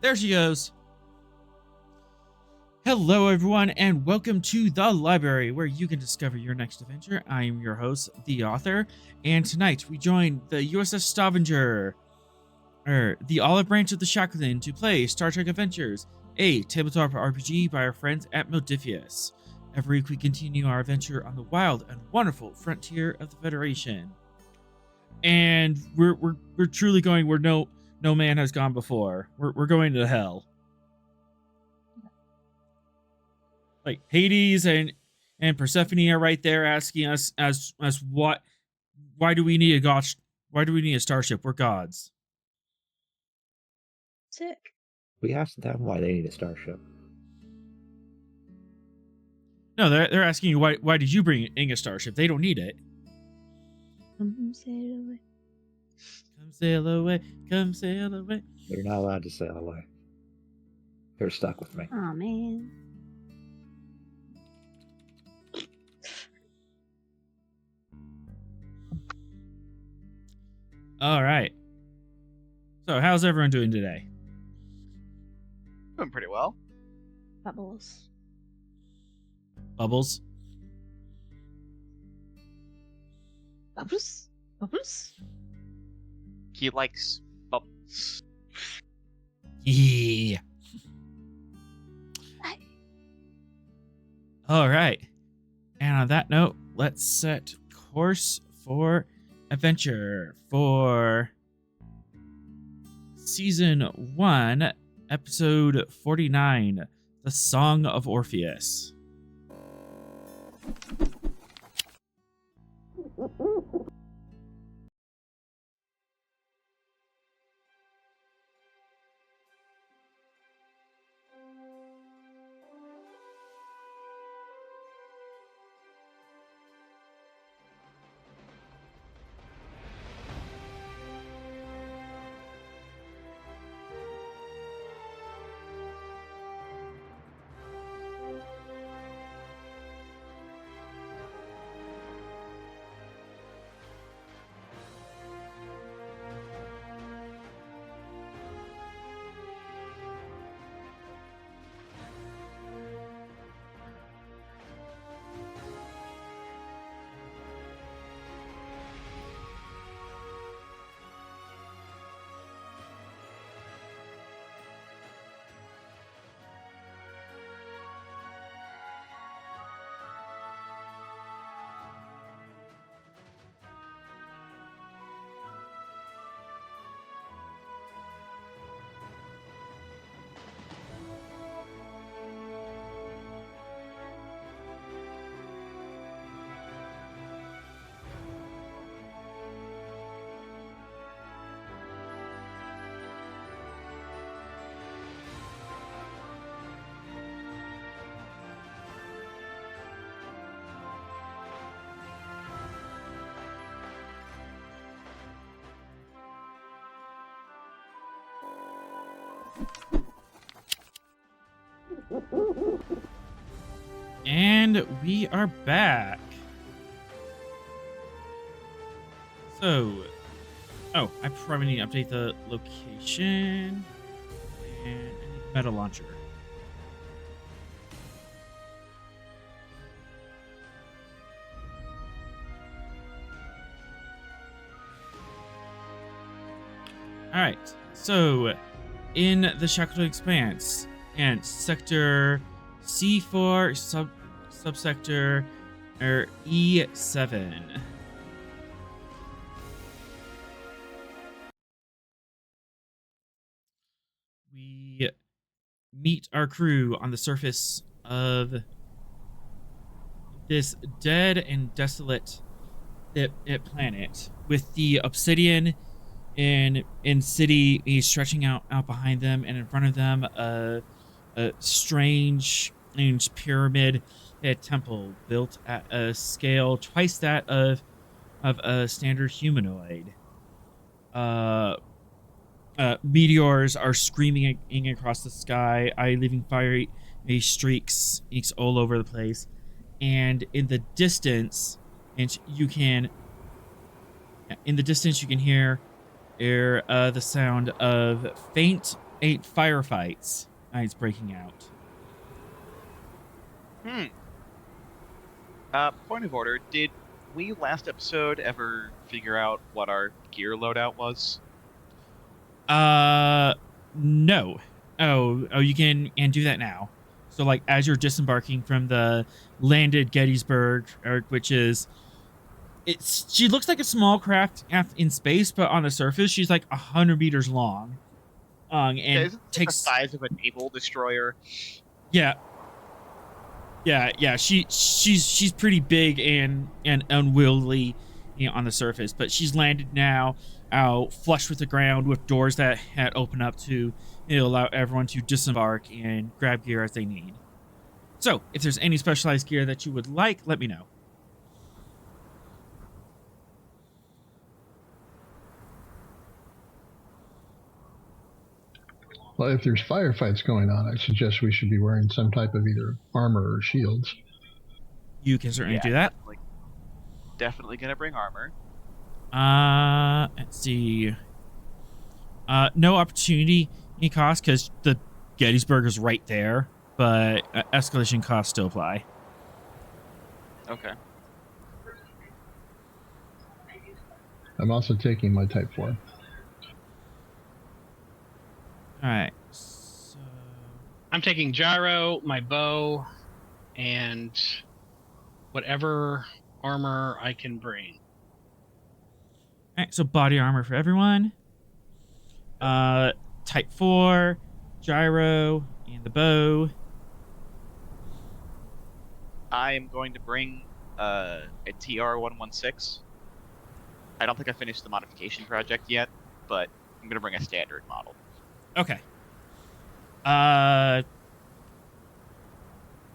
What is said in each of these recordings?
There she goes. Hello, everyone, and welcome to the library, where you can discover your next adventure. I am your host, the author, and tonight we join the USS Stavanger, the olive branch of the Shackleton, to play Star Trek Adventures, a tabletop RPG by our friends at Modiphius. Every week we continue our adventure on the wild and wonderful frontier of the Federation, and we're truly going where no man has gone before. We're going to hell. Like Hades and Persephone are right there asking us as why do we need a god? Why do we need a starship? We're gods. Sick. We asked them why they need a starship. No, they're asking you why did you bring in a starship? They don't need it. Come sail away. Come sail away. Come sail away. They're not allowed to sail away. They're stuck with me. Aw, man. All right. So, how's everyone doing today? Doing pretty well. Bubbles. Bubbles? Bubbles? Bubbles? He likes bubbles. Yeah. All right. And on that note, let's set course for adventure for Season 1, Episode 49, The Song of Orpheus. And we are back. So, I probably need to update the location and meta launcher. All right, so in the Shackleton Expanse and sector C4 subsector E7. We meet our crew on the surface of this dead and desolate planet with the obsidian in city stretching out behind them, and in front of them a strange pyramid temple built at a scale twice that of a standard humanoid. Meteors are screaming across the sky, leaving fiery streaks all over the place. And in the distance, you can hear the sound of faint 8 firefights. It's breaking out. Point of order, did we last episode ever figure out what our gear loadout was? No. Oh, you can do that now. So like as you're disembarking from the landed Gettysburg, which is she looks like a small craft in space, but on the surface she's like 100 meters long. And Is it takes the size of a naval destroyer? Yeah. She's pretty big and unwieldy, on the surface, but she's landed now out flush with the ground with doors that had opened up to allow everyone to disembark and grab gear as they need. So, if there's any specialized gear that you would like, let me know. Well, if there's firefights going on, I suggest we should be wearing some type of either armor or shields. You can certainly do that. Definitely gonna bring armor. Let's see. No opportunity cost because the Gettysburg is right there, but escalation costs still apply. Okay. I'm also taking my Type 4. All right. So I'm taking gyro, my bow, and whatever armor I can bring. all right, so body armor for everyone. Type 4, gyro, and the bow. I am going to bring a TR-116. I don't think I finished the modification project yet, but I'm gonna bring a standard model. Okay.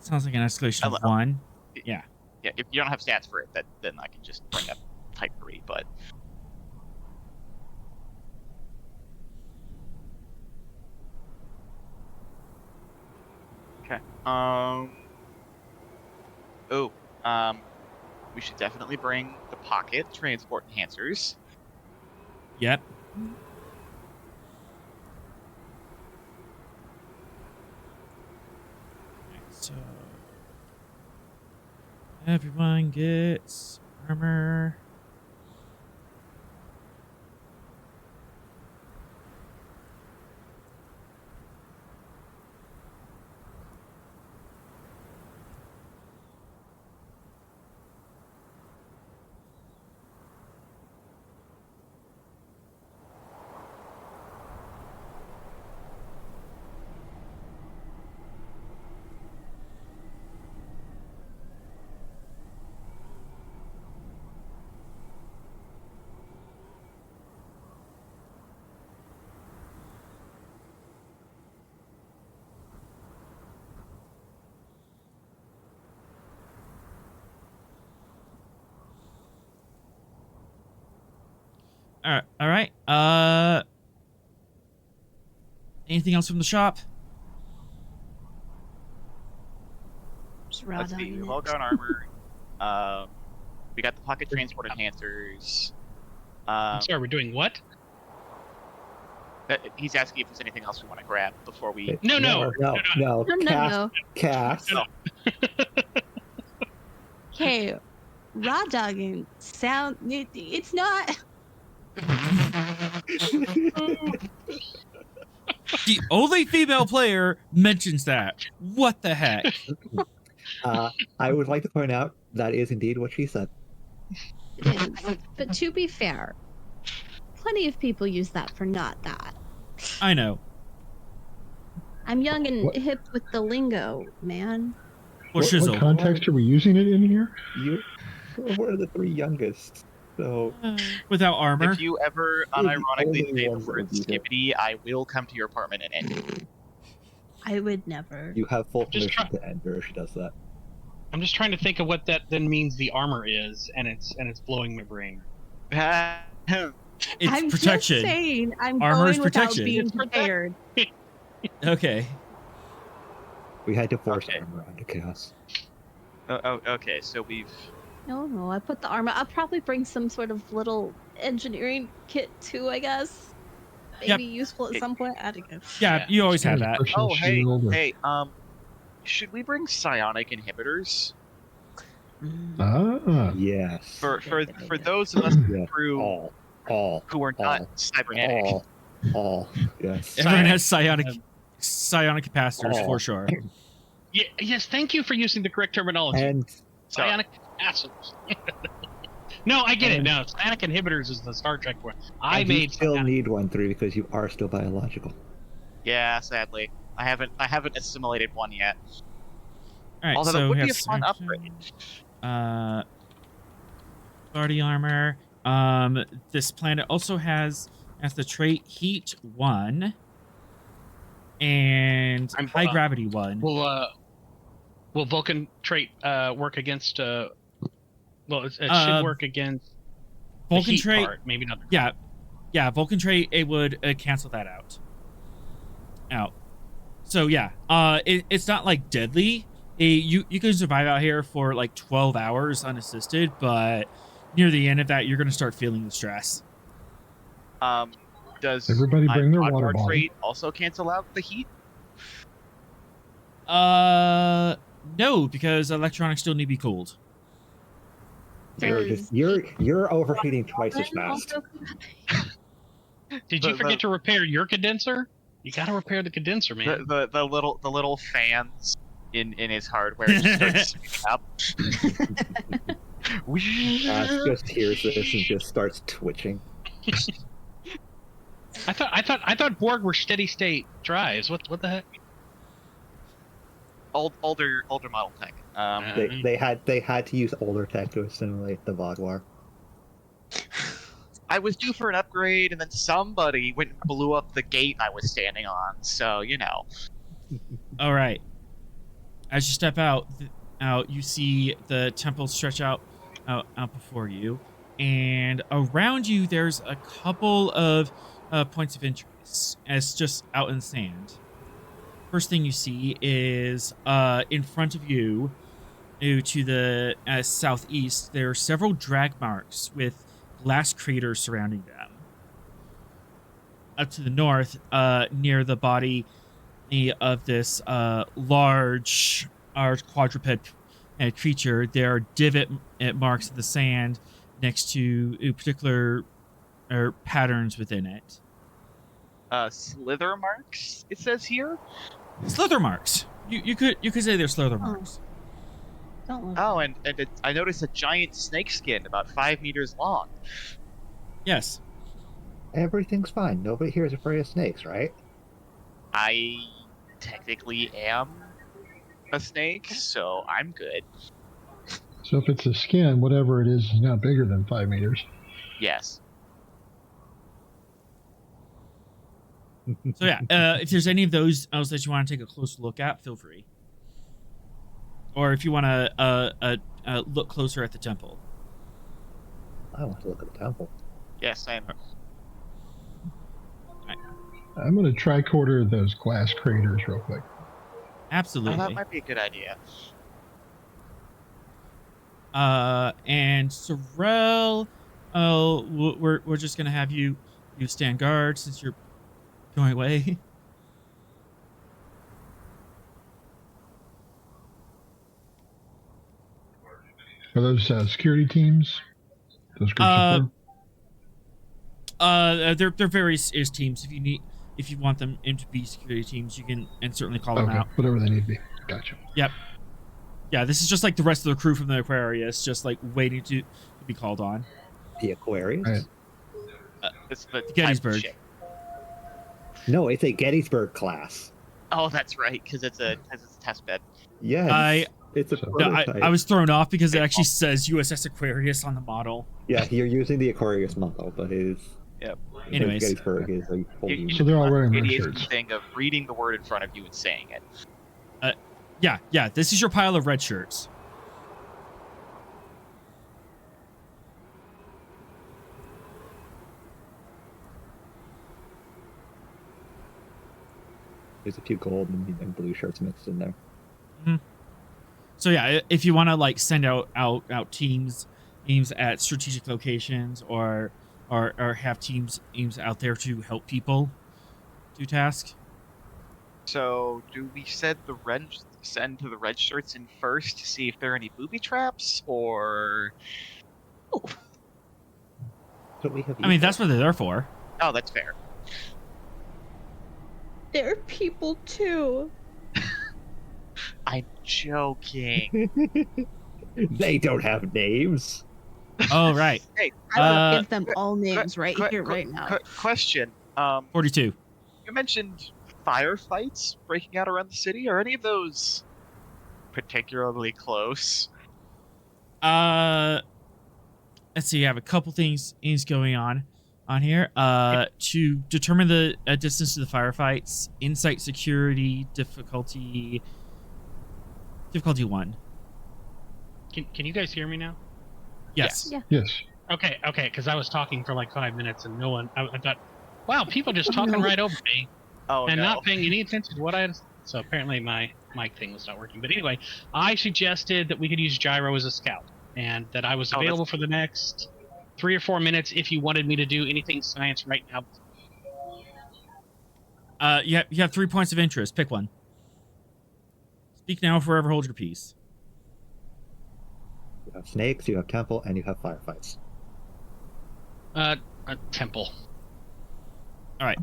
Sounds like an escalation of 1. Yeah. Yeah, if you don't have stats for it, then I can just bring a Type 3, but... Okay. We should definitely bring the pocket transport enhancers. Yep. So everyone gets armor. All right. Anything else from the shop? Just raw Let's see, dogging we've it. all got armor. We got the pocket transport enhancers. I'm sorry, we're doing what? He's asking if there's anything else we want to grab before we... No. No. No. Cass. Okay, raw dogging sound. It's not. The only female player mentions that. What the heck? I would like to point out that is indeed what she said. It is. But to be fair, plenty of people use that for not that. I know. I'm young and What? hip with the lingo, man. Or What shizzle. context are we using it in here? We're the 3 youngest, so Without armor. If you ever You're the unironically only say the ones that word would use it. skibbity, I will come to your apartment and end you. I would never. you have full Just permission to end her if she does that. I'm just trying to think of what that then means the armor is, and it's blowing my brain. It's I'm protection. just saying, I'm Armor is going without protection. being It's prepared. Okay. We had to force Okay. armor onto Chaos. Okay, so we've... No, I put the armor. I'll probably bring some sort of little engineering kit too, I guess. maybe useful at some point. I don't know. Yeah, you always have that. Personal Oh, hey, shield or- hey, should we bring psionic inhibitors Ah, Yes. for Good idea. those of us in the Yeah. crew All. who are not cybernetic? All. Yes. Everyone Psionic. has psionic capacitors Oh. for sure. Yes, thank you for using the correct terminology. And Psionic capacitors. No, I get it. No, psionic inhibitors is the Star Trek one. I you made still psionic. need one through because you are still biological. Yeah, sadly, I haven't assimilated one yet. All right, Although so that we would be have a fun upgrade. body armor. This planet also has the trait Heat 1 and I'm- High Gravity 1. Will Vulcan trait work against? Well, it should work against Vulcan the heat trait, part, maybe not. yeah, Vulcan trait. It would cancel that out. So yeah, it's not like deadly. You can survive out here for like 12 hours unassisted, but near the end of that, you're going to start feeling the stress. Does Everybody my bring their pod water guard bottle. trait also cancel out the heat? No, because electronics still need to be cooled. You're overheating twice as fast. Did you forget to repair your condenser? You got to repair the condenser, man. The little fans in his hardware just start spinning up. Ash just hears this and just starts twitching. I thought Borg were steady state drives. What the heck? Older model tech. They had to use older tech to assimilate the Vaguar. I was due for an upgrade, and then somebody went and blew up the gate I was standing on. So All right. As you step out, you see the temple stretch out before you, and around you there's a couple of points of interest. It's just out in the sand. First thing you see is in front of you, to the southeast, there are several drag marks with glass craters surrounding them. Up to the north, near the body of this large quadruped creature, there are divot marks in the sand next to particular patterns within it. slither marks, it says here. Slither marks. You could say they're slither marks. Don't look. Oh, and I noticed a giant snake skin about 5 meters long. Yes. Everything's fine. Nobody here is afraid of snakes, right? I technically am a snake, so I'm good. so if it's a skin, whatever it is not bigger than 5 meters. Yes. So yeah, if there's any of those else that you want to take a closer look at, feel free. Or if you want to look closer at the temple. I want to look at the temple. Yes, I'm. I'm going to tricorder those glass craters real quick. Absolutely. Oh, that might be a good idea. And Sorrel, we're just gonna have you stand guard since you're going away. Are those security teams? Those groups of four? They're various teams. If you want them to be security teams, you can and certainly call them Okay, out. whatever they need to be. Gotcha. Yep. Yeah, this is just like the rest of the crew from the Aquarius, just like waiting to be called on. The Aquarius? Right. It's the type of Gettysburg. ship. No, it's a Gettysburg class. Oh, that's right, because it's a test bed. Yes. It's a So- No, prototype. I was thrown off because it actually says USS Aquarius on the model. Yeah, you're using the Aquarius model, but it is. Yep. Anyways. Gettysburg is a full You unit. So they're all wearing red idiotic shirts. thing of reading the word in front of you and saying it. Yeah, this is your pile of red shirts. There's a few gold and blue shirts mixed in there. So yeah, if you want to like send out teams at strategic locations or or have teams out there to help people do tasks. So, do we send the red shirts in first to see if there are any booby traps, or? But we have I mean, equal. that's what they're there for. Oh, that's fair. They're people too. I'm joking. They don't have names. Oh, right. Hey, I will give them all names right que- here, que- right now. question. 42. You mentioned firefights breaking out around the city. Are any of those particularly close? Let's see. You have a couple things going on here. To determine the distance to the firefights, insight security difficulty 1. Can you guys hear me now? Yes. Yeah. Yes. Okay, because I was talking for like 5 minutes and no one. I thought, wow, people just talking right over me Oh and no. not paying any attention to what I had. So apparently my mic thing was not working. But anyway, I suggested that we could use Gyro as a scout, and that I was available for the next 3 or 4 minutes if you wanted me to do anything science right now. You have 3 points of interest. Pick one. Speak now or forever hold your peace. You have snakes, you have temple, and you have firefights. A temple. All right.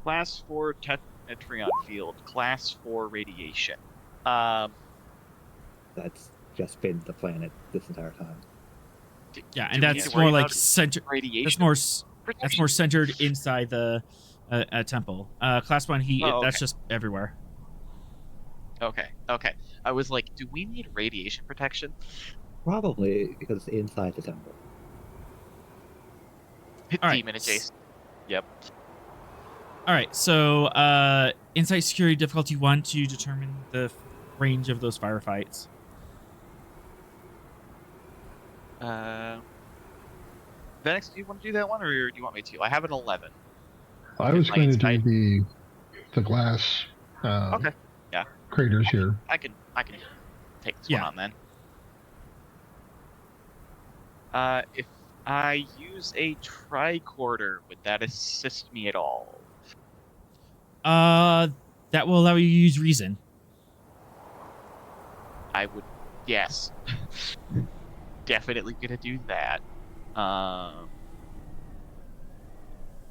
Class 4 Tetrion field. Class 4 radiation. That's just been the planet this entire time. Yeah, do and we need that's to worry more like about center. radiation. That's more centered inside the temple. Class 1 heat. Oh, okay. That's just everywhere. Okay. I was like, do we need radiation protection? Probably because it's inside the temple. All right. Demon adjacent. Yep. All right. So, insight security difficulty 1 to determine the range of those firefights. Venix, do you want to do that one, or do you want me to? I have an 11. I was My going to do insight. the glass Okay. Yeah. craters here. I can take this Yeah. one on then. If I use a tricorder, would that assist me at all? That will allow you to use reason. I would, yes. Definitely gonna do that.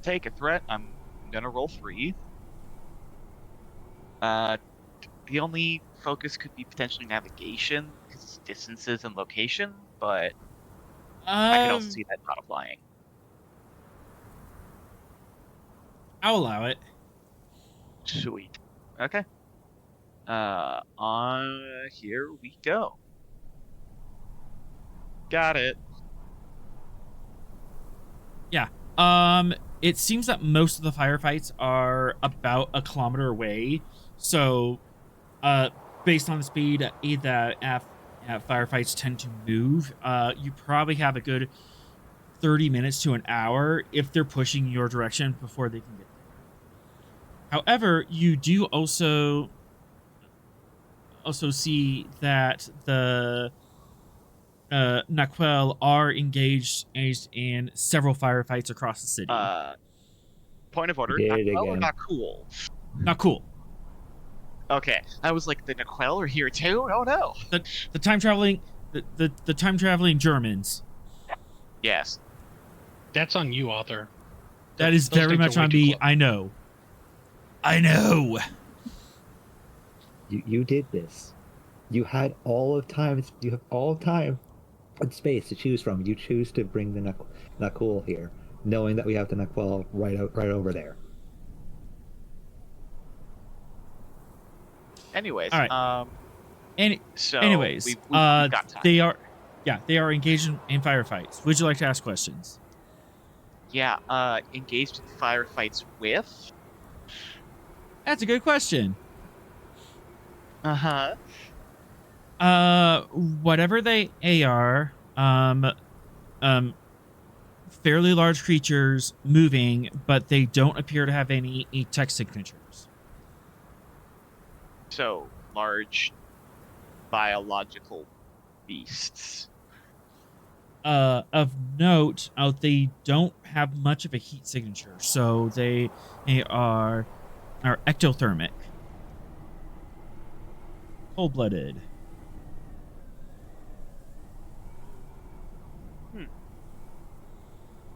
Take a threat. I'm gonna roll 3. The only focus could be potentially navigation, because it's distances and location, but I can also see that not applying. I'll allow it. Sweet. Okay. Here we go. Got it. It seems that most of the firefights are about a kilometer away. So, based on the speed that firefights tend to move, you probably have a good 30 minutes to an hour if they're pushing your direction before they can get there. However, you do also see that the Naquel are engaged in several firefights across the city. Point of order. Did Not it well or again. not cool? Not cool. Okay. I was like, the Naquel are here too? Oh no. The time traveling Germans. Yes. That's on you, author. That is Those very things much are way on too me. close. I know. You did this. You had all of time. You have all of time and space to choose from. You choose to bring the Nakul here, knowing that we have the Naquel right over there. Anyways. All right. So Anyways, we've got time. they are engaged in firefights. Would you like to ask questions? Yeah. Engaged in firefights with. That's a good question. Uh-huh. Whatever they are, fairly large creatures moving, but they don't appear to have any text signatures. So, large biological beasts. of note, they don't have much of a heat signature, so they are ectothermic, cold-blooded.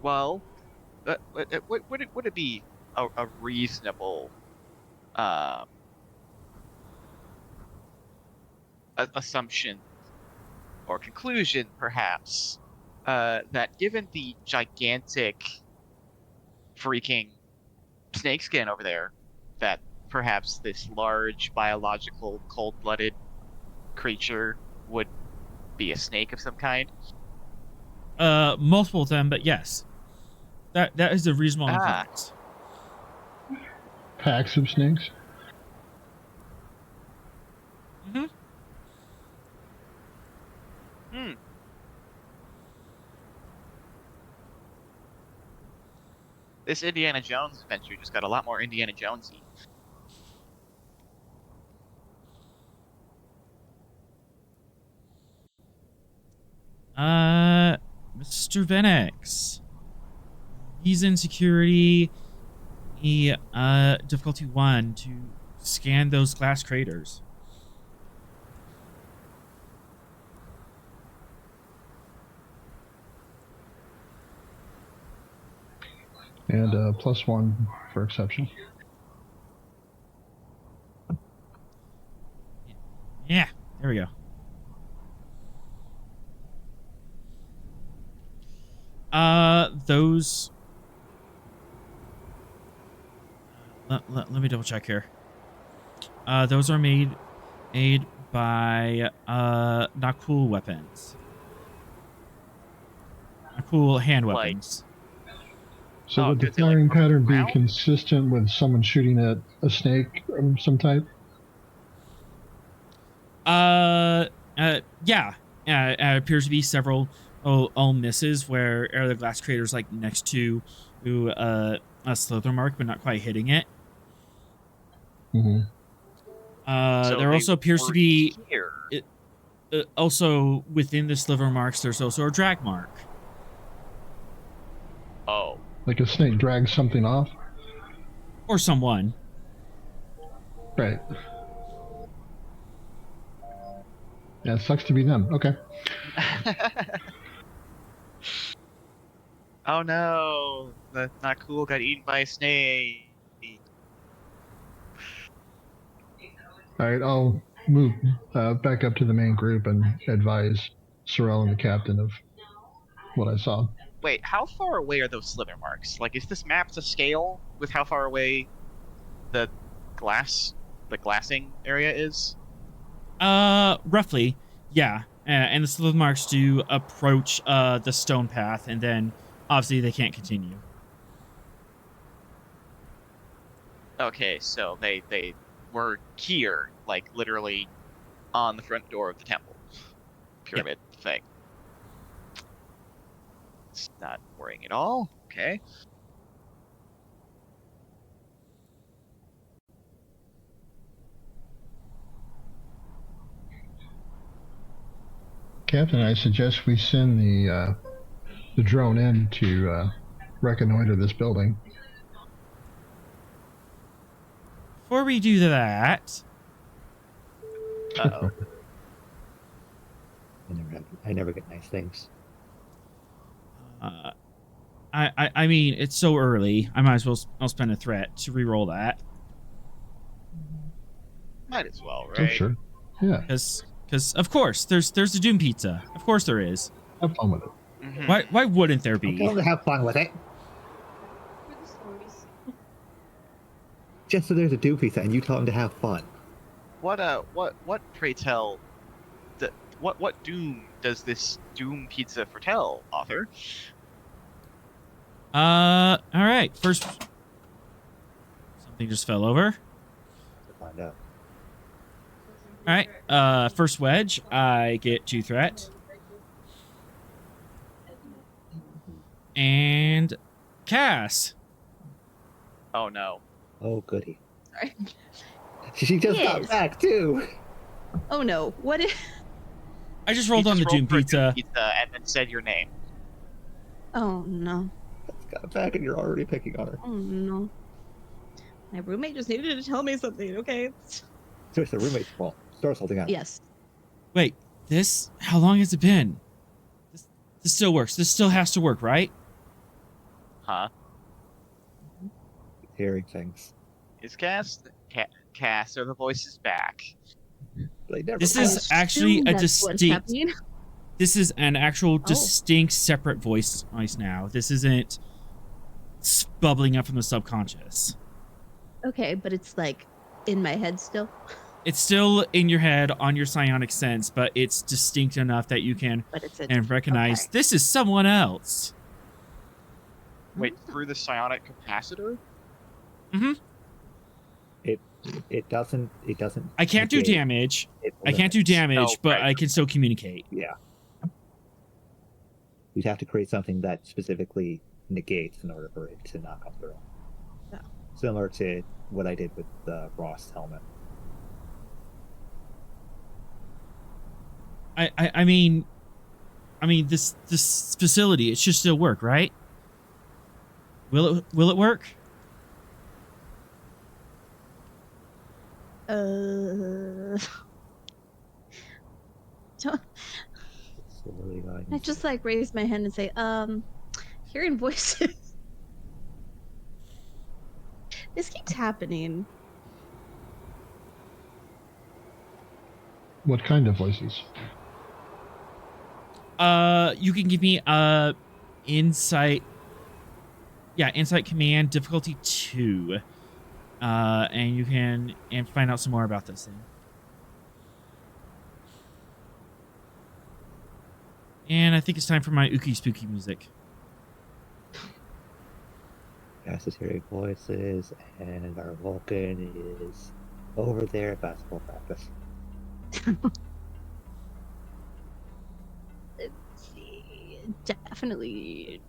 Well, would it be a reasonable assumption or conclusion, perhaps, that given the gigantic freaking snakeskin over there, that perhaps this large biological cold-blooded creature would be a snake of some kind? Multiple of them, but yes, that is a reasonable inference. Packs of snakes. Mm-hmm. This Indiana Jones adventure just got a lot more Indiana Jonesy. Mr. Venix. He's in security. Difficulty 1 to scan those glass craters. And +1 for exception. Yeah, there we go. Those. Let me double check here. Those are made by not cool weapons. Not cool hand weapons. So Oh, would the good, they, like, firing pattern be round? consistent with someone shooting at a snake of some type? Yeah. It appears to be several all misses where the glass crater's like next to a slither mark, but not quite hitting it. Mm-hmm. So There they also appears to were be here. also within the sliver marks. There's also a drag mark. Oh, Like a snake drags something off? Or someone. Right. Yeah, it sucks to be them. Okay. oh no, the not cool got eaten by a snake. All right, I'll move back up to the main group and advise Sorrel and the captain of what I saw. Wait, how far away are those slither marks? Like, is this map to scale with how far away the glassing area is? Roughly, yeah. And the slither marks do approach the stone path, and then obviously they can't continue. Okay, so they were here, like literally on the front door of the temple pyramid thing. It's not worrying at all. Okay. Captain, I suggest we send the drone in to reconnoiter this building. Before we do that, Uh-oh. I never get nice things. I mean, it's so early. I might as well I'll spend a threat to re-roll that. Might as well, Oh, right? sure. Yeah, Because of course there's the Doom Pizza. Of course there is. have fun with it. Mhm. Why wouldn't there I'm be? going to have fun with it. For the stories. Just so there's a do pizza and you tell him to have fun. What pray tell, what doom does this Doom Pizza foretell, author? All right. First, something just fell over. To find out. All right. First wedge, I get 2 threat. And Cass. Oh no. Oh, goody. Sorry. She just got Yes. back, too. Oh no. What if I just He rolled on just the rolled Doom for a pizza. pizza and then said your name. Oh no. It's got back and you're already picking on her. Oh no. My roommate just needed to tell me something, okay? So it's the roommate's fault. Star's holding out. Yes. Wait, this? How long has it been? This still works. This still has to work, right? Huh? Hearing things. Is Cass, are the voices back? They never This I is actually assume a that's what's distinct. happening. This is an actual Oh. distinct, separate voice noise now. This isn't bubbling up from the subconscious. Okay, but it's like in my head still. It's still in your head on your psionic sense, but it's distinct enough that you can But it's a and recognize okay. this is someone else. Wait, through the psionic capacitor? It doesn't. I can't do negate, damage. it I can't do limits. damage, Oh, but right. I can still communicate. Yeah. You'd have to create something that specifically negates in order for it to not come through. Yeah. Similar to what I did with the Ross helmet. I mean, this facility, it should still work, right? Will it work? Don't- Slowly going. I just like raise my hand and say, hearing voices. This keeps happening. What kind of voices? You can give me insight. Yeah, insight command difficulty 2. And you can find out some more about this thing. And I think it's time for my ookie spooky music. Cass is hearing voices, and our Vulcan is over there at basketball practice. Let's see. Definitely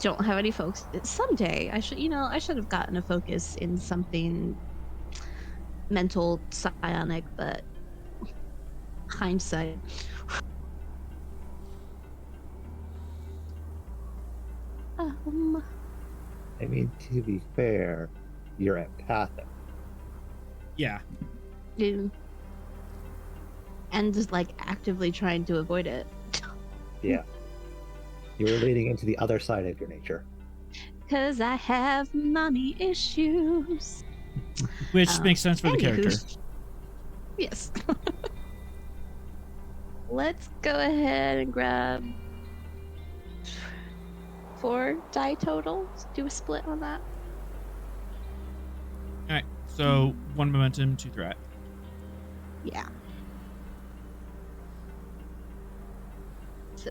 don't have any focus. Someday I should have gotten a focus in something mental psionic, but hindsight. I mean, to be fair, you're empathic. Yeah. And just like actively trying to avoid it. Yeah. You're leading into the other side of your nature. Cause I have mommy issues. Which makes sense for the character. Yes. Let's go ahead and grab 4 die total. Let's do a split on that. Alright, so 1 momentum, 2 threat. Yeah. So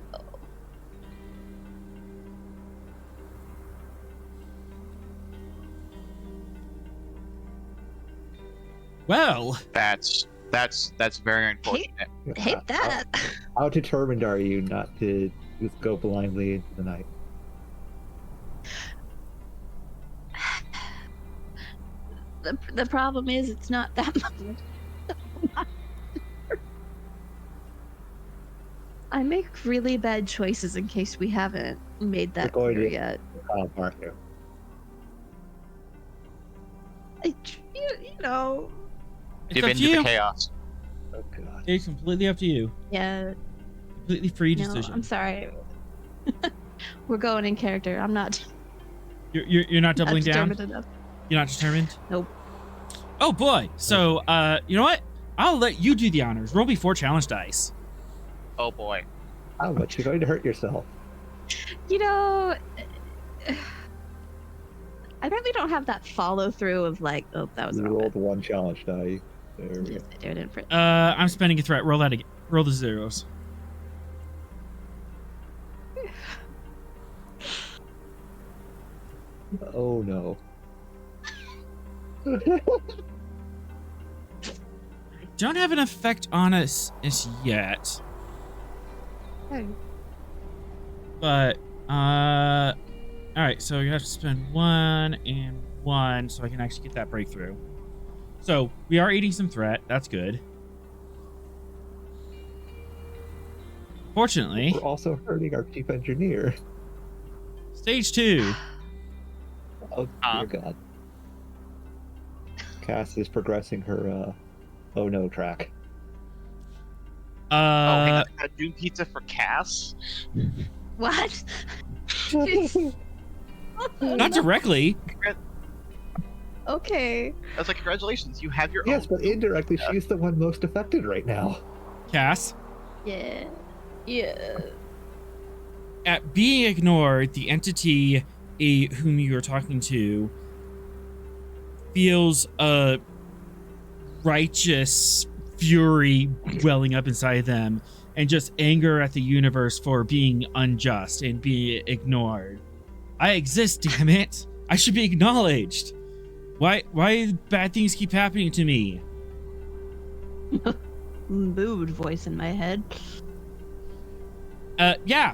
Well, That's very unfortunate. hate that. How determined are you not to just go blindly into the night? The problem is it's not that much. I make really bad choices in case we haven't made that We're going clear to- yet. Kyle Parker. You know, it's Give up in to to you. the chaos. Oh god. It's completely up to you. yeah. Completely free No, decision. I'm sorry. We're going in character. I'm not You're not doubling down? determined enough. You're not determined? Nope. Oh boy. So, you know what? I'll let you do the honors. Roll before challenge dice. Oh boy. How much you're going to hurt yourself? You know, I really don't have that follow through of like, oh, that was You the wrong rolled bit. one challenge die. There we go. Yes, I did it for- I'm spending a threat. Roll that again. Roll the zeros. Oh no. Don't have an effect on us yet. Oh, But, alright, so you have to spend 1 and 1 so I can actually get that breakthrough. So, we are eating some threat. That's good. Fortunately, We're also hurting our chief engineer. stage 2. Oh dear God. Cass is progressing her oh no track. Oh, hang on. A Doom Pizza for Cass? What? Not directly. Okay. I was like, congratulations, you have your Yes, own. but indirectly, she's the one most affected right now. Cass, Yeah. Yeah. at being ignored, the entity whom you are talking to feels a righteous fury welling up inside them and just anger at the universe for being unjust and being ignored. I exist, damn it. I should be acknowledged. Why bad things keep happening to me? Mood voice in my head. Yeah.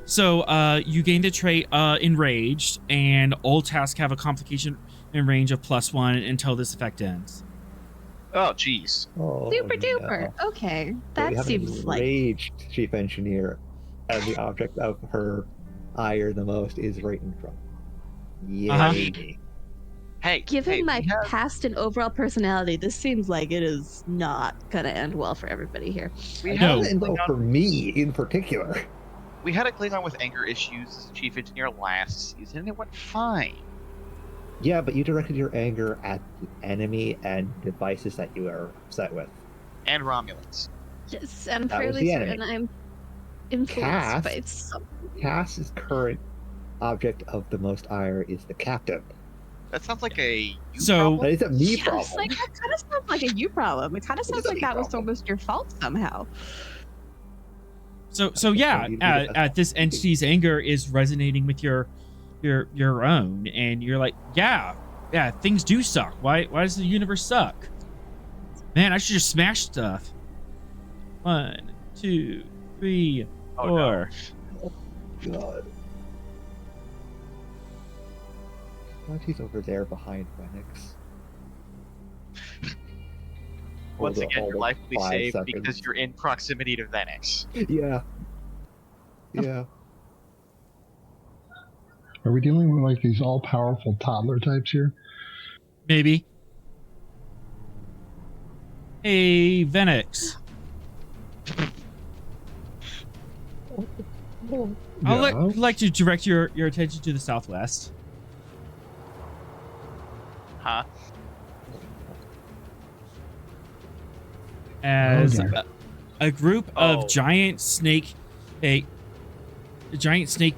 So, you gain the trait, Enraged, and all tasks have a complication in range of +1 until this effect ends. Oh, jeez. Oh, Super duper. no. Okay. So we That have an seems like. enraged chief engineer, and the object of her ire the most is right in front. Yay. Uh-huh. Hey, Given my we have, past and overall personality, this seems like it is not gonna end well for everybody here. we No. have a And though Klingon- for me in particular. we had a Klingon with anger issues as chief engineer last season, and it went fine. Yeah, but you directed your anger at the enemy and devices that you are upset with. And Romulans. Yes, I'm That was fairly the certain enemy. I'm influenced Cass? by something. Cass's current object of the most ire is the captain. That sounds like a you So- problem. But it's a me Yes, problem. like that kind of sounds like a you problem. It kind of It is sounds a like me that was problem. almost your fault somehow. So yeah, you'd be the best. this entity's anger is resonating with your own, and you're like, yeah, things do suck. Why does the universe suck? Man, I should just smash stuff. 1, 2, 3, Oh, 4. God. Glad he's over there behind Phoenix. Once Hold again, on, your life will be 5 saved seconds. because you're in proximity to Venix. Yeah. Yeah. Are we dealing with like these all-powerful toddler types here? Maybe. Hey, Venix. I'd like to direct your attention to the southwest. Huh? As Okay. a group of Oh. giant snake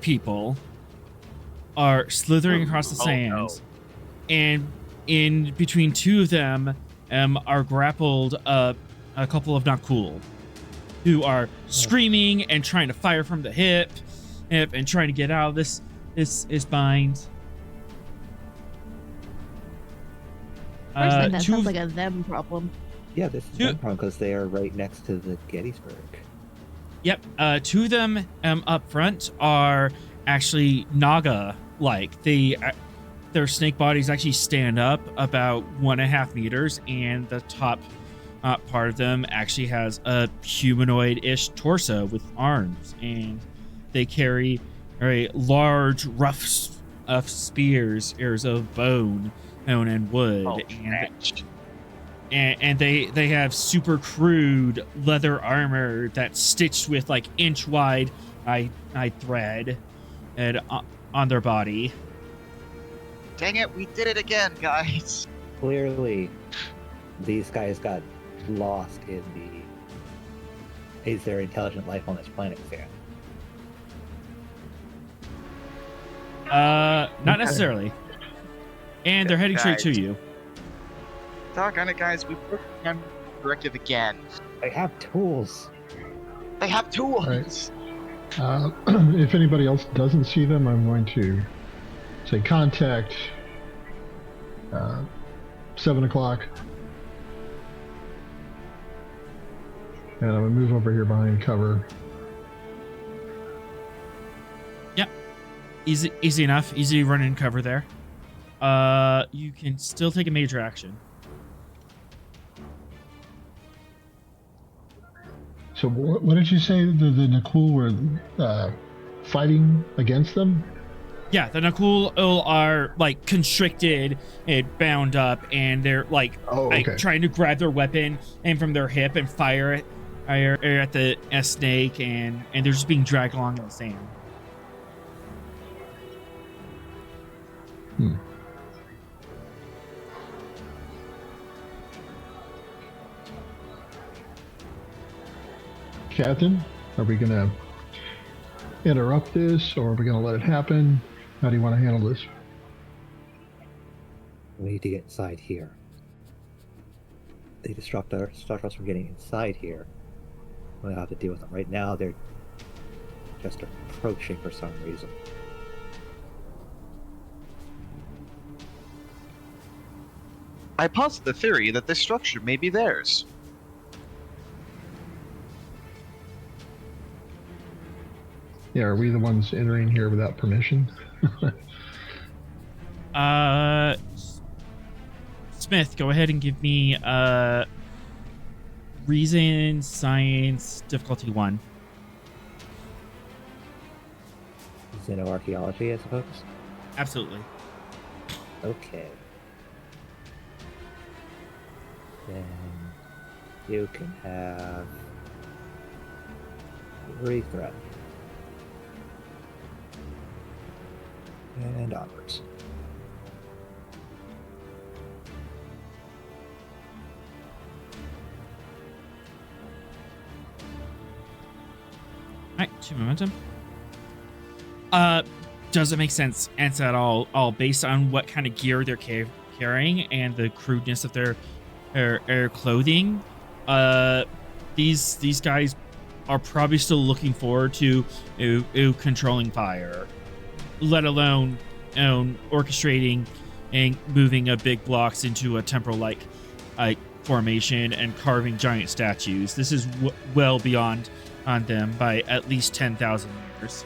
people are slithering across the Oh, sands, and in between two of them are grappled a couple of Nakul, who are screaming and trying to fire from the hip and trying to get out of this bind. Personally, that two sounds of- like a them problem. Yeah, this is Two- their problem because they are right next to the Gettysburg. Yep. Two of them up front are actually Naga-like. Their snake bodies actually stand up about 1.5 meters, and the top part of them actually has a humanoid-ish torso with arms, and they carry very large, rough spears of bone and wood, Oh, and they have super crude leather armor that's stitched with like inch wide thread and on their body. Dang it, we did it again, guys. Clearly, these guys got lost in the is there intelligent life on this planet fan. Not necessarily. And they're heading straight to Guys. you. Doggone it, guys, we broke the directive again. They have tools. They have tools. Right. If anybody else doesn't see them, I'm going to say contact 7 o'clock. And I'm going to move over here behind cover. Easy enough. Easy run and cover there. You can still take a major action. So what did you say the Nakul were fighting against them? Yeah, the Nakul are like constricted and bound up, and they're like, Oh, okay. trying to grab their weapon and from their hip and fire at the snake, and they're just being dragged along in the sand. Captain, are we going to interrupt this, or are we going to let it happen? How do you want to handle this? We need to get inside here. They stop us from getting inside here. We'll have to deal with them. Right now, they're just approaching for some reason. I posit the theory that this structure may be theirs. Yeah, are we the ones entering here without permission? Smith, go ahead and give me reason science difficulty 1. Xenoarchaeology, I suppose? Absolutely. Okay. Then you can have 3 threat. And onwards. Alright, 2 momentum. Does it make sense at all based on what kind of gear they're carrying and the crudeness of their clothing? These guys are probably still looking forward to controlling fire, let alone orchestrating and moving a big blocks into a temporal like formation and carving giant statues. This is well beyond on them by at least 10,000 years.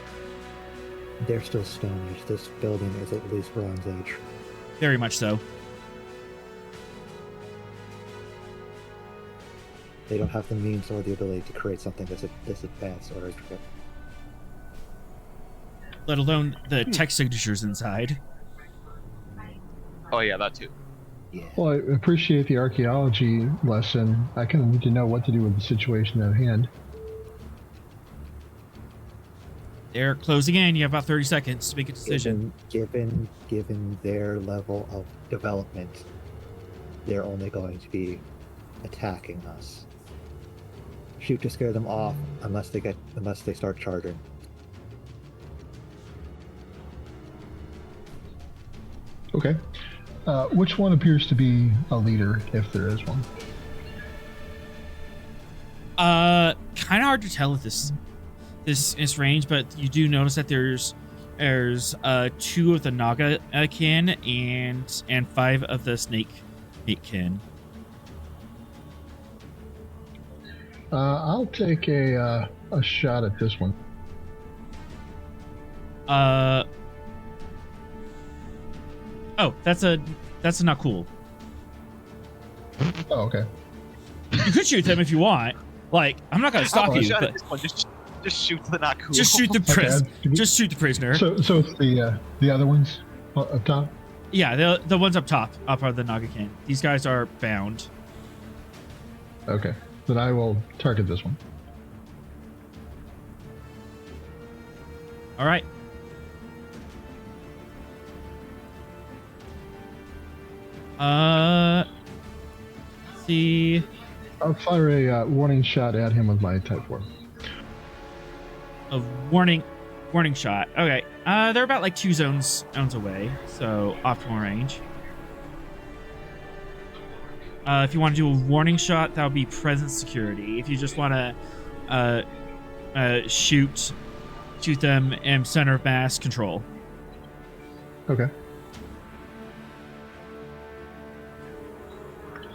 They're still Stone Age. This building is at least Bronze Age. Very much so. They don't have the means or the ability to create something this advanced or intricate. Let alone the tech signatures inside. Oh yeah, that too. Yeah. Well, I appreciate the archaeology lesson. I kind of need to know what to do with the situation at hand. They're closing in. You have about 30 seconds to make a decision. Given their level of development, they're only going to be attacking us. Shoot to scare them off unless they start charging. Okay. Which one appears to be a leader, if there is one? Kind of hard to tell at this range, but you do notice that there's 2 of the Naga kin and 5 of the snake kin. I'll take a shot at this one. Oh, that's not cool. Oh, okay. You could shoot them if you want. Like, I'm not gonna stop you. Shot But at this one. Just shoot the not cool. just shoot the prisoner. Okay. Just shoot the prisoner. So it's the other ones up top. Yeah, the ones up top are the Naga kin. These guys are bound. Okay. Then I will target this one. All right. Let's see. I'll fire a warning shot at him with my Type 4. A warning shot. Okay. They're about like 2 zones away, so optimal range. If you want to do a warning shot, that would be presence security. If you just want to shoot them in center of mass, control. Okay.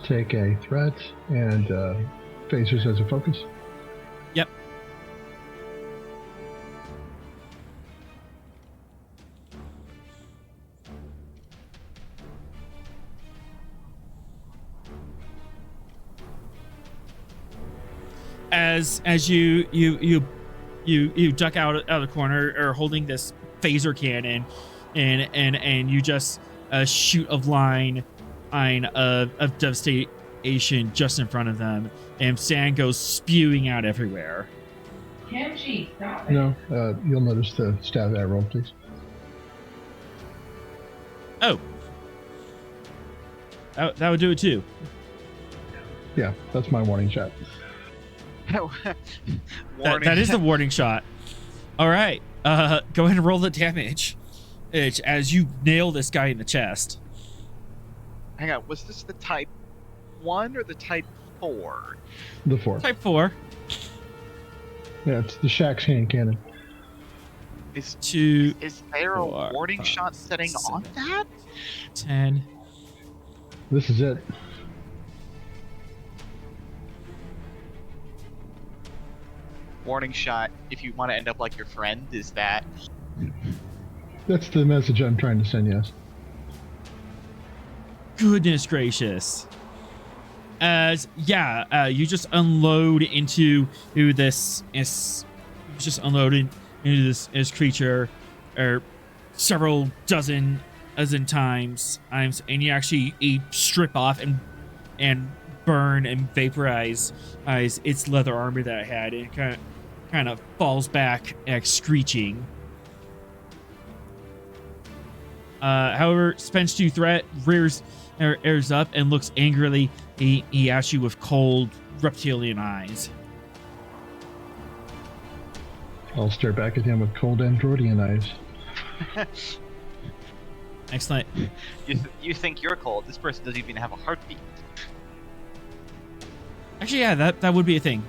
Take a threat and phasers as a focus. Yep. as you duck out of the corner or holding this phaser cannon, and you just shoot a line of devastation just in front of them, and sand goes spewing out everywhere. Kimchi, stop it. No, you'll notice the stab that roll, please. Oh, that would do it too. Yeah, that's my warning shot. That is the warning shot. All right, go ahead and roll the damage as you nail this guy in the chest. Hang on, was this the type 1 or the type 4? The 4. Type 4. Yeah, it's the Shack's hand cannon. Is 2, there a 4, warning 5, shot setting on 7, that? 10. This is it. Warning shot, if you want to end up like your friend, is that... That's the message I'm trying to send, yes. Goodness gracious. You just unload into this this creature several dozen times, and you actually strip off and burn and vaporize its leather armor that it had, and it kind of falls back screeching. However, Spence 2 threat airs up and looks angrily at you with cold reptilian eyes. I'll stare back at him with cold androidian eyes. Excellent. You think you're cold. This person doesn't even have a heartbeat. Actually, yeah, that would be a thing.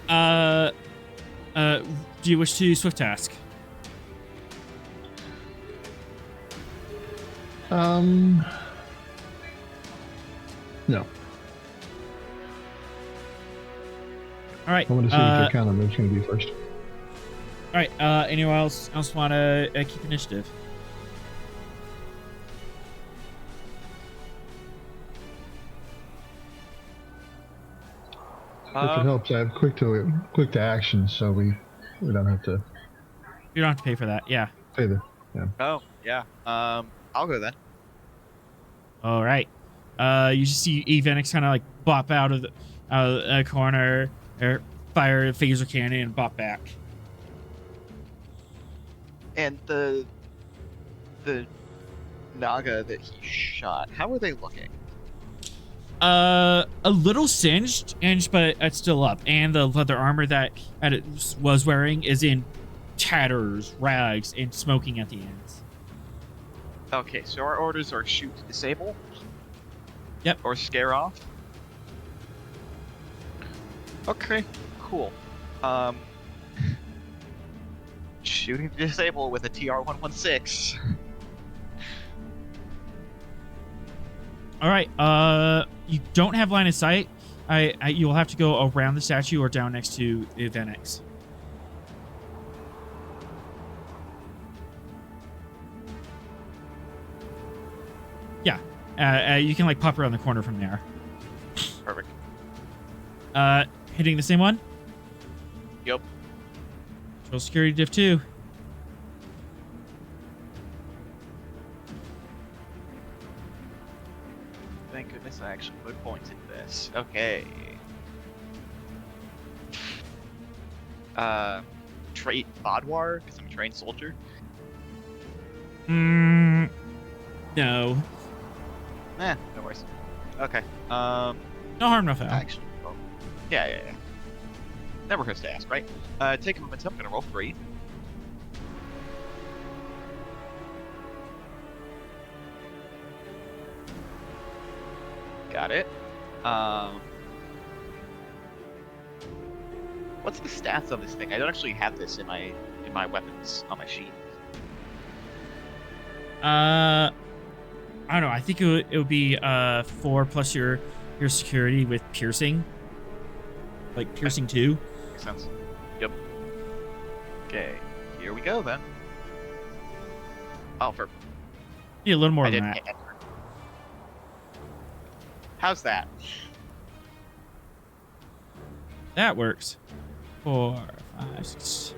Do you wish to swift task? No. All right. I want to see what kind of move's going to be first. All right. Anyone else want to keep initiative? If it helps, I have quick to action, so we don't have to You don't have to pay for that. Yeah. pay the. Oh, yeah. I'll go then. All right. You just see Evenix kind of like bop out of the corner, or fire a phaser cannon and bop back. And the Naga that he shot, how are they looking? A little singed, but it's still up, and the leather armor that it was wearing is in tatters, rags, and smoking at the ends. Okay, so our orders are shoot to disable? Yep. Or scare off? Okay, cool. Shooting to disable with a TR-116. All right. You don't have line of sight. You will have to go around the statue or down next to Evenix. Yeah. You can like pop around the corner from there. Perfect. Hitting the same one? Yep. Control security diff 2. Thank goodness I actually put points into this. Okay. Trait Bodwar, because I'm a trained soldier. No. No worries. Okay. No harm, no foul. Actually, oh, yeah. Never hurts to ask, right? Take a momentum. I'm gonna roll 3. Got it. What's the stats on this thing? I don't actually have this in my weapons on my sheet. I don't know. I think it would be 4 plus your security with piercing, like piercing 2. Makes sense. Yep. Okay, here we go then. Oh, for Yeah, a little more I than didn't that. hit enter. How's that? That works. 4, 5, 6.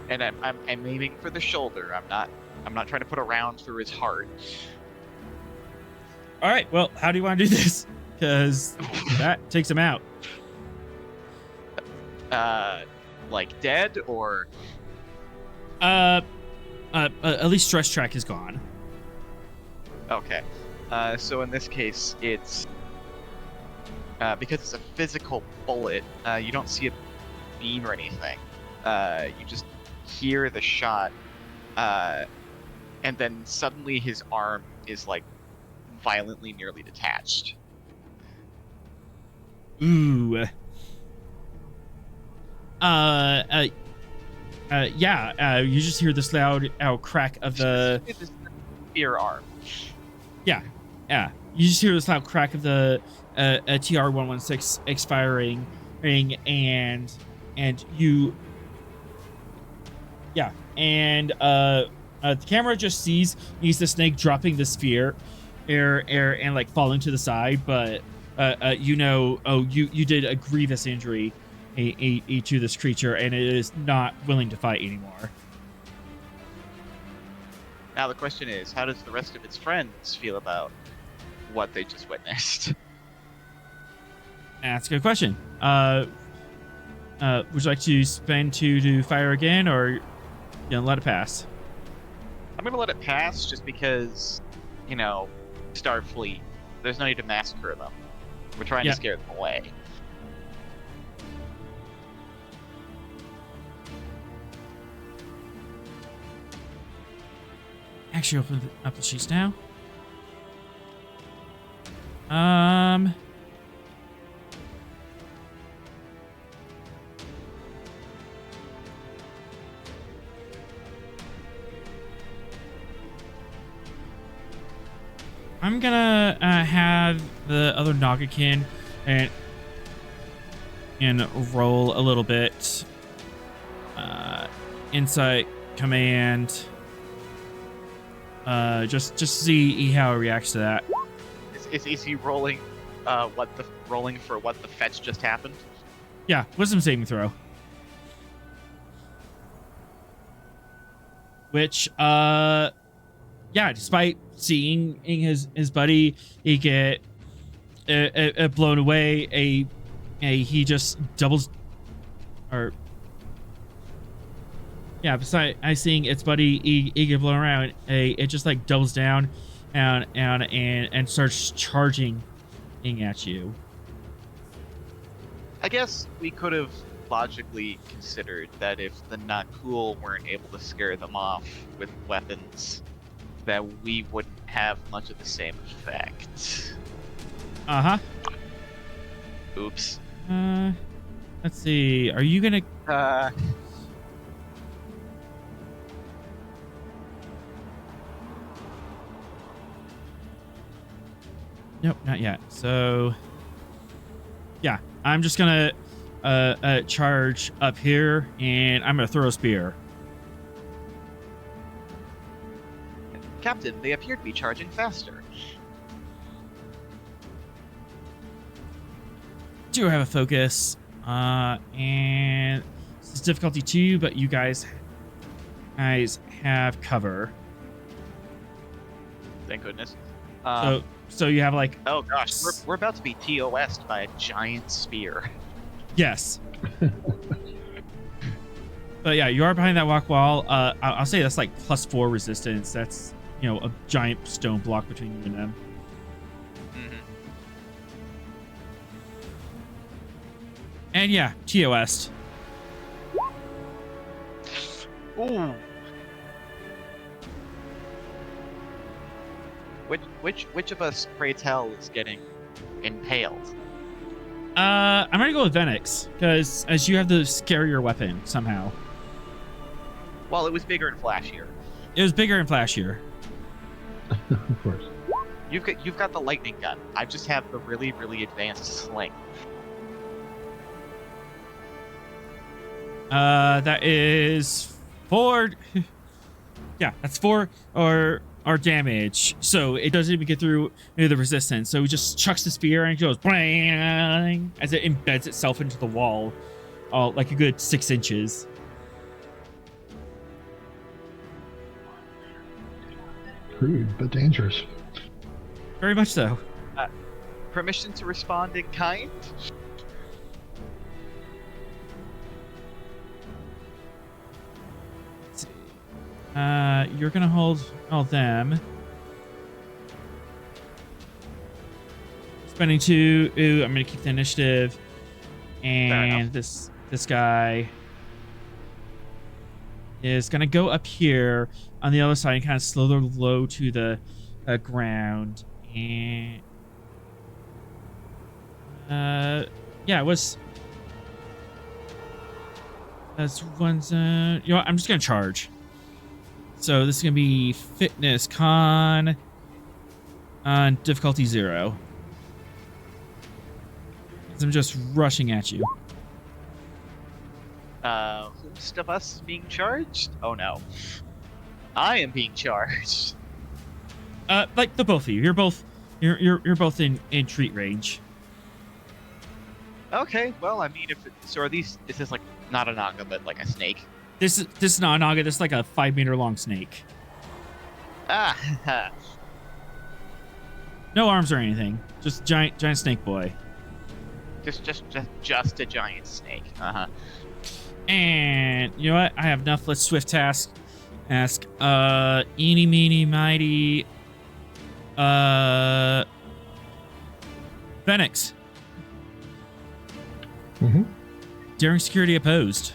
And I'm aiming for the shoulder. I'm not trying to put a round through his heart. All right. Well, how do you want to do this? Because that takes him out. Like dead or At least stress track is gone. okay. So in this case, it's because it's a physical bullet. You don't see a beam or anything. You just hear the shot, and then suddenly his arm is like violently nearly detached. Ooh. Yeah. You just hear this loud crack of the. This is the spear arm. Yeah. You just hear this loud crack of the TR-116 expiring, and you. Yeah, and the camera just sees the snake dropping the sphere, and like falling to the side, but you did a grievous injury to this creature, and it is not willing to fight anymore. Now the question is, how does the rest of its friends feel about what they just witnessed? That's a good question. Would you like to spend 2 to fire again, or let it pass? I'm gonna let it pass just because, Starfleet, there's no need to massacre them. We're trying to scare them away. Actually, open up the sheets now. I'm gonna have the other Nagakin and roll a little bit. Insight, command. Just see how he reacts to that. Is he rolling? Rolling for what the fetch just happened? Yeah, wisdom saving throw. Which, despite seeing his buddy, he get blown away. He just doubles, or besides seeing its buddy, he get blown around. It just like doubles down, and starts charging at you. I guess we could have logically considered that if the not cool weren't able to scare them off with weapons, that we wouldn't have much of the same effect. Oops. Let's see. Are you gonna? Nope, not yet. So, yeah, I'm just gonna charge up here, and I'm gonna throw a spear. Captain, they appear to be charging faster. Do have a focus, and this is difficulty 2, but you guys have cover. Thank goodness. So you have like. Oh gosh, we're about to be TOS'd by a giant spear. Yes. But yeah, you are behind that walk wall. I'll say that's like +4 resistance. That's a giant stone block between you and them. Mm-hmm. And yeah, TOS. Ooh. Which of us, pray tell, is getting impaled? I'm gonna go with Venix, because as you have the scarier weapon somehow. Well, it was bigger and flashier. It was bigger and flashier. Of course. You've got the lightning gun. I just have the really, really advanced sling. That is 4. Yeah, that's 4 or our damage, so it doesn't even get through the resistance. So he just chucks the spear and it goes bang as it embeds itself into the wall, like a good 6 inches. Crude, but dangerous. Very much so. Permission to respond in kind? Let's see. You're gonna hold all them. Spending 2. Ooh, I'm gonna keep the initiative. And this guy is gonna go up here on the other side and kind of slow the low to the ground. And yeah, it was. That's one's. You know what? I'm just gonna charge. So this is gonna be fitness con on difficulty 0. I'm just rushing at you. Who's of us being charged? Oh no, I am being charged. Like the both of you. You're both both in treat range. Okay, well, I mean, so are these? Is this like not a naga, but like a snake? This is not a naga. This is like a 5-meter long snake. Ah, No arms or anything. Just giant snake boy. just a giant snake. And you know what? I have enough. Let's swift ask. Eeny, meeny, mighty. Phoenix. Mm-hmm. Daring security opposed.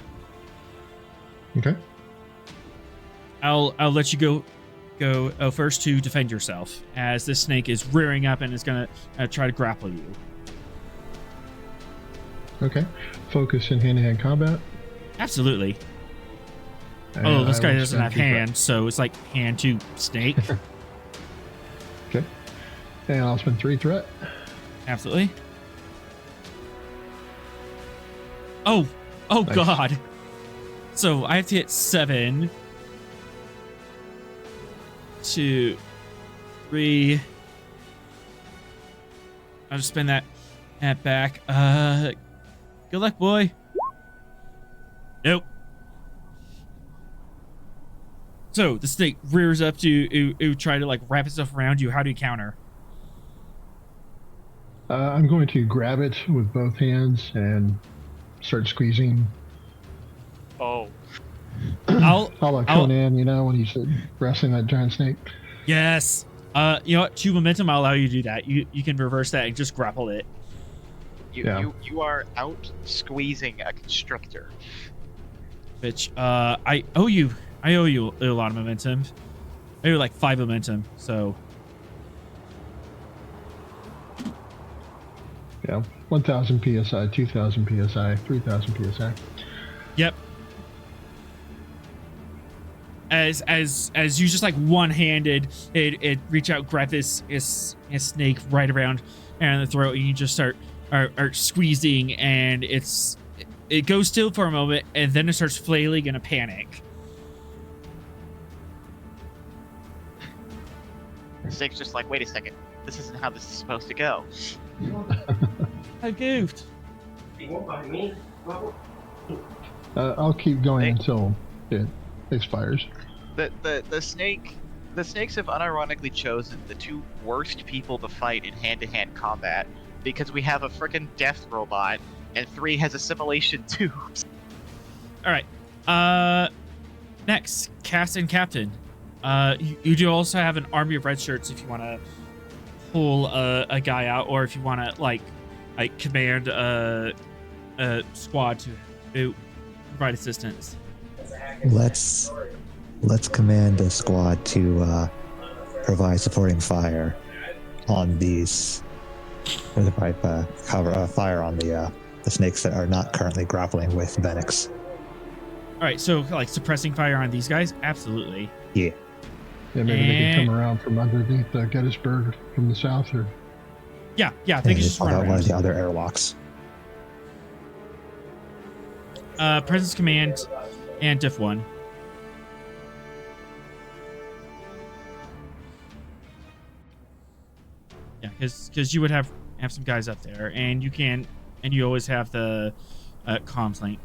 Okay. I'll let you go first to defend yourself as this snake is rearing up and is gonna try to grapple you. Okay. Focus in hand-to-hand combat. Absolutely. And Oh, this I guy will doesn't spend have 3 threat. hands, so it's like hand to snake. Okay. And I'll spend 3 threat. Absolutely. Oh Nice. God. So I have to hit 7, 2, 3. I'll just spend that back. Good luck, boy. Nope. So the snake rears up to try to like wrap itself around you. How do you counter? I'm going to grab it with both hands and start squeezing. Oh, I'll Conan, you know, when he's wrestling that giant snake. yes. You know what? 2 momentum. I'll allow you to do that. You can reverse that and just grapple it. you are out squeezing a constrictor. Which I owe you a lot of momentum. I owe you like 5 momentum. So Yeah. 1,000 psi, 2,000 psi, 3,000 psi. yep. As you just like one-handed, it reach out, grab this snake right around and the throat, and you just start are squeezing, and it goes still for a moment, and then it starts flailing in a panic. The snake's just like, wait a second, this isn't how this is supposed to go. I goofed. I'll keep going until it expires. The snakes have unironically chosen the 2 worst people to fight in hand-to-hand combat because we have a frickin' death robot and 3 has assimilation tubes. All right. Next, cast and captain. You do also have an army of red shirts if you want to pull a guy out, or if you want to like command a squad to provide assistance. Let's command a squad to provide supporting fire on these, or provide cover fire on the snakes that are not currently grappling with Venix. All right, so like suppressing fire on these guys, absolutely. Yeah. Yeah, maybe they can come around from underneath Gettysburg from the south, or Yeah, they And can just pull run out one of the around. other airlocks. Presence command and diff 1. Yeah, because you would have some guys up there, and you always have the comms link.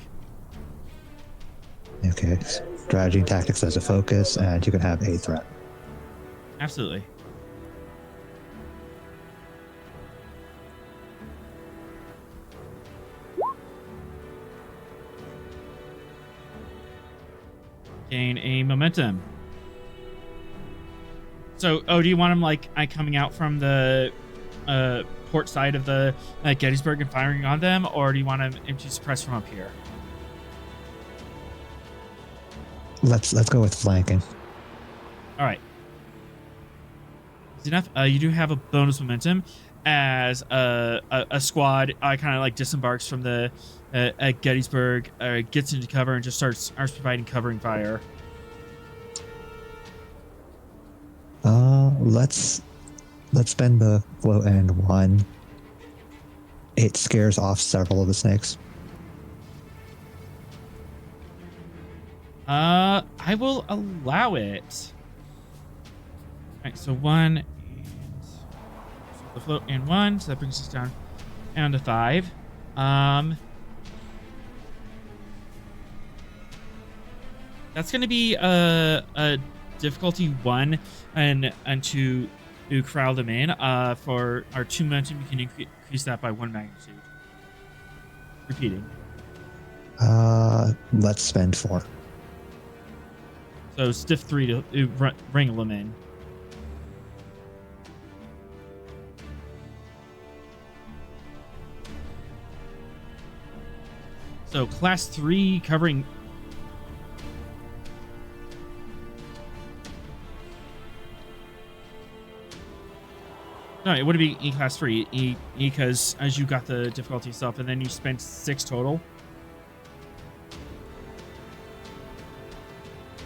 Okay. Strategy and tactics as a focus, and you can have a threat. Absolutely. Gain a momentum. So, do you want him like coming out from the port side of the Gettysburg and firing on them, or do you want him to suppress from up here? Let's go with flanking. All right. Easy enough. You do have a bonus momentum as a squad kind of like disembarks from the at Gettysburg, gets into cover and just starts providing covering fire. Let's spend the float end 1. It scares off several of the snakes. I will allow it. All right, so 1 and so the float and 1, so that brings us down to 5. That's going to be a difficulty 1 and to corral them in. For our 2 momentum, you can increase that by 1 magnitude. Repeating. Let's spend 4. So stiff 3 to wrangle them in. So class 3 covering. No, it would be E class 3. E because as you got the difficulty yourself, and then you spent 6 total.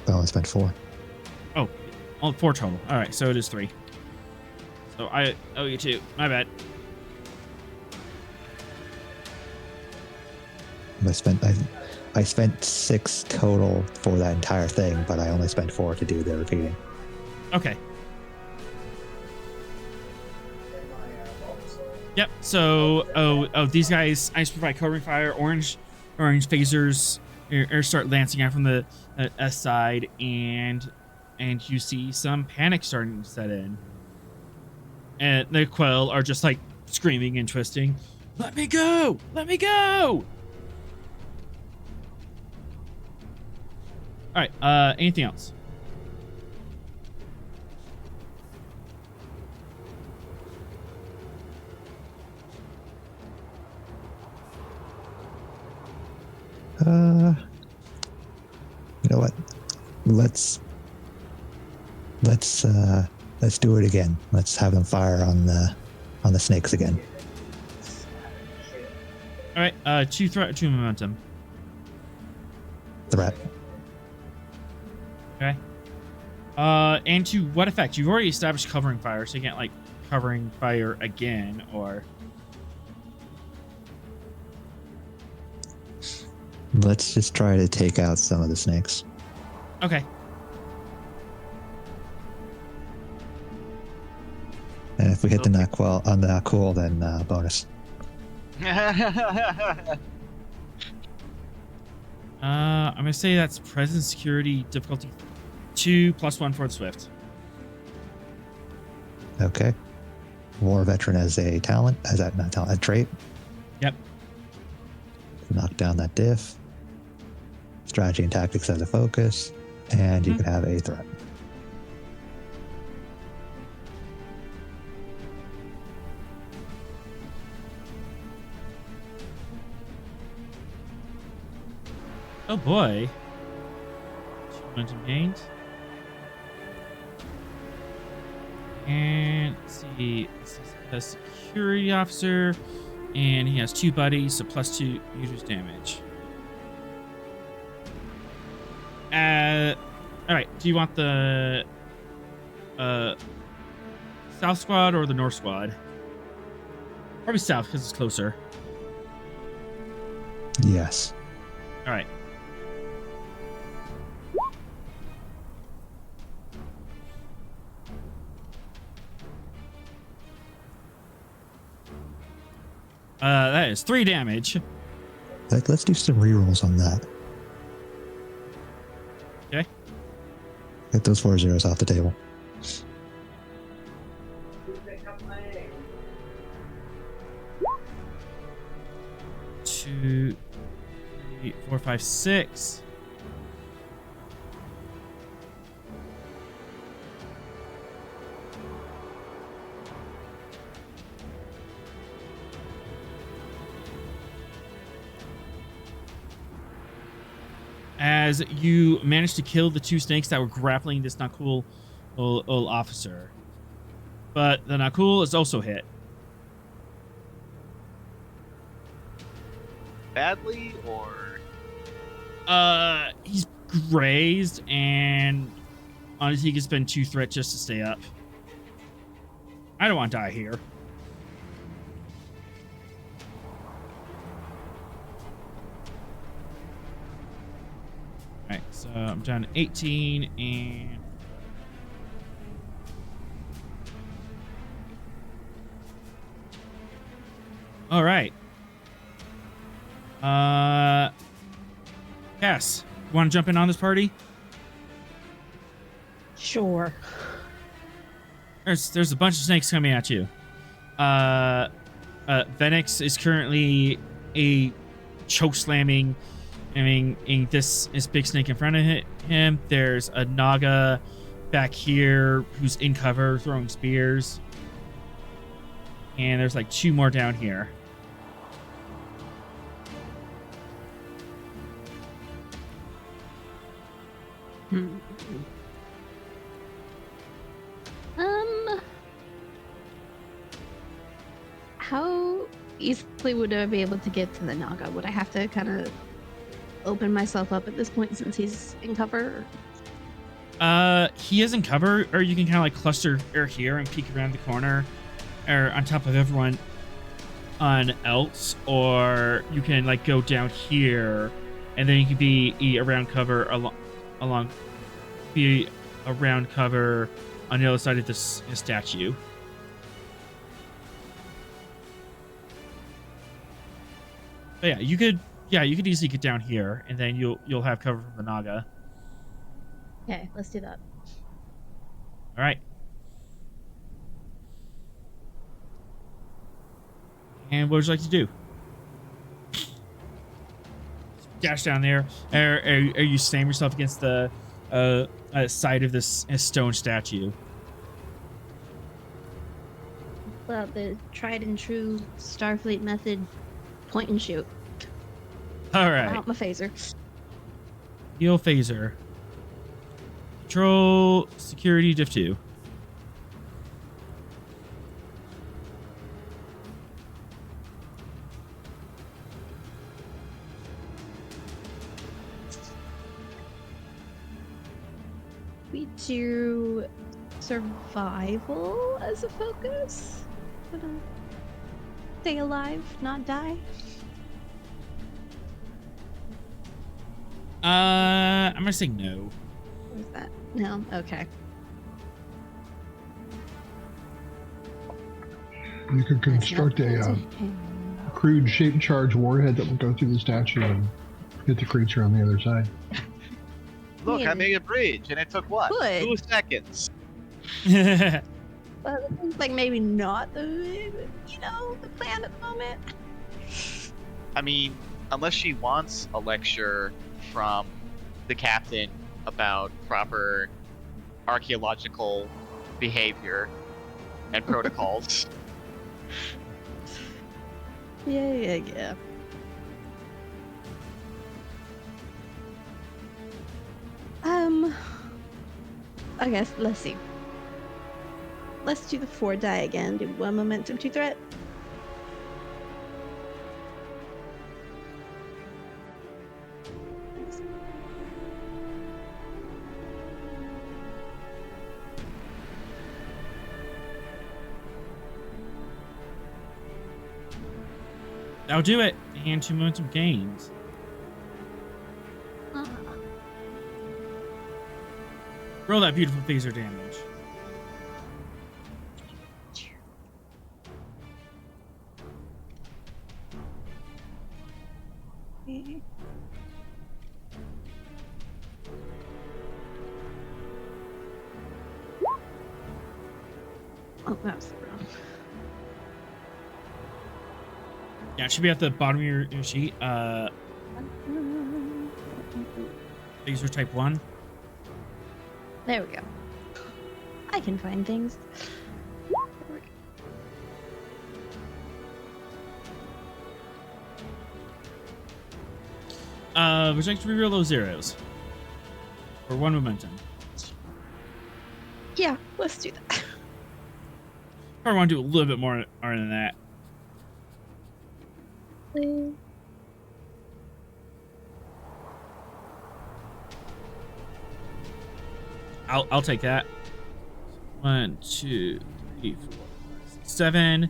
Oh, I spent 4. Oh, 4 total. All right, so it is 3. So I owe you 2. My bad. I spent 6 total for that entire thing, but I only spent 4 to do the repeating. Okay. Yep. So, these guys, I just provide covering fire. Orange phasers start lancing out from the S side, and you see some panic starting to set in. And the Quell are just like screaming and twisting. Let me go! Let me go! All right. Anything else? You know what? Let's do it again. Let's have them fire on the snakes again. All right. 2 threat, 2 momentum. Threat. Okay. And to what effect? You've already established covering fire, so you can't like covering fire again, or. Let's just try to take out some of the snakes. Okay. And if we hit the not cool, then bonus. I'm gonna say that's present security difficulty 2 + 1 for the Swift. Okay. War veteran as a talent, a trait. Yep. Knock down that diff. Strategy and tactics as a focus, and you can have a threat. Oh boy. 2 momentum gained. And let's see. This is a security officer, and he has 2 buddies, so +2 users damage. All right. Do you want the South squad or the North squad? Probably South because it's closer. Yes. All right. That is 3 damage. Like, let's do some rerolls on that. Okay. Get those 4 zeros off the table. 2, 3, 4, 5, 6. As you managed to kill the 2 snakes that were grappling this not cool old officer. But the not cool is also hit. Badly or He's grazed, and honestly, he can spend 2 threat just to stay up. I don't want to die here. Alright, so I'm down to 18, and... Alright. Cass, you want to jump in on this party? Sure. There's a bunch of snakes coming at you. Venix is currently choke slamming. I mean, this is big snake in front of him. There's a Naga back here who's in cover throwing spears. And there's like 2 more down here. How easily would I be able to get to the Naga? Would I have to kind of open myself up at this point since he's in cover? He is in cover, or you can kind of like cluster here and peek around the corner, or on top of everyone else, or you can like go down here, and then you can be around cover be around cover on the other side of this statue. But yeah, you could easily get down here, and then you'll have cover from the Naga. Okay, let's do that. All right. And what would you like to do? Dash down there. Are you slamming yourself against the side of this stone statue? Well, the tried and true Starfleet method, point and shoot. All right. Out my phaser. Heal phaser. Control security diff 2. We do survival as a focus. Gonna stay alive, not die. I'm gonna say no. What is that? No? Okay. You could construct a crude shaped charge warhead that will go through the statue and hit the creature on the other side. look, I made a bridge, and it took what? Good. 2 seconds. Well, it seems like maybe not the plan at the moment. I mean, unless she wants a lecture from the captain about proper archaeological behavior and protocols. Yeah. I guess, let's see. Let's do the 4 die again. Do 1 momentum, 2 threat. I'll do it. And 2 momentum gains. Roll that beautiful phaser damage. Oh, that was wrong. Yeah, it should be at the bottom of your sheet. User type 1. There we go. I can find things. Would you like to reveal those zeros? For 1 momentum. Yeah, let's do that. Probably want to do a little bit more than that. I'll take that. 1, 2, 3, 4, 5, 6, 7.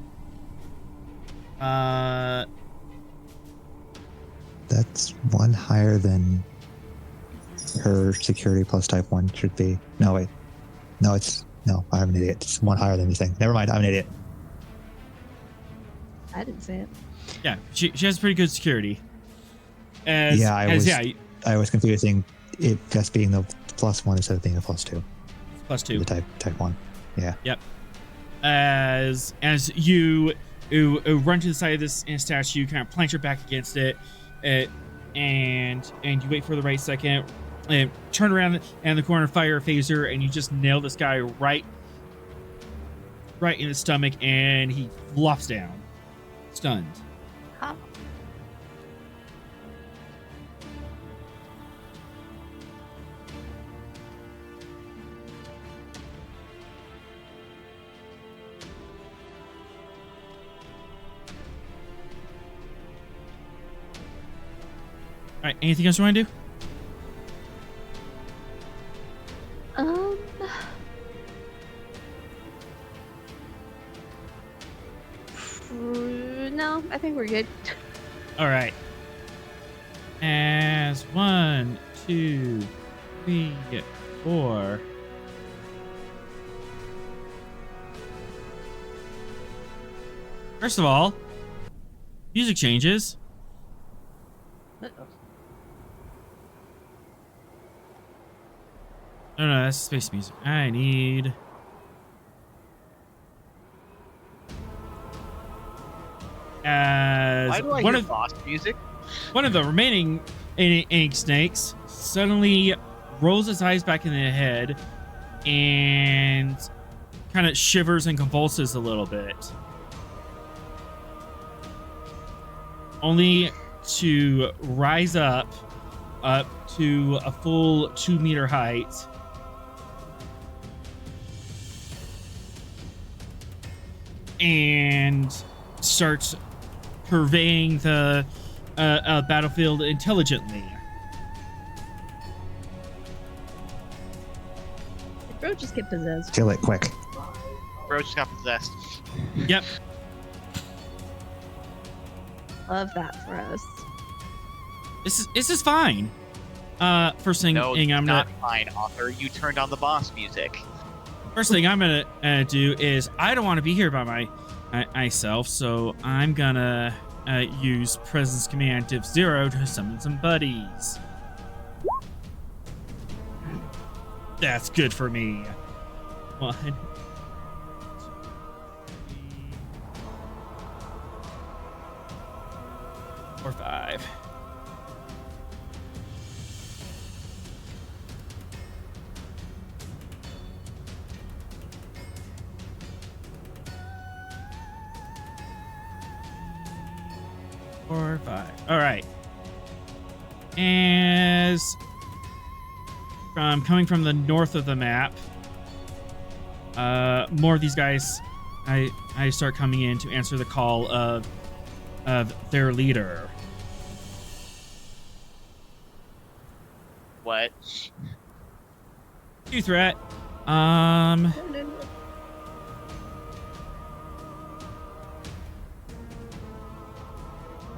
That's one higher than her security plus type 1 should be. No, wait. No, I'm an idiot. It's one higher than the thing. Never mind, I'm an idiot. I didn't say it. Yeah, she has pretty good security. I was confusing it just being the plus 1 instead of being a plus 2. Plus 2. The type 1. Yeah. Yep. As you run to the side of this statue, kind of plant your back against it, and you wait for the right second, and turn around and the corner, fire a phaser, and you just nail this guy right in the stomach, and he flops down, stunned. Huh. All right, anything else you want to do? No, I think we're good. All right. As 1, 2, 3, 4. First of all, music changes. No, that's space music. I need. As Why do I hear boss music? One of the remaining ink snakes suddenly rolls its eyes back in the head and kind of shivers and convulses a little bit, only to rise up to a full 2-meter height. And starts purveying the battlefield intelligently. Did bro just get possessed? Kill it quick. Bro just got possessed. Yep. Love that for us. This is fine. First thing No, I'm not gonna fine, author. You turned on the boss music. First thing I'm gonna do is I don't want to be here by myself, so I'm gonna use Presence Command Div 0 to summon some buddies. That's good for me. 1, 2, 3, 4, 5. Four, 5. All right. As coming from the north of the map, more of these guys, I start coming in to answer the call of their leader. What? 2 threat.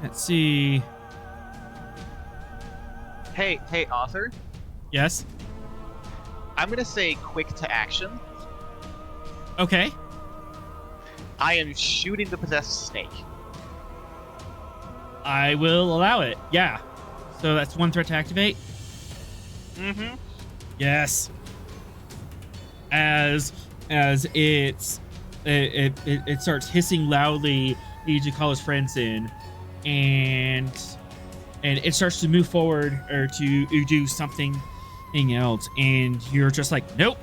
Let's see. Hey, author. Yes. I'm gonna say quick to action. Okay. I am shooting the possessed snake. I will allow it. Yeah. So that's one threat to activate. Mm-hmm. Yes. As it starts hissing loudly, he needs to call his friends in, and it starts to move forward or to do something else, and you're just like, nope.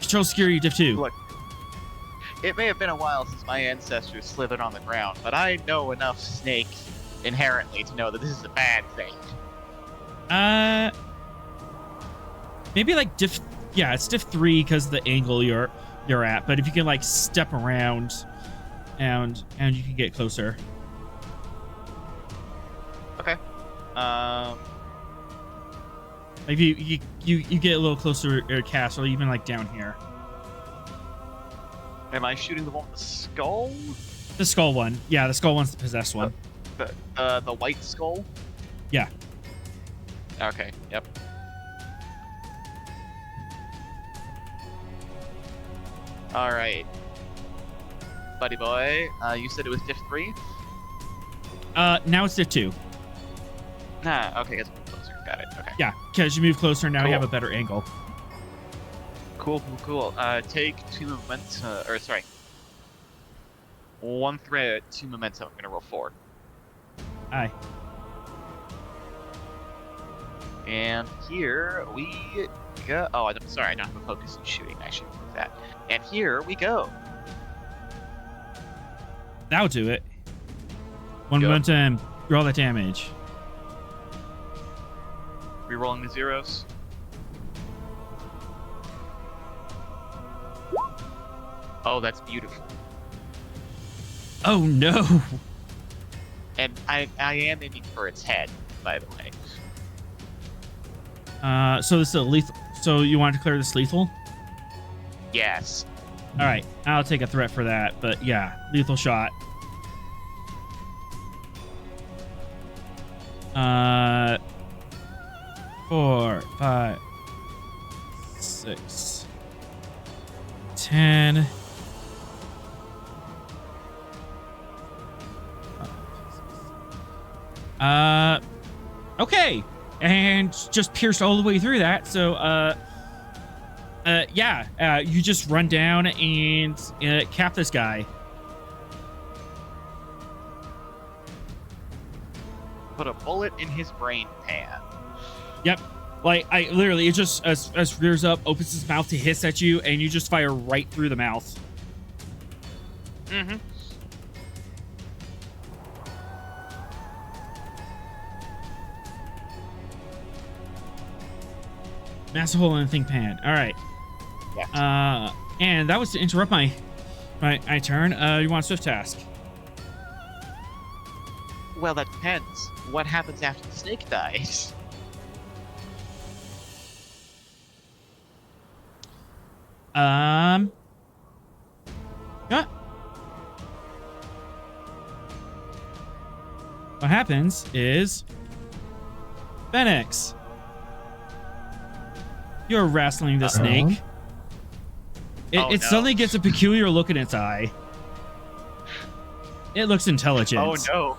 Control security diff 2. Look, it may have been a while since my ancestors slithered on the ground, but I know enough snake inherently to know that this is a bad thing. Maybe like diff. Yeah, it's diff 3 because of the angle you're at. But if you can like step around, and you can get closer. Okay. Like you get a little closer to cast, or even like down here. Am I shooting the one with the skull? The skull one. Yeah, the skull one's the possessed one. The white skull? Yeah. Okay, yep. Alright. Buddy boy, you said it was diff 3? Now it's diff 2. Nah, okay, it's closer. Got it, okay. Yeah, because you move closer, now you Cool. have a better angle. Cool. Take 2 momentum, or sorry. 1 threat, 2 momentum. I'm gonna roll 4. Aye. And here we go. Oh, I'm sorry, I don't have a focus in shooting. I should move that. And here we go. That'll do it. 1 Go. momentum, roll that damage. Rerolling the zeros. Oh, that's beautiful. Oh no! And I am aiming for its head, by the way. So this is a lethal. So you want to declare this lethal? Yes. All right, I'll take a threat for that. But yeah, lethal shot. 4, 5, 6, 10. Okay, and just pierced all the way through that. So, you just run down and cap this guy. Put a bullet in his brain pan. Yep. Like, I literally, it just as rears up, opens his mouth to hiss at you, and you just fire right through the mouth. Mm-hmm. Massive hole in the think pan. All right. Yeah. And that was to interrupt my turn. You want a swift task? Well, that depends. What happens after the snake dies? Yeah. What happens is Fenix, you're wrestling the snake. It suddenly gets a peculiar look in its eye. It looks intelligent. Oh no.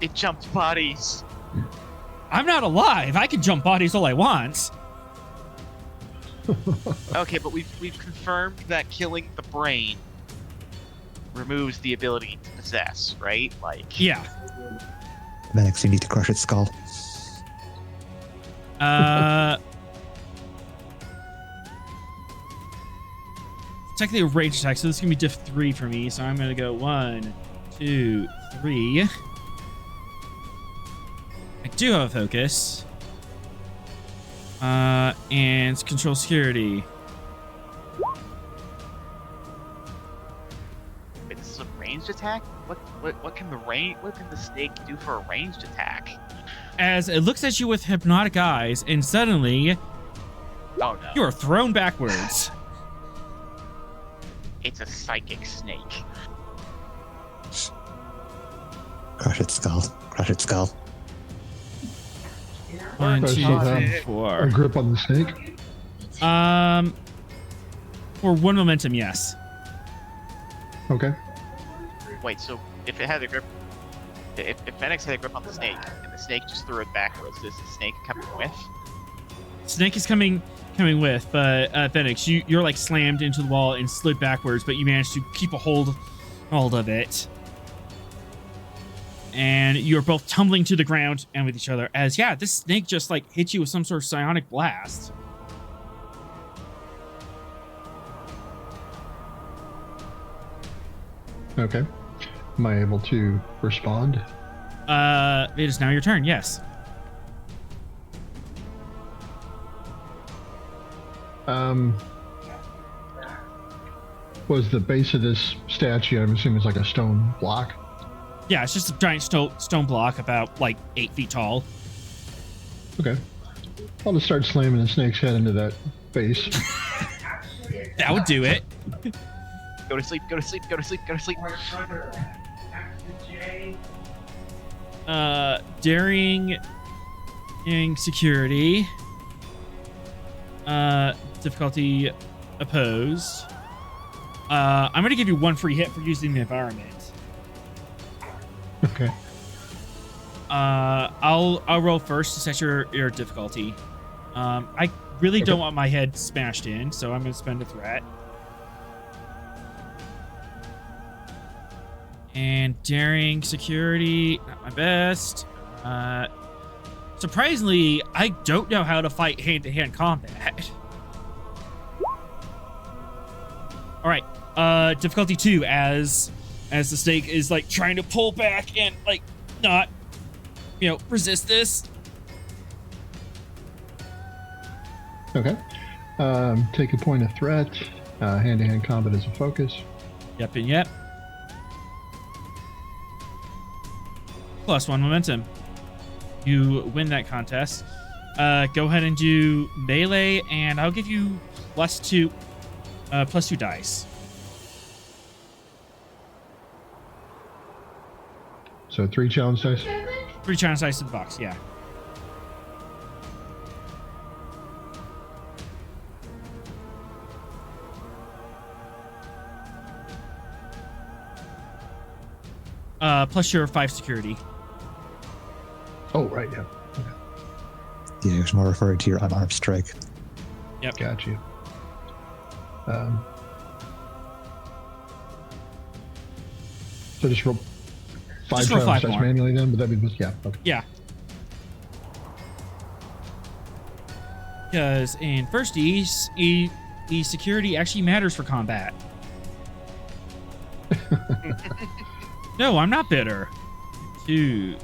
It jumped bodies. I'm not alive. I can jump bodies all I want. Okay, but we've confirmed that killing the brain removes the ability to possess, right? Like, Yeah. Menix, you need to crush its skull. Technically a range attack, so this is gonna be diff 3 for me. So I'm gonna go 1, 2, 3. I do have a focus. And control security. wait, this is a ranged attack? What can the snake do for a ranged attack? As it looks at you with hypnotic eyes, and suddenly Oh no. you are thrown backwards. It's a psychic snake. Crush its skull. Crush its skull. 1, Does 2, it have 3, a 4. grip on the snake? For 1 momentum, yes. Okay. Wait, so if it had a grip, If Fennec had a grip on the snake and the snake just threw it backwards, is the snake coming with? Snake is coming with, but Phoenix, you're like slammed into the wall and slid backwards, but you managed to keep a hold of it. And you're both tumbling to the ground and with each other as, yeah, this snake just like hit you with some sort of psionic blast. Okay. Am I able to respond? It is now your turn, yes. Was the base of this statue, I'm assuming, is like a stone block? Yeah, it's just a giant stone block about like 8 feet tall. Okay. I'll just start slamming the snake's head into that base. That would do it. Go to sleep, go to sleep, go to sleep, go to sleep. Daring security. Difficulty opposed. I'm gonna give you 1 free hit for using the environment. Okay. I'll roll first to set your difficulty. I really don't want my head smashed in, so I'm gonna spend a threat. And daring security, not my best. Surprisingly, I don't know how to fight hand-to-hand combat. All right, difficulty 2 as the snake is like trying to pull back and like not, resist this. Okay. Take a point of threat. Hand-to-hand combat is a focus. Yep and yep. +1 momentum. You win that contest. Go ahead and do melee, and I'll give you +2 dice. So 3 challenge dice. 3 challenge dice in the box, yeah. Plus your 5 security. Oh, right, yeah. Okay. Yeah, it's more referring to your unarmed strike. Yep. Got you. So just roll 5 Just roll challenge 5 dice more. manually then? Would that be, yeah, okay. Yeah. Because in first E security actually matters for combat. No, I'm not bitter. 2, 3,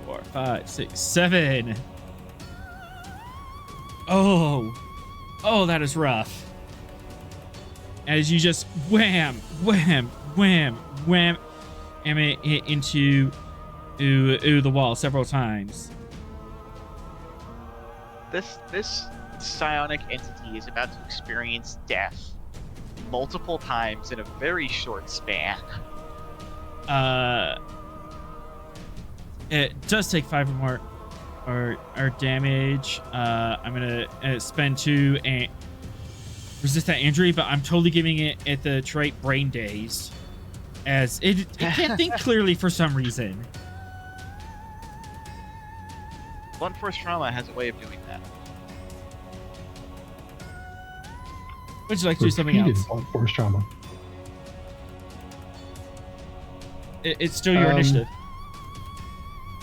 4, 5, 6, 7. Oh, that is rough. As you just wham, wham, wham, wham, into the wall several times. This psionic entity is about to experience death multiple times in a very short span. It does take 5 or more or damage. I'm gonna spend 2 and resist that injury, but I'm totally giving it the trait brain dazed, as it can't think clearly for some reason. Blunt force trauma has a way of doing that. Would you like to do something else? Repeated blunt force trauma. It's still your initiative.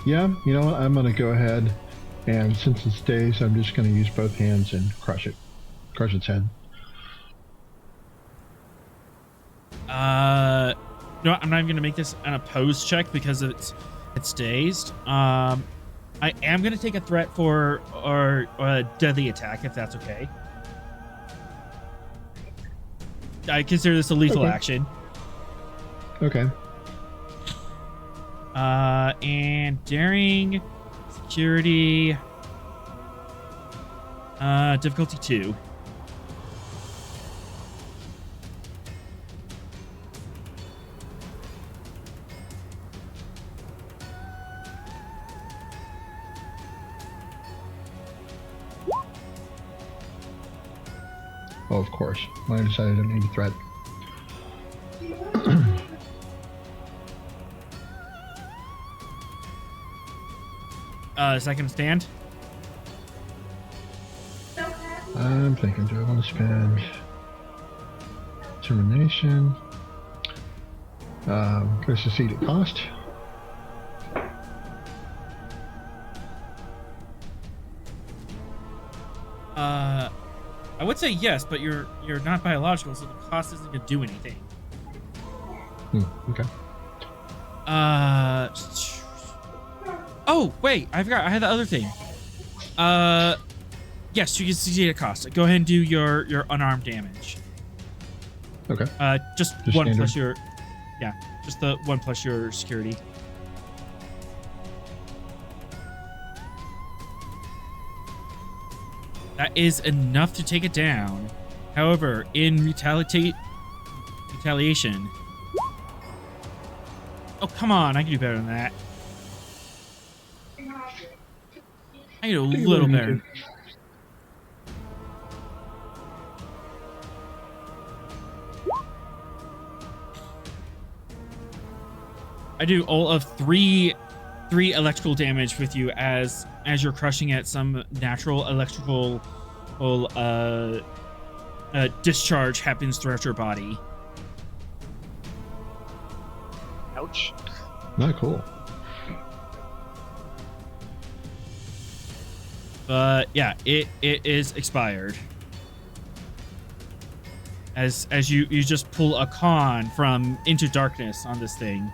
Yeah, you know what? I'm going to go ahead, and since it's dazed, I'm just going to use both hands and crush it. Crush its head. No, I'm not even going to make this an opposed check because it's dazed. I am going to take a threat for or a deadly attack, if that's okay. I consider this a lethal action. Okay. And daring, security, difficulty 2. Oh, of course. When I decided I don't need a threat. Is that gonna stand? I'm thinking, do I want to spend determination? Can I succeed at cost? I would say yes, but you're not biological, so the cost isn't gonna do anything. Okay. Oh wait, I forgot. I had the other thing. Yes, you can succeed at cost. Go ahead and do your unarmed damage. Okay. Just Just one standard. plus your, yeah, just the 1 plus your security. That is enough to take it down. However, in retaliation. Oh, come on. I can do better than that. I can do a little better. I do all of three electrical damage with you as you're crushing at some natural electrical discharge happens throughout your body. Ouch. Not cool. But yeah, it is expired. As you just pull a con from into darkness on this thing.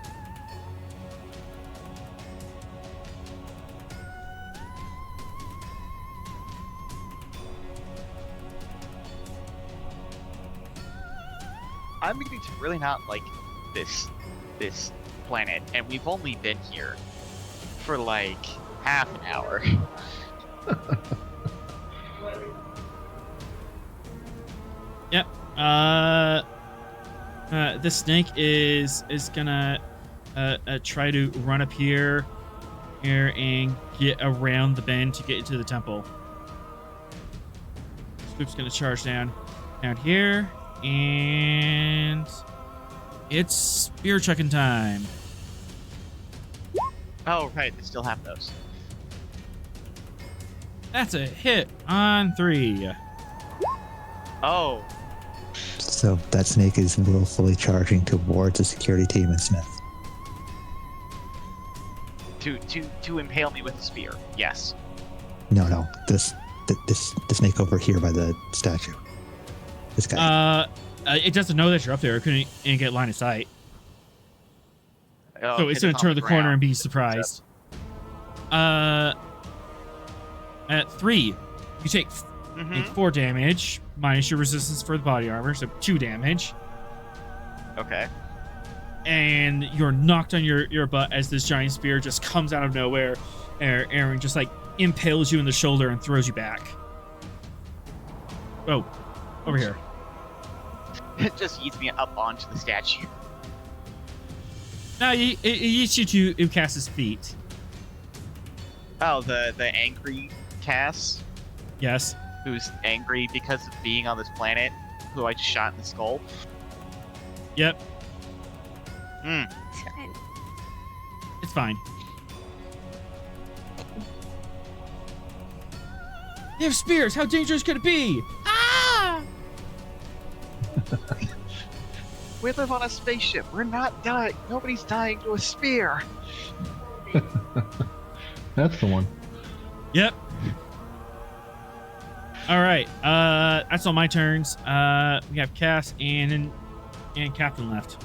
I'm beginning to really not like this planet, and we've only been here for like half an hour. Yep. The snake is gonna try to run up here and get around the bend to get into the temple. Swoop's gonna charge down here, and it's spear chucking time. Oh right, they still have those. That's a hit on 3. Oh, So that snake is willfully charging towards the security team and Smith. to impale me with a spear. Yes. No, this snake over here by the statue. This guy. It doesn't know that you're up there. It couldn't get line of sight. Oh, So it's hit gonna on turn the corner ground. and be surprised. At 3, you take Mhm. 4 damage minus your resistance for the body armor, so 2 damage, Okay. and you're knocked on your butt as this giant spear just comes out of nowhere. Aaron just like impales you in the shoulder and throws you back. Oh, over here. It just eats me up onto the statue. No, it eats you to Cass's feet. Oh, the angry Cass, Yes. who's angry because of being on this planet, who I just shot in the skull. Yep. It's fine. They have spears. How dangerous could it be? Ah! We live on a spaceship. We're not dying. Nobody's dying to a spear. That's the one. Yep. All right. That's all my turns. We have Cass and Captain left.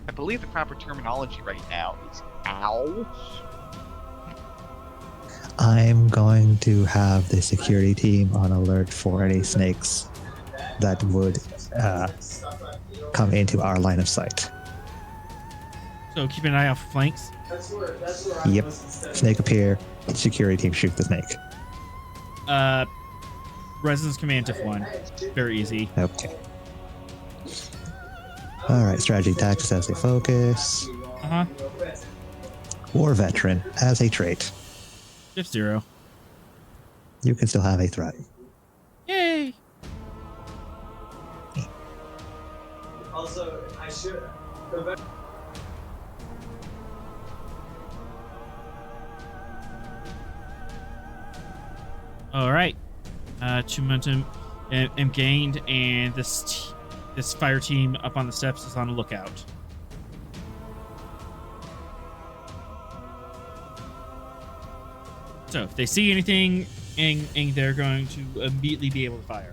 I believe the proper terminology right now is owl. I'm going to have the security team on alert for any snakes that would come into our line of sight. So keep an eye out for flanks. Yep. Snake appear. Security team shoot the snake. Resonance command diff 1. Very easy. Okay. All right. Strategy tactics as a focus. Uh-huh. War veteran as a trait. Diff 0. You can still have a threat. Yay! Also, I should. All right. 2 momentum am gained, and this fire team up on the steps is on the lookout. So if they see anything, and they're going to immediately be able to fire.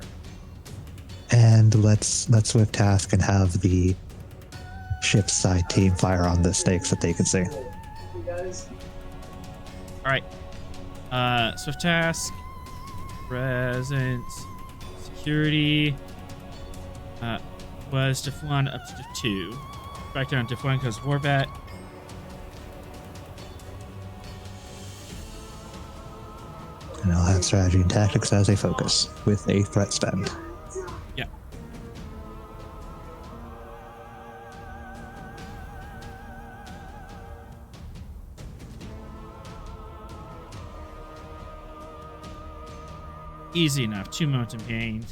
And let's swift task and have the ship's side team fire on the snakes that they can see. All right. Swift task, presence, security. Was diff 1 up to diff 2. Back down diff 1 because Warbat. And I'll have strategy and tactics as a focus with a threat spend. Yeah. Easy enough. 2 momentum gained.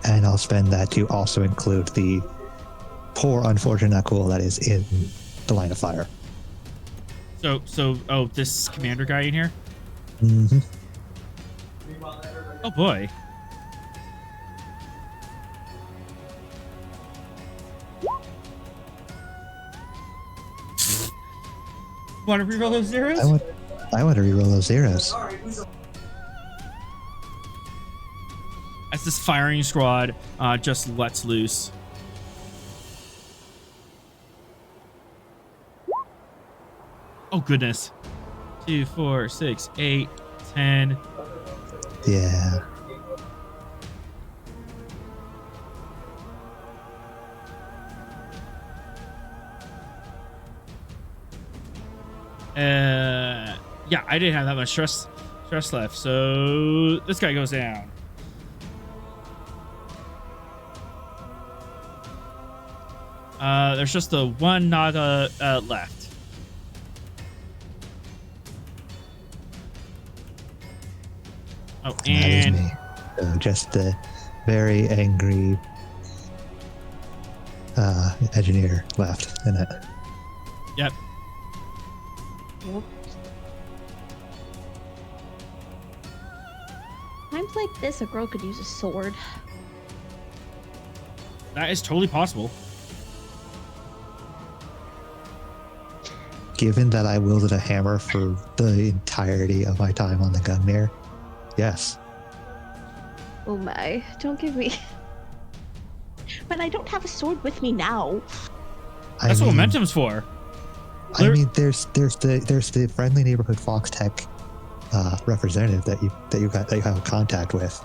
And I'll spend that to also include the poor unfortunate not cool that is in the line of fire. Oh, this commander guy in here? Mm-hmm. Oh boy. Want to reroll those zeros? I want to reroll those zeros. As this firing squad just lets loose. Oh goodness. 2, 4, 6, 8, 10. Yeah. Yeah, I didn't have that much stress left, so this guy goes down. There's just the one Naga left. Oh, and that is me. So just the very angry engineer left in it. Yep. Times like this, a girl could use a sword. That is totally possible. Given that I wielded a hammer for the entirety of my time on the Gunmere, yes. Oh my, don't give me... But I don't have a sword with me now. That's what momentum's for. I mean, there's the friendly neighborhood Fox Tech representative that you have contact with.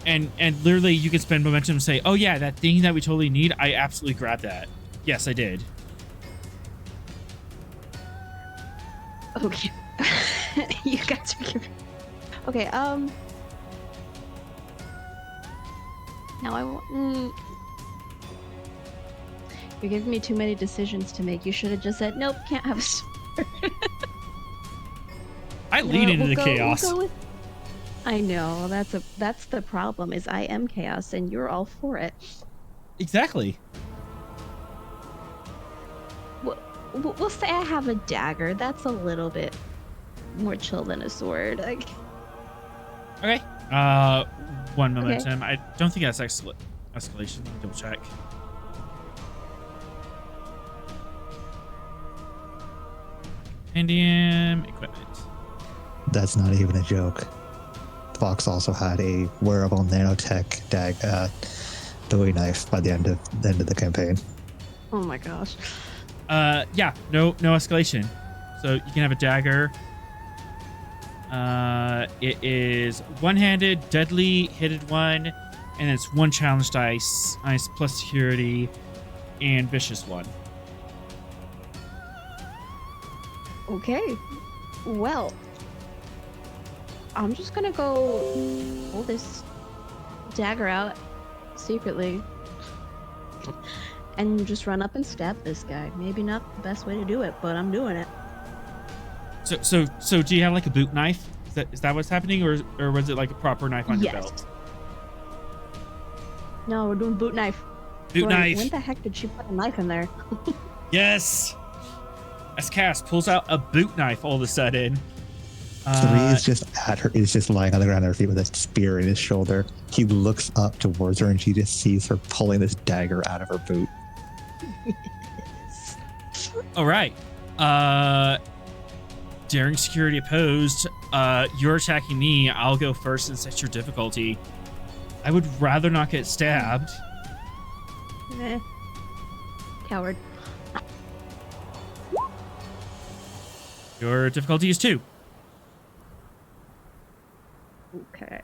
And literally you can spend momentum and say, oh yeah, that thing that we totally need, I absolutely grabbed that. Yes, I did. Okay. You guys are giving... Okay, now I want... You're giving me too many decisions to make. You should have just said, nope, can't have a sword. I lead into the chaos. We'll go with... I know, that's the problem, is I am chaos and you're all for it. Exactly. We'll say I have a dagger. That's a little bit more chill than a sword. Like... Okay. 1 momentum. Okay. I don't think that's escalation. Let me double check. Compendium equipment. That's not even a joke. Fox also had a wearable nanotech Bowie knife by the end of the campaign. Oh my gosh. Yeah, no escalation. So you can have a dagger. It is one-handed, deadly, hitted one, and it's 1 challenge dice plus security, and vicious 1. Okay. Well, I'm just gonna go pull this dagger out secretly and just run up and stab this guy. Maybe not the best way to do it, but I'm doing it. So do you have like a boot knife? Is that what's happening, or was it like a proper knife on your belt? No, we're doing boot knife. Boot knife. When the heck did she put a knife in there? Yes. As Cass pulls out a boot knife all of a sudden. Three is just at her. Is just lying on the ground at her feet with a spear in his shoulder. He looks up towards her, and she just sees her pulling this dagger out of her boot. All right. Daring security opposed. You're attacking me. I'll go first and set your difficulty. I would rather not get stabbed. Coward. Your difficulty is 2. Okay.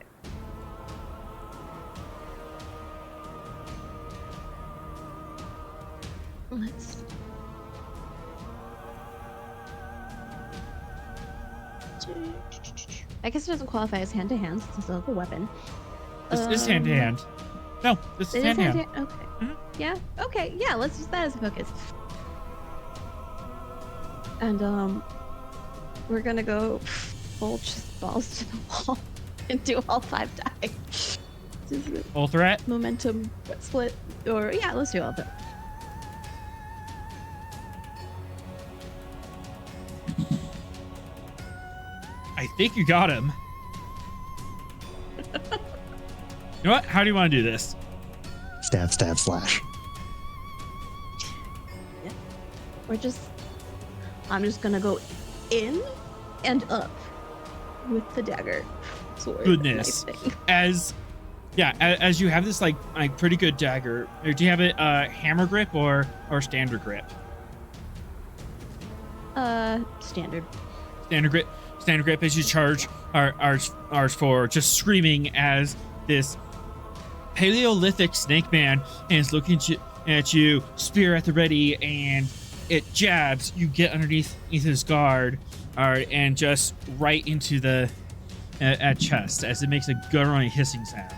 Let's. I guess it doesn't qualify as hand to hand since I still have a weapon. This is hand to hand. No, this is hand to hand. Okay. Mhm. Yeah. Okay. Yeah. Let's use that as a focus. And we're gonna go full just balls to the wall and do all 5 die. Full threat. Momentum split, or yeah, let's do all of it. I think you got him. You know what? How do you want to do this? Stab, stab, slash. I'm just gonna go in and up with the dagger. Sword. Goodness. Nice thing. As you have this like pretty good dagger. Or do you have it hammer grip or standard grip? Standard. Standard grip as you charge arch for just screaming as this Paleolithic snake man is looking at you, spear at the ready, and it jabs. You get underneath his guard, and just right into the at chest as it makes a guttural hissing sound.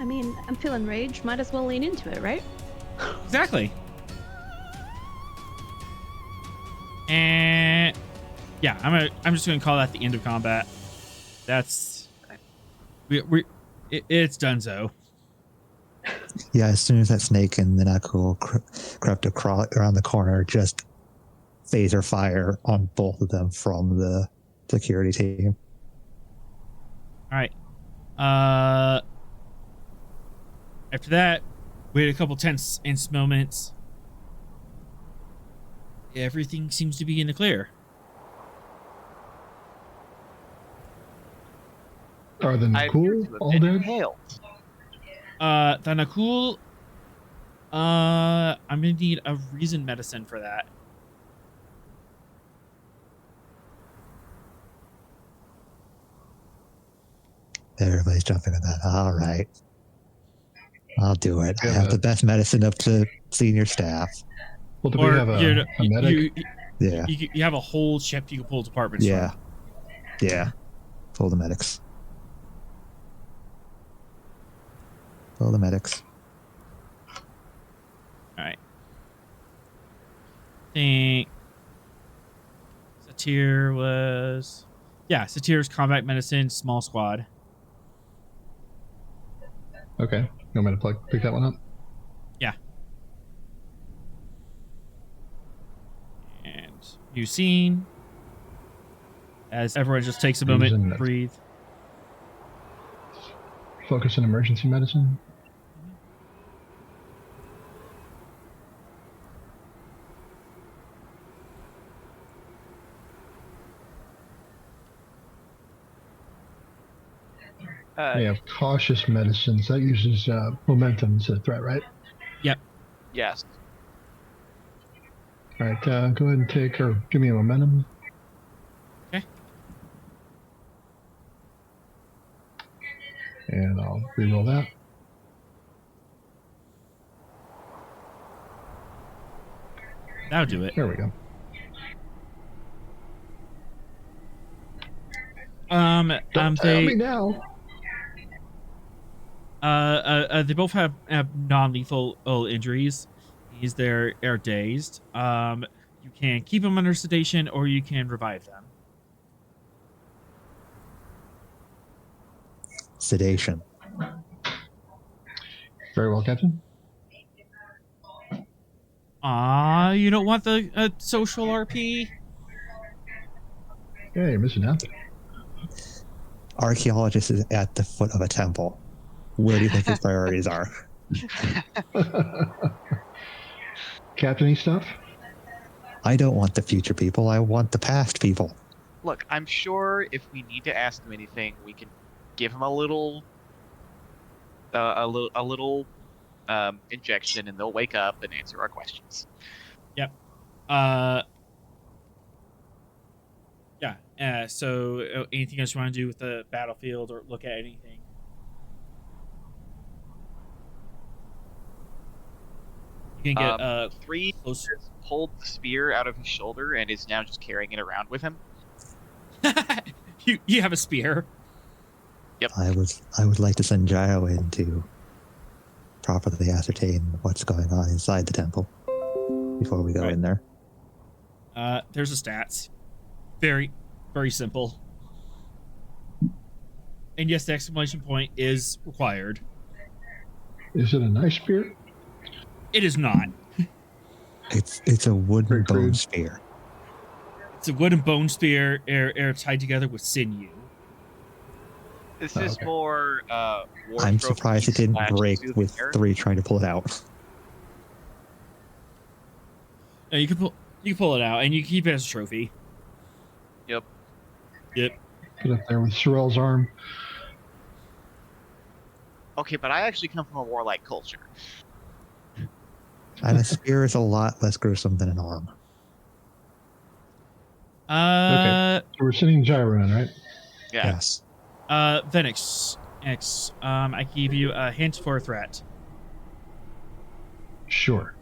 I mean, I'm feeling rage. Might as well lean into it, right? Exactly. And yeah, I'm just gonna call that the end of combat. That's it's donezo. Yeah, as soon as that snake and the knuckle crept across around the corner, just phaser fire on both of them from the security team. All right. After that, we had a couple tense moments. Everything seems to be in the clear. Are the I appear Nakul to have all been dead? impaled. The Nakul, I'm gonna need a reason medicine for that. Everybody's jumping on that. All right. I'll do it. I Yeah, have but- the best medicine up to senior staff. Well, do we have a medic? Yeah. You have a whole ship you can pull departments Yeah. from. Yeah. Pull the medics. Pull the medics. All right. think Satir was... Yeah, Satir's combat medicine, small squad. Okay. You want me to pick that one up? Yeah. And you've seen, as everyone just takes a moment to breathe. Focus on emergency medicine. We have cautious medicines. That uses momentum as a threat, right? Yep. Yes. All right. Go ahead and take, or give me a momentum. Okay. And I'll reroll that. That'll do it. There we go. Don't tell me now. They both have non-lethal injuries. They're dazed. You can keep them under sedation, or you can revive them. Sedation. Very well, Captain. You don't want the social RP? Yeah, you're missing out. Archaeologist is at the foot of a temple. Where do you think his priorities are? Captaining stuff? I don't want the future people. I want the past people. Look, I'm sure if we need to ask them anything, we can give them a little injection, and they'll wake up and answer our questions. Yep. Yeah. So, anything else you want to do with the battlefield or look at anything? You can get 3 close. pulled the spear out of his shoulder and is now just carrying it around with him. you have a spear. Yep. I would like to send Gyro in to properly ascertain what's going on inside the temple before we go in there. There's the stats. Very, very simple. And yes, the exclamation point is required. Is it a nice spear? It is not. It's a wooden Very bone crude. spear. It's a wooden bone spear, tied together with sinew. This Oh, is okay. more war I'm trophy surprised it didn't slash break with souvenir. 3 trying to pull it out. No, you can pull it out, and you keep it as a trophy. Yep. Yep. Put up there with Sorrel's arm. Okay, but I actually come from a warlike culture. And a spear is a lot less gruesome than an arm. So we're sending Gyro in, right? Yeah. Yes. Venix X. I give you a hint for a threat. Sure.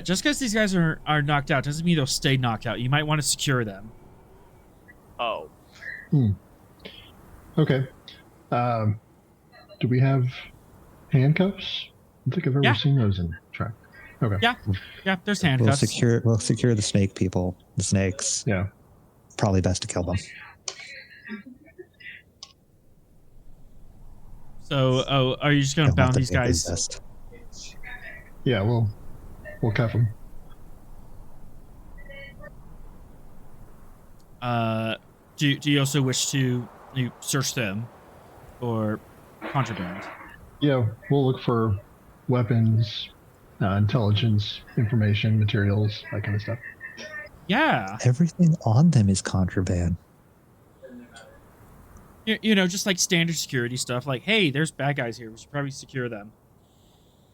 Just because these guys are knocked out doesn't mean they'll stay knocked out. You might want to secure them. Oh. Okay. Do we have handcuffs? I don't think I've ever Yeah. seen those in track. Okay. Yeah, there's We'll handcuffs. secure the snake people. The snakes. Yeah. Probably best to kill them. So, are you just going to Don't let bound them these get guys? possessed. Yeah, we'll cuff them. Do you also wish to search them or contraband? Yeah, we'll look for weapons, intelligence, information, materials, that kind of stuff. Yeah. Everything on them is contraband. Just like standard security stuff. Like, hey, there's bad guys here. We should probably secure them.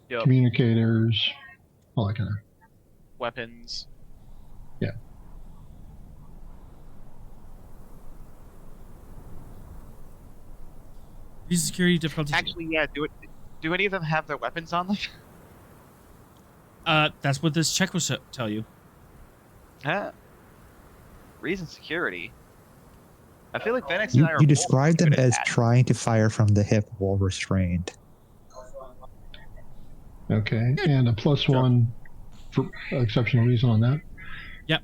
Yep. Communicators, all that kind of. Weapons. Yeah. These security difficulties. Actually, yeah. Do any of them have their weapons on them? That's what this check will tell you. Huh? Reason security. I feel like Venix and I are You both described them good at as that. trying to fire from the hip while restrained. Okay, and a +1 for exceptional reason on that. Yep.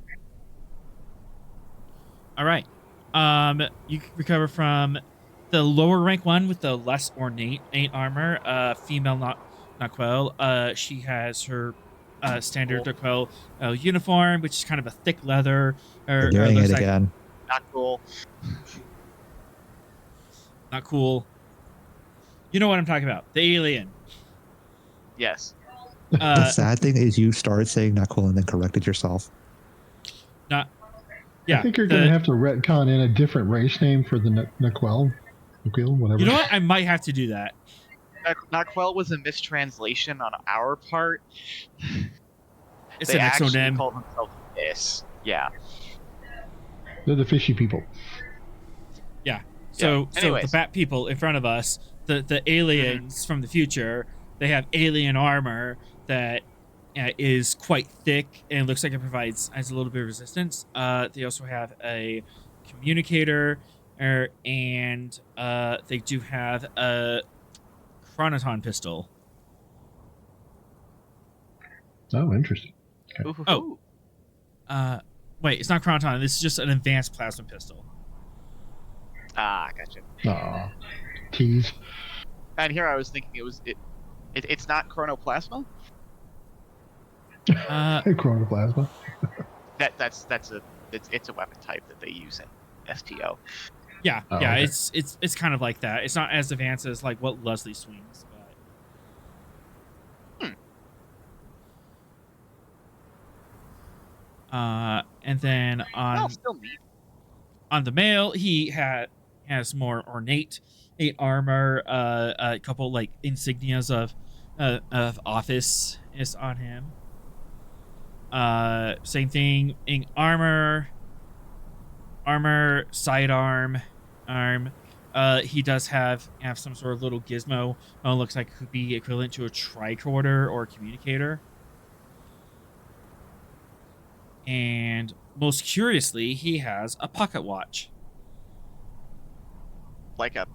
All right. You can recover from the lower rank one with the less ornate armor. Female Naquel. She has her standard Naquel uniform, which is kind of a thick leather. They're doing looks it like- again. Not cool. Not cool. You know what I'm talking about? The alien. Yes. The sad thing is you started saying not cool and then corrected yourself. Yeah. I think you're going to have to retcon in a different race name for the Naquel, whatever. You know what? I might have to do that. Naquel was a mistranslation on our part. It's They an actually exonym. call themselves this. Yeah. They're the fishy people. So the anyways. bat people in front of us, the aliens from the future, they have alien armor that is quite thick and looks like it has a little bit of resistance. They also have a communicator, and they do have a chronoton pistol. Oh, interesting. Ooh, Oh. Wait, it's not chronoton. This is just an advanced plasma pistol. Ah, gotcha. Aw, tease. And here I was thinking it's not chronoplasma. Chronoplasma. It's a weapon type that they use in STO. Yeah, Oh, yeah, okay. it's kind of like that. It's not as advanced as like what Leslie swings, but and then Well, still neat. on the male, he has more ornate armor, a couple like insignias of office is on him. Same thing in armor, sidearm, arm. He does have some sort of little gizmo. Looks like it could be equivalent to a tricorder or a communicator. And most curiously, he has a pocket watch. Like a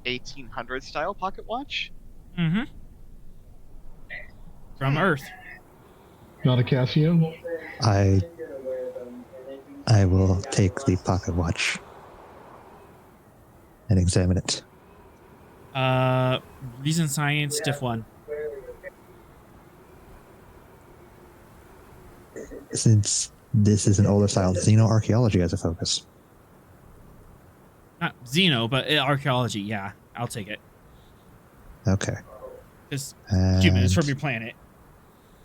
1800 style pocket watch. Mm-hmm. From Earth. Not a Casio? I will take the pocket watch and examine it. Reason science, diff 1. Since this is an older style, xenoarchaeology as a focus. Not Xeno, but archaeology. Yeah, I'll take it. Okay. Because And humans from your planet.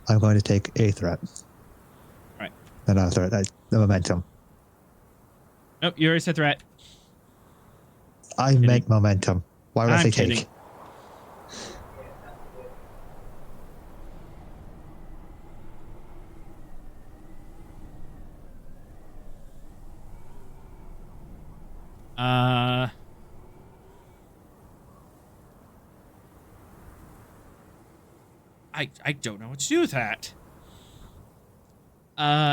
I'm going to take a threat. Right. Not a threat, the momentum. Oh, you already said threat. I meant momentum. Why would I say kidding. take? I don't know what to do with that.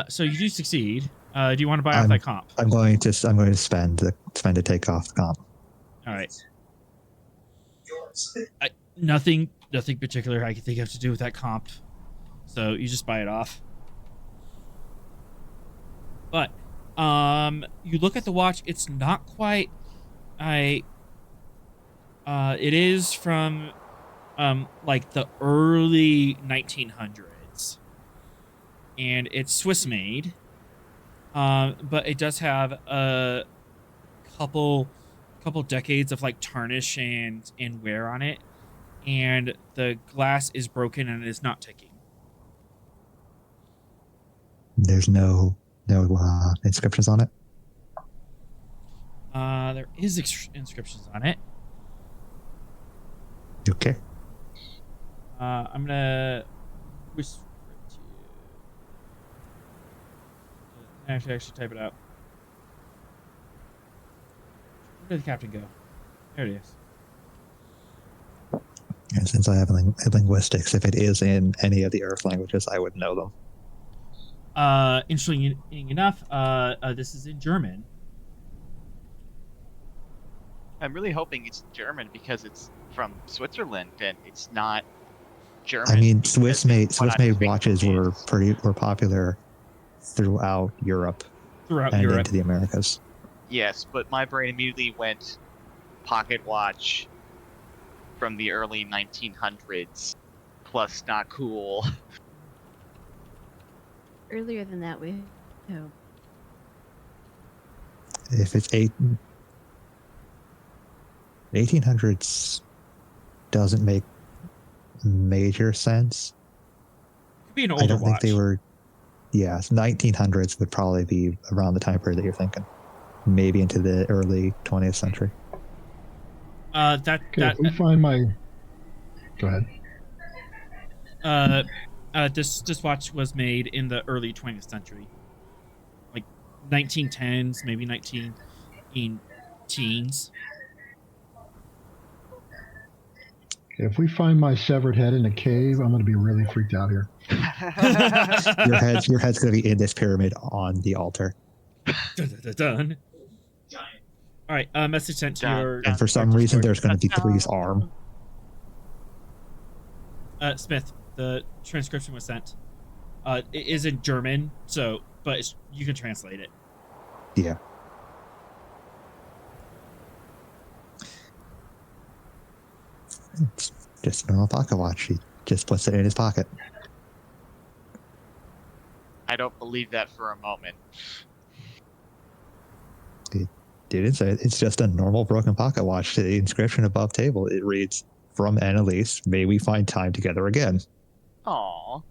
So you do succeed. Do you want to buy off that comp? I'm going to spend to take off the comp. All right. Nothing particular I can think of to do with that comp. So you just buy it off. But you look at the watch, it's not quite it is from like the early 1900s. And it's Swiss made. But it does have a couple decades of like tarnish and wear on it, and the glass is broken and it's not ticking. There's no inscriptions on it. There is inscriptions on it. Okay. I'm gonna whisper it to you. Actually type it out. Where did the captain go? There it is. And since I have linguistics, if it is in any of the Earth languages, I would know them. Interesting enough, this is in German. I'm really hoping it's German because it's from Switzerland and it's not German. I mean, Swiss made speaking watches were popular throughout Europe and into the Americas. Yes, but my brain immediately went pocket watch from the early 1900s plus not cool. Earlier than that, we. Oh. If it's 1800s, doesn't make major sense. Could be an older I don't watch. think they were. Yeah, 1900s would probably be around the time period that you're thinking. Maybe into the early 20th century. If we find my... Go ahead. This watch was made in the early 20th century, like 1910s, maybe 19 teens. If we find my severed head in a cave, I'm going to be really freaked out here. Your head's going to be in this pyramid on the altar. Dun. All right, message sent to your. And for some reason, there's going to be Three's arm. Smith, the transcription was sent. It is in German, but you can translate it. Yeah. It's just a normal pocket watch. He just puts it in his pocket. I don't believe that for a moment. Dude, it's just a normal broken pocket watch. The inscription above table, it reads, "From Annalise, may we find time together again." Aww.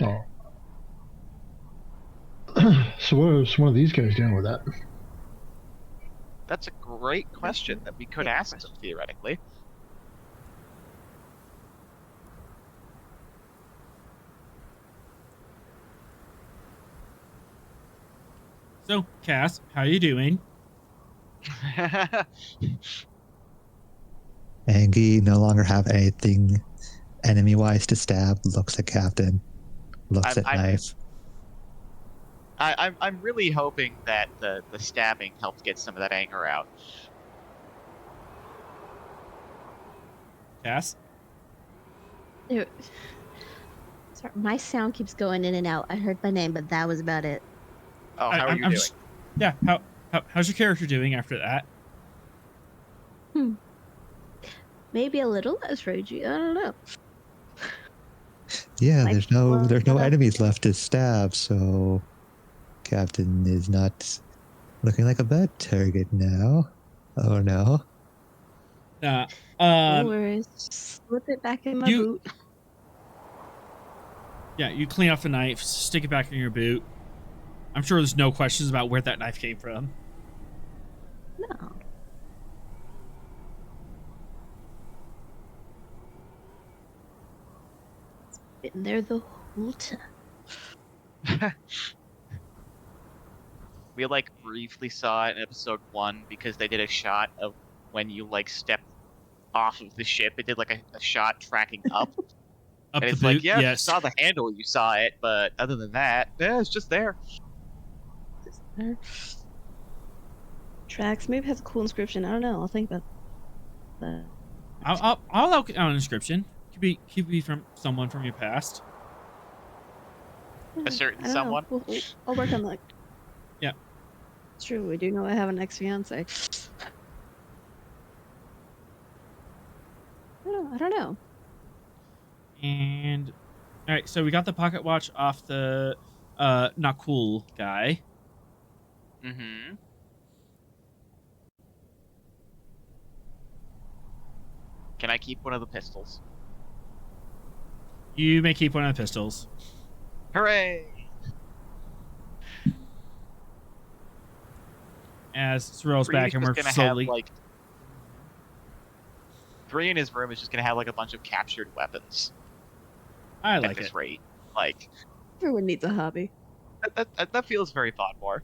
Oh. So what are these guys doing with that? That's a great question that we could ask them, theoretically. So, Cass, how you doing? Angie no longer have anything enemy-wise to stab, looks at Captain, looks at knife. I'm really hoping that the stabbing helped get some of that anger out. Cass? Sorry, my sound keeps going in and out. I heard my name, but that was about it. Oh, how are you doing? Yeah, how's your character doing after that? Maybe a little less ragey. I don't know. Yeah, Like, there's no enemies left to stab, so Captain is not looking like a bad target now. Oh no. No worries. Just slip it back in my boot. Yeah, you clean off the knife, stick it back in your boot. I'm sure there's no questions about where that knife came from. No. It's been there the whole time. We like briefly saw it in episode 1 because they did a shot of when you like stepped off of the ship. It did like a shot tracking up. Up and the it's boot, like, yeah, yes. if you saw the handle, you saw it, but other than that, yeah, it's just there. Just there. Tracks maybe has a cool inscription. I don't know. I'll think about that. I'll look at an inscription. Could be from someone from your past. A certain I don't someone. know. I'll work on that. Yeah. It's true. We do know I have an ex-fiance. I don't know. And all right, so we got the pocket watch off the not cool guy. Mm-hmm. Can I keep one of the pistols? You may keep one of the pistols. Hooray! As Sorrel's back and we're gonna slowly. have, like, Bree in his room is just gonna have like a bunch of captured weapons. I at like this it. rate. Like Everyone needs a hobby. that feels very thoughtful.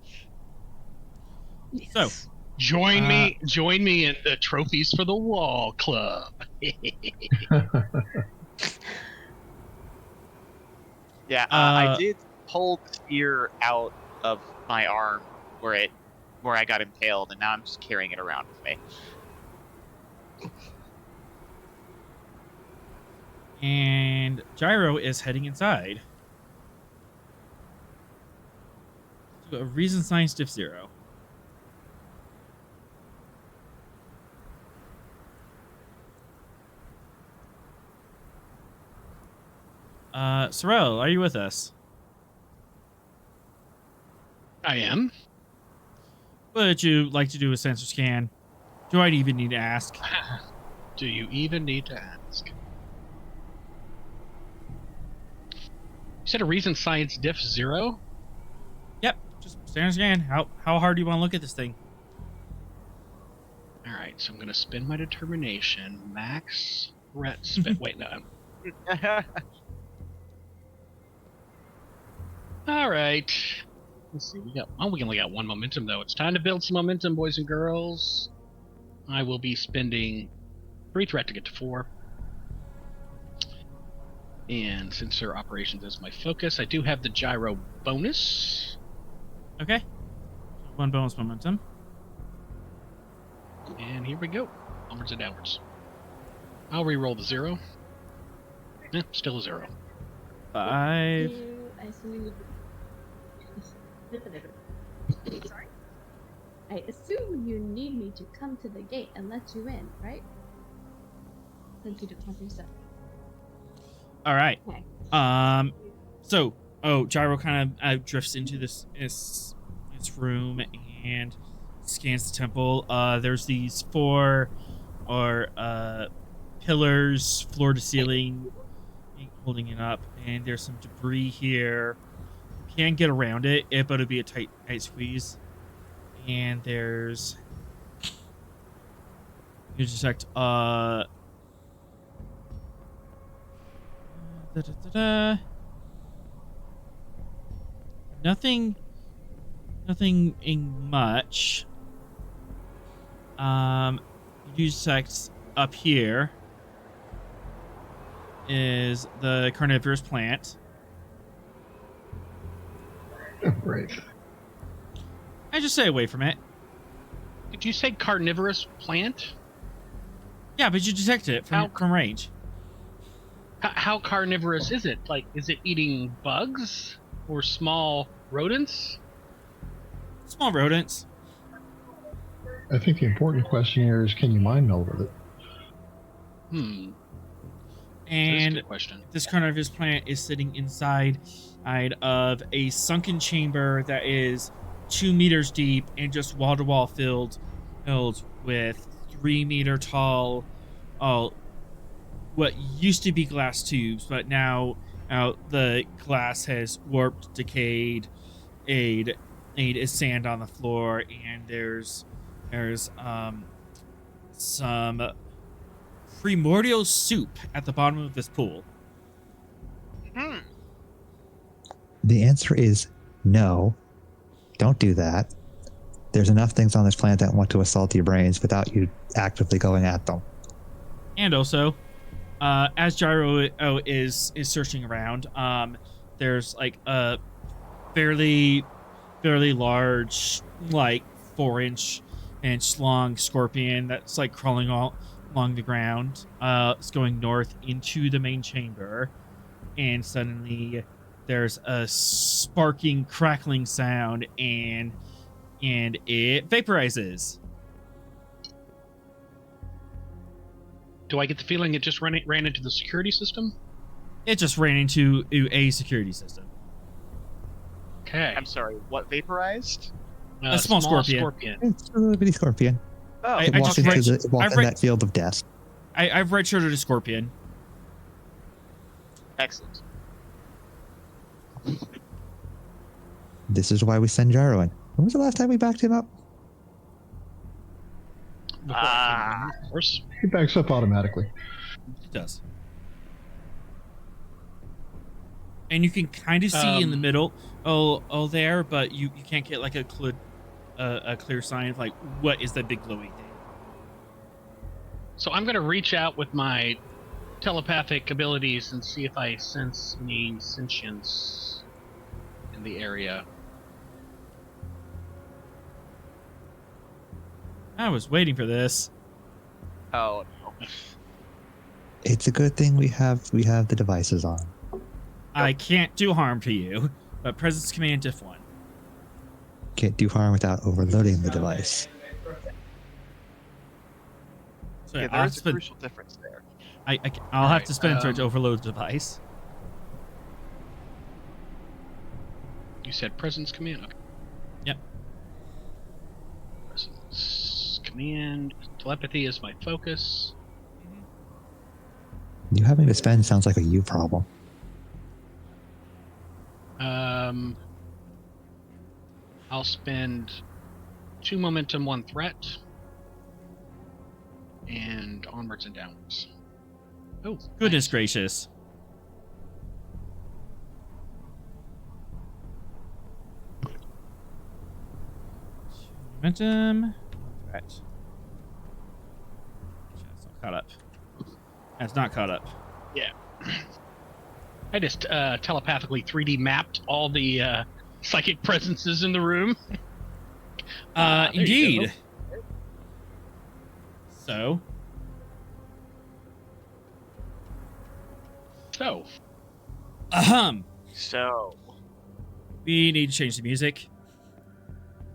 So, Join me in the Trophies for the Wall Club. Yeah, I did pull the spear out of my arm where I got impaled, and now I'm just carrying it around with me. And Gyro is heading inside. To a reason science diff 0. Sorrel, are you with us? I am. Would you like to do a sensor scan? Do I even need to ask? Do you even need to ask? You said a reason science diff 0? Yep, just sensor scan. How hard do you want to look at this thing? All right, so I'm going to spend my determination. Max ret spin. Wait, no. All right. Let's see. We only got one momentum though. It's time to build some momentum, boys and girls. I will be spending 3 threat to get to 4. And sensor operations is my focus. I do have the gyro bonus. Okay. 1 bonus momentum. And here we go. Onwards and downwards. I'll re-roll the 0. Still a 0. 5. Sorry? I assume you need me to come to the gate and let you in, right? Since you don't have your stuff. All right. Okay. So Gyro kind of drifts into this room and scans the temple. There's these 4 pillars, floor to ceiling, holding it up, and there's some debris here. You can get around it, but it'd be a tight squeeze. And there's you detect nothing in much. You detect up here is the carnivorous plant. Oh, great. I just stay away from it. Did you say carnivorous plant? Yeah, but you detect it from range. How carnivorous is it? Like, is it eating bugs or small rodents? Small rodents. I think the important question here is, can you mind meld with it? That's a And good question. this carnivorous plant is sitting inside of a sunken chamber that is 2 meters deep and just wall to wall filled with 3 meter tall, what used to be glass tubes, but now the glass has warped, decayed, is sand on the floor, and there's some primordial soup at the bottom of this pool. The answer is no. Don't do that. There's enough things on this planet that want to assault your brains without you actively going at them. And also, as Gyro is searching around, there's like a fairly large, like 4-inch long scorpion that's like crawling all along the ground. It's going north into the main chamber, and suddenly there's a sparking, crackling sound, and it vaporizes. Do I get the feeling it just ran into the security system? It just ran into a security system. Okay. I'm sorry, what vaporized? A small scorpion. It's a little bitty scorpion. Oh, It walked into that field of death. I've redshirted a scorpion. excellent. This is why we send Gyro in. When was the last time we backed him up? Of course. He backs up automatically. It does. And you can kind of see in the middle, there, but you can't get like a clear sign of like what is that big glowing thing. So I'm going to reach out with my telepathic abilities and see if I sense any sentience in the area. I was waiting for this. Oh no. It's a good thing we have the devices on. I can't do harm to you, but Presence Command Diff 1. Can't do harm without overloading the device. So Yeah, there is a crucial difference there. I'll have to spend through to overload the device. You said presence command? Okay. Yep. Presence command. Telepathy is my focus. You having to spend sounds like a you problem. I'll spend 2 momentum, 1 threat, and onwards and downwards. Oh, Goodness nice. gracious. Momentum. Right. That's not caught up. That's not caught up. Yeah. I just telepathically 3D mapped all the psychic presences in the room. There you Indeed. go. So, So, So, we need to change the music.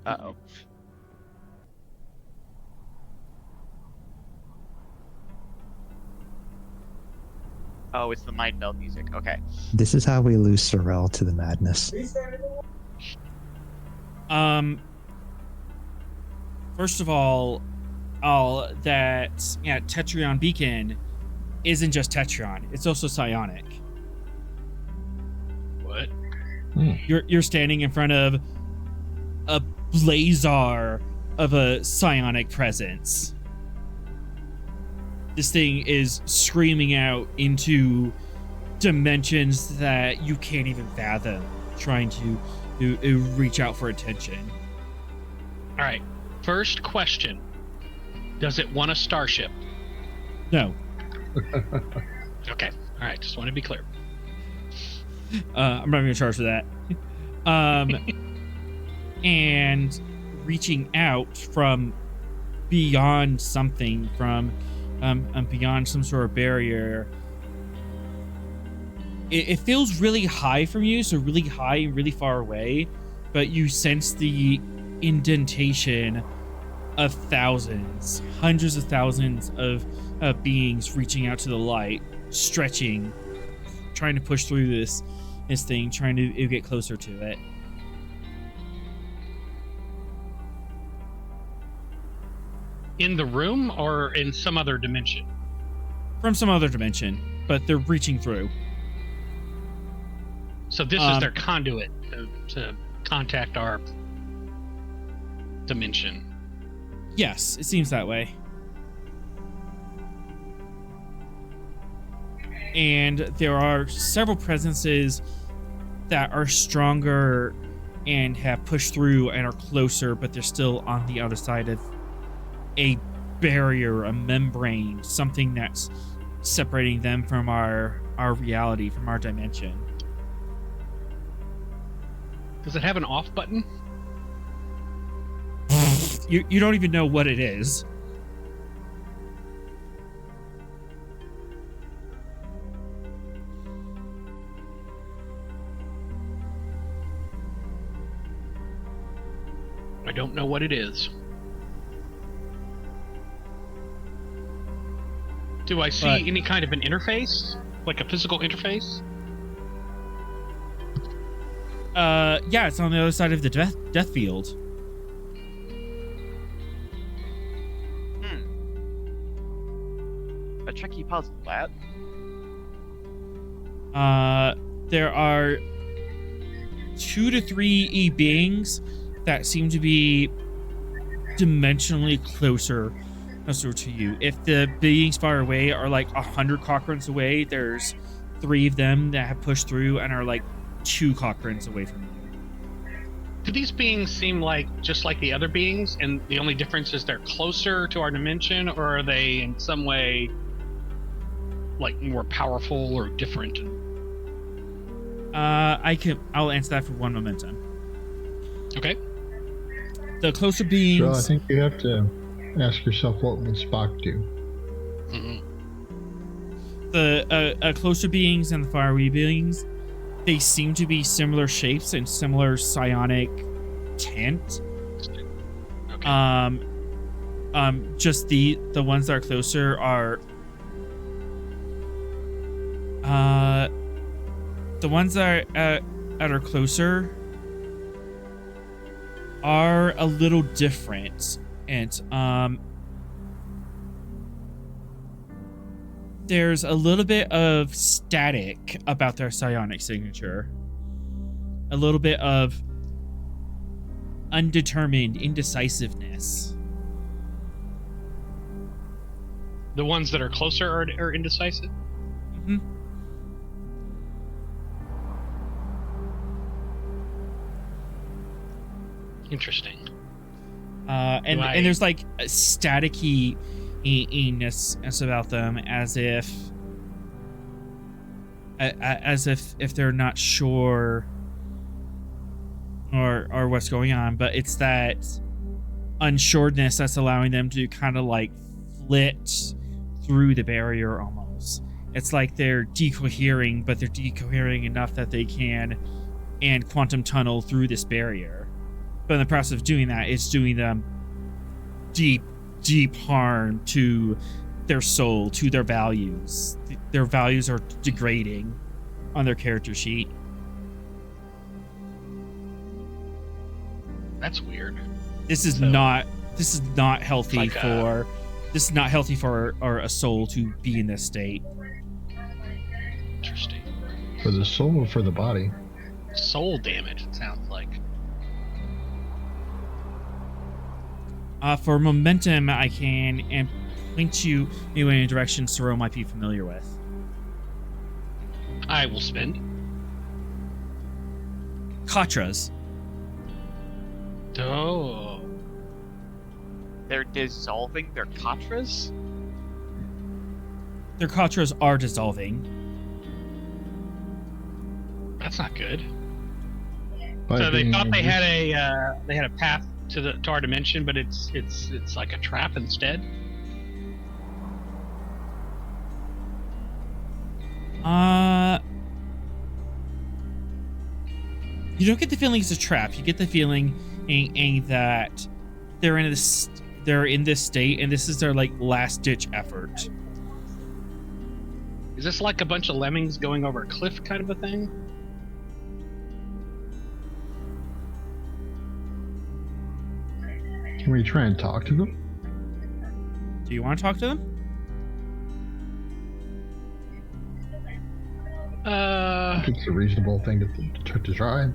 uh-oh. Oh, it's the mind meld music. Okay. This is how we lose Sorrel to the madness. First of all, that Tetrion beacon isn't just Tetrion; it's also psionic. What? You're standing in front of a blazar of a psionic presence. This thing is screaming out into dimensions that you can't even fathom, trying to reach out for attention. All right. First question: does it want a starship? No. Okay. All right. Just want to be clear. I'm not going to charge for that. And reaching out from beyond something, from beyond some sort of barrier, it feels really high from you, so really high and really far away, but you sense the indentation of thousands, hundreds of thousands of beings reaching out to the light, stretching, trying to push through this thing, trying to get closer to it. In the room or in some other dimension? From some other dimension, but they're reaching through. So this is their conduit to contact our dimension. Yes, it seems that way. And there are several presences that are stronger and have pushed through and are closer, but they're still on the other side of a barrier, a membrane, something that's separating them from our reality, from our dimension. Does it have an off button? You don't even know what it is. I don't know what it is. Do I see any kind of an interface? Like a physical interface? Yeah, it's on the other side of the death field. A tricky puzzle, that. There are 2 to 3 beings that seem to be dimensionally closer to you. If the beings far away are like 100 Cochranes away, there's 3 of them that have pushed through and are like 2 Cochranes away from you. Do these beings seem like just like the other beings, and the only difference is they're closer to our dimension, or are they in some way like more powerful or different? I'll answer that for 1 momentum. Okay. The closer beings. So I think you have to ask yourself, what would Spock do? Mm-hmm. The closer beings and the far away beings, they seem to be similar shapes and similar psionic tint. Okay. Just the ones that are closer are the ones that are closer are a little different, and there's a little bit of static about their psionic signature, a little bit of undetermined indecisiveness. The ones that are closer are indecisive? Mm-hmm. Interesting. And there's like a staticky-ness about them, as if they're not sure or what's going on, but it's that unsureness that's allowing them to kind of like flit through the barrier almost. It's like they're decohering, but they're decohering enough that they can and quantum tunnel through this barrier. But in the process of doing that, it's doing them deep, deep harm to their soul to their values. Their values are degrading on their character sheet. That's weird. This is So- not healthy Like, for this is not healthy for a soul to be in this state. Interesting. For the soul or for the body? Soul damage, it sounds like. For momentum, I can and point you in a direction Soro might be familiar with. I will spend. Katras. Oh. They're dissolving their katras? Their Katras are dissolving. That's not good. By So they being thought they reduced- had a path to our dimension, but it's like a trap instead. You don't get the feeling it's a trap. You get the feeling that they're in this state, and this is their like last ditch effort. Is this like a bunch of lemmings going over a cliff kind of a thing? Can we try and talk to them? Do you want to talk to them? I think it's a reasonable thing to try.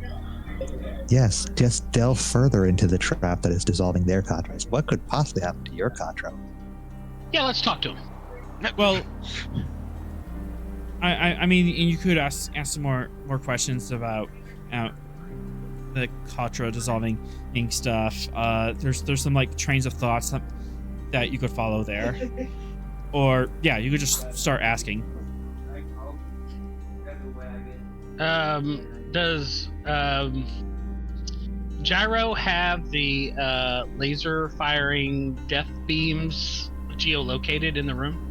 Yes, just delve further into the trap that is dissolving their Katras. What could possibly happen to your Katra? Yeah, let's talk to him. Well, I mean, you could ask some more questions about the Katra dissolving stuff. There's some like trains of thoughts that you could follow there, or yeah, you could just start asking. Does Gyro have the laser firing death beams geolocated in the room?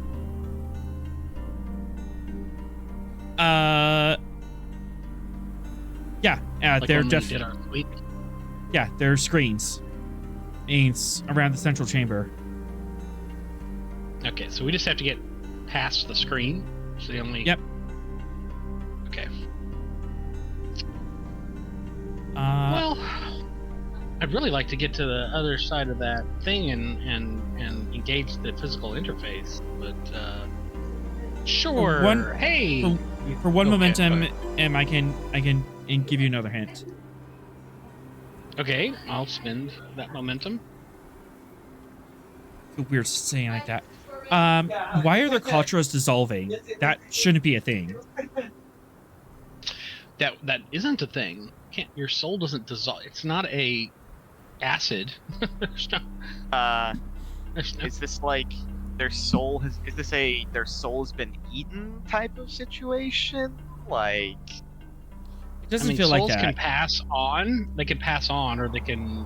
Yeah, Like they're when we definitely did our sweep? yeah, they're screens. It's around the central chamber. Okay, so we just have to get past the screen. It's the only. Yep. Okay. Well, Well, I'd really like to get to the other side of that thing and engage the physical interface, but sure. one- Hey. for one Okay, momentum, go and I can give you another hint. Okay, I'll spend that momentum. Weird saying like that. Why are their Katras dissolving? That shouldn't be a thing. That isn't a thing. Your soul doesn't dissolve. It's not a acid. there's no, there's no- Is this like their soul has? Is this a their soul's been eaten type of situation? Like, It doesn't I mean, feel souls like can that. pass on. They can pass on, or they can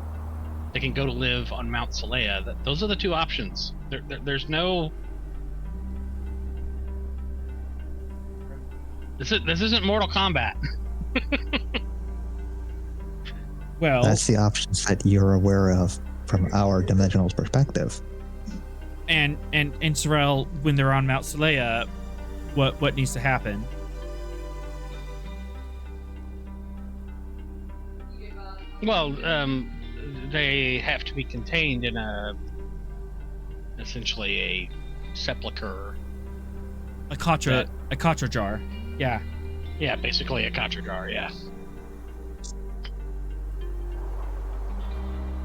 go to live on Mount Salea. Those are the two options. There's no. This isn't Mortal Kombat. Well, That's the options that you're aware of from our dimensional perspective. and Sorel, when they're on Mount Salea, what needs to happen? Well, they have to be contained in essentially a sepulcher. A Katra jar. Yeah. Yeah, basically a Katra jar. Yeah.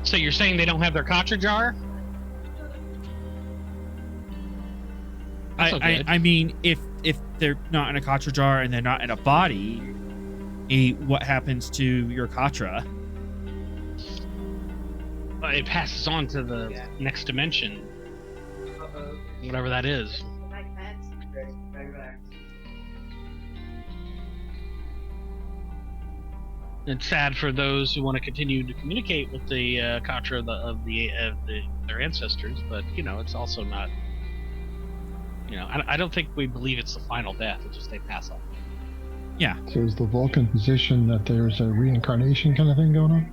So you're saying they don't have their Katra jar? That's no good. I mean, if they're not in a Katra jar and they're not in a body, what happens to your Katra? It passes on to the next dimension, whatever that is. It's sad for those who want to continue to communicate with the Katra of their ancestors, but it's also not. I don't think we believe it's the final death. It's just they pass on. Yeah. So is the Vulcan position that there's a reincarnation kind of thing going on?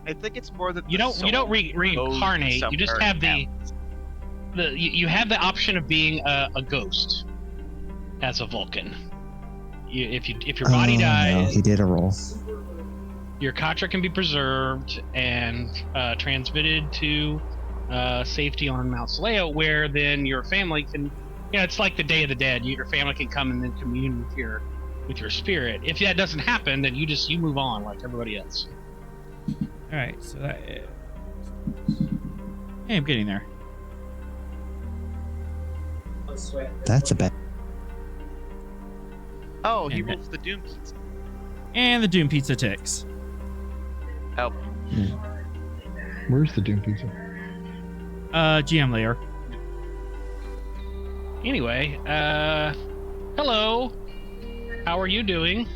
I think it's more that You don't reincarnate. You just have you have the option of being a ghost as a Vulcan. If your body dies, no, he did a roll. your Katra can be preserved and transmitted to safety on Mount Soleo, where then your family can. It's like the Day of the Dead. Your family can come and then commune with your spirit. If that doesn't happen, then you move on like everybody else. All right, so that. Hey, I'm getting there. That's a bad. Oh, he And rolls the Doom Pizza. And the Doom Pizza ticks. Oh, Where's the Doom Pizza? GM layer. Anyway, hello. How are you doing?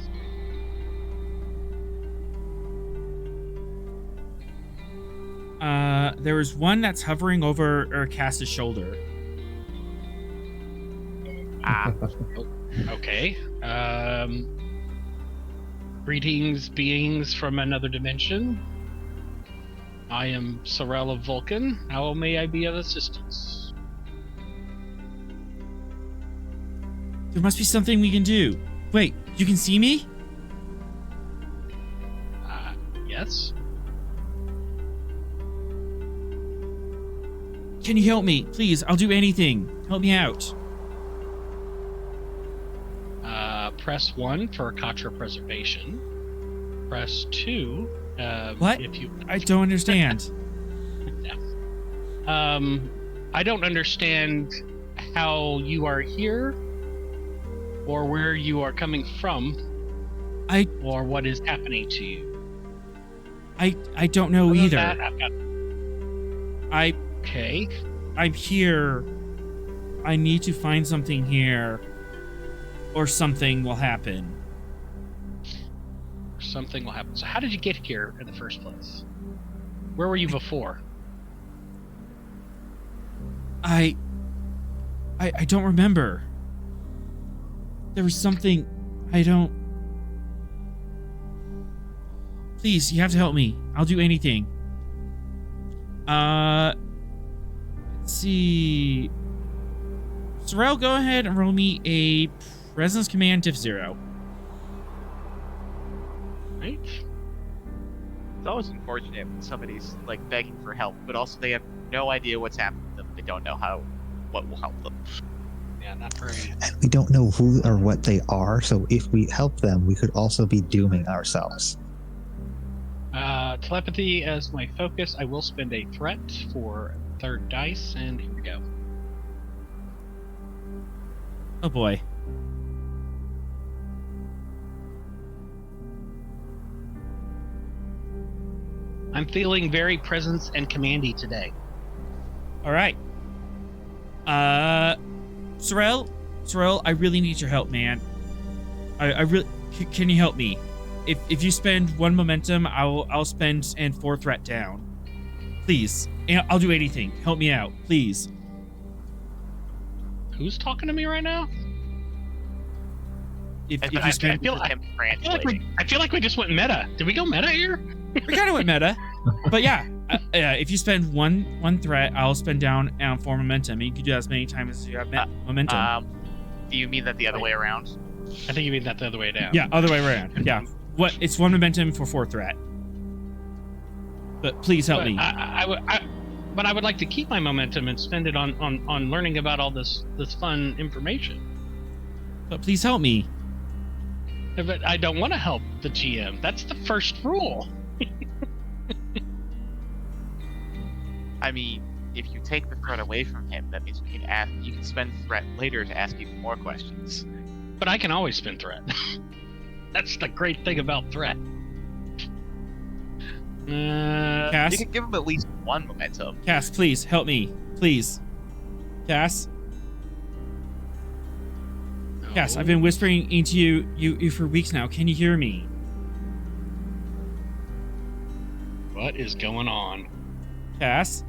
There was one that's hovering over Cass's shoulder. Okay. Greetings, beings from another dimension. I am Sorel of Vulcan. How may I be of assistance? There must be something we can do. Wait, you can see me? Yes. Can you help me? Please, I'll do anything. Help me out. Press 1 for Katra preservation. Press 2. What? If you. I don't understand. I don't understand how you are here, or where you are coming from, or what is happening to you. I don't know Other than either. that, I've got. Okay. I'm here. I need to find something here, or something will happen. Something will happen. So how did you get here in the first place? Where were you before? I don't remember. There was something I don't. Please, you have to help me. I'll do anything. Let's see. Sorel, go ahead and roll me a Presence Command Diff 0. Right. it's always unfortunate when somebody's like begging for help, but also they have no idea what's happening to them. They don't know what will help them. Yeah, not very. And we don't know who or what they are, so if we help them, we could also be dooming ourselves. Telepathy as my focus. I will spend a threat for third dice, and here we go. Oh boy. I'm feeling very presence and commandy today. All right. Sorel, I really need your help, man. I really can you help me? If you spend 1 momentum, I'll spend and 4 threat down. Please, and I'll do anything. Help me out, please. Who's talking to me right now? If I you spend, feel him translating. I feel like we just went meta. Did we go meta here? we kind of went meta, but yeah. If you spend one threat, I'll spend down 4 momentum. And you can do that as many times as you have momentum. Do you mean that the other way around? I think you mean that the other way down. Yeah, other way around. Yeah. What? It's 1 momentum for 4 threat. But please help me. But I would like to keep my momentum and spend it on learning about all this fun information. But please help me. But I don't want to help the GM. That's the first rule. I mean, if you take the threat away from him, that means you can spend threat later to ask even more questions. But I can always spend threat. That's the great thing about threat. Cass? You can give him at least 1 momentum. Cass, please help me. Please. Cass? Cass, I've been whispering into you for weeks now. Can you hear me? What is going on? Cass?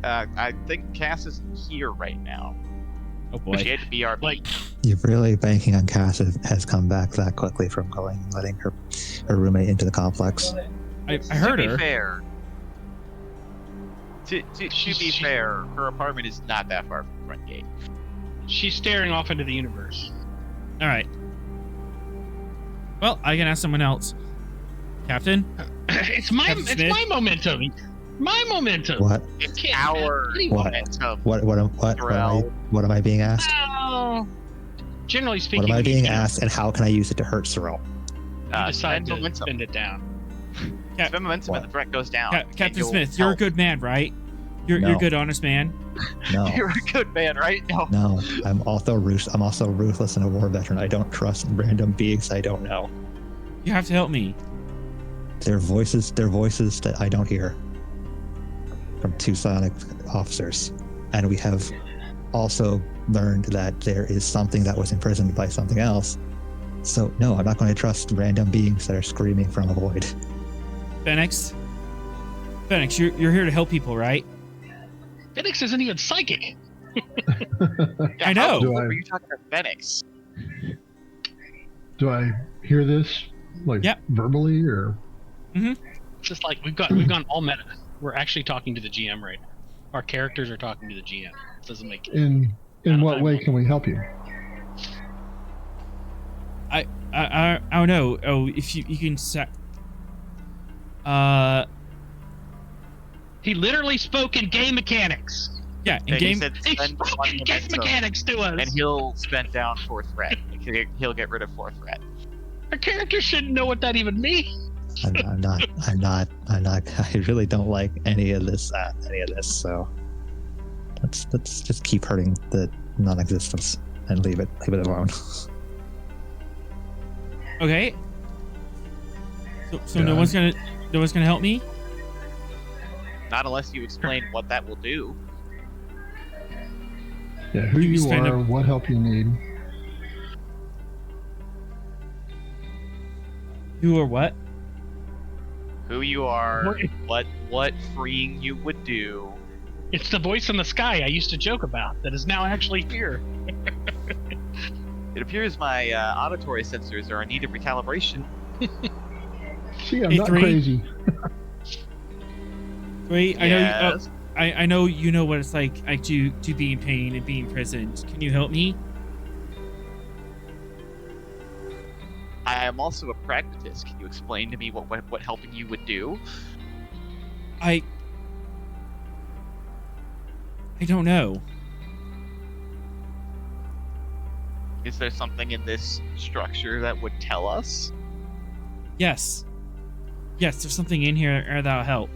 I think Cass is here right now. Oh boy. She had to BRB. Like, You're really banking on Cass has come back that quickly from letting her roommate into the complex. I heard to be her. fair, to be fair, her apartment is not that far from the front gate. She's staring off into the universe. All right. Well, I can ask someone else. Captain? It's my momentum. My momentum. What? It's our momentum. What am I being asked? Well, generally speaking, What am I being asked, and how can I use it to hurt Sorrel? You decide Spend to momentum. spend it down. Spend momentum and the threat goes down. Captain Smith, you're a good man, right? You're a good, honest man. No. You're a good man, right? No, I'm also ruthless and a war veteran. I don't trust random beings I don't know. You have to help me. They're voices that I don't hear from two psionic officers. And we have also learned that there is something that was imprisoned by something else. So no, I'm not going to trust random beings that are screaming from a void. Phoenix, you're here to help people, right? Phoenix isn't even psychic. I know. Are you talking about Phoenix? Do I hear this verbally or? It's just like we've gone all meta. We're actually talking to the GM right now. Our characters are talking to the GM. It doesn't make In what way can we help you? I don't know. Oh, if you can set. He literally spoke in game mechanics. Yeah, in He game. said He spend spoke one in game momentum, mechanics to us. and he'll spend down 4 threat. He'll get rid of 4 threat. Our characters shouldn't know what that even means. I'm not. I really don't like any of this. So let's just keep hurting the non-existence and leave it alone. Okay. So no one's gonna help me. Not unless you explain what that will do. Yeah, who You you spend are, what help you need. Who or what? Who you are, what freeing you would do. It's the voice in the sky I used to joke about that is now actually here. It appears my auditory sensors are in need of recalibration. See, I'm not crazy. Wait, Yes. I know you know what it's like to be in pain and be imprisoned. Can you help me? I am also a pragmatist. Can you explain to me what helping you would do? I don't know. Is there something in this structure that would tell us? Yes, there's something in here that'll help.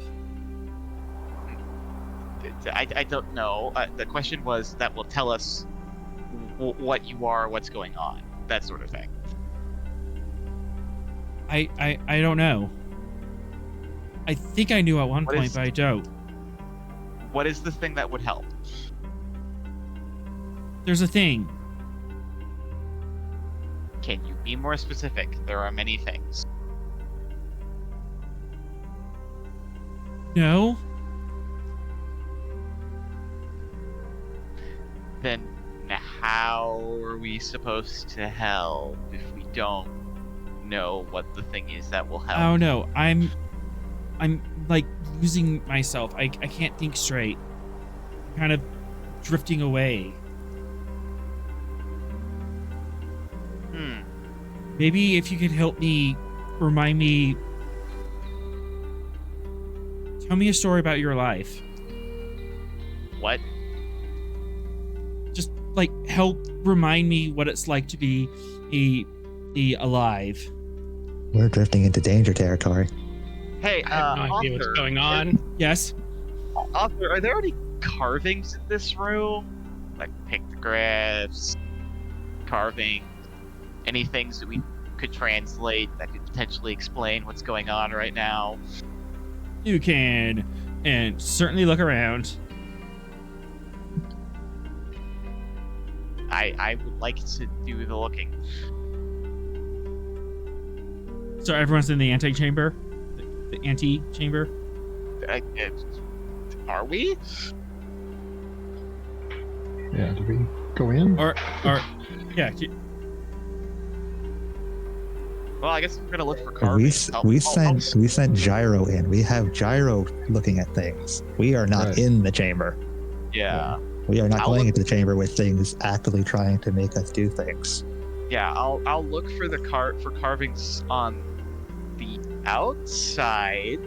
I don't know. The question was that will tell us what you are, what's going on, that sort of thing. I don't know. I think I knew at one What point, is- but I don't. What is the thing that would help? There's a thing. Can you be more specific? There are many things. No. Then how are we supposed to help if we don't know what the thing is that will help? I don't know. I'm like losing myself. I can't think straight. I'm kind of drifting away. Maybe if you could help me, remind me. Tell me a story about your life. What? Just like help remind me what it's like to be alive. We're drifting into danger territory. Hey, I have no idea what's author, going on. Yes. Author, are there any carvings in this room? Like pictographs, carving, any things that we could translate that could potentially explain what's going on right now? You can, and certainly look around. I would like to do the looking. So everyone's in the antechamber? The antechamber? Are we? Yeah, do we go in? Or Yeah. Well, I guess we're gonna look for We carvings. we sent Gyro in. We have Gyro looking at things. We are not Right. in the chamber. Yeah. We are not I'll going look- into the chamber with things actively trying to make us do things. Yeah, I'll look for the carvings on the outside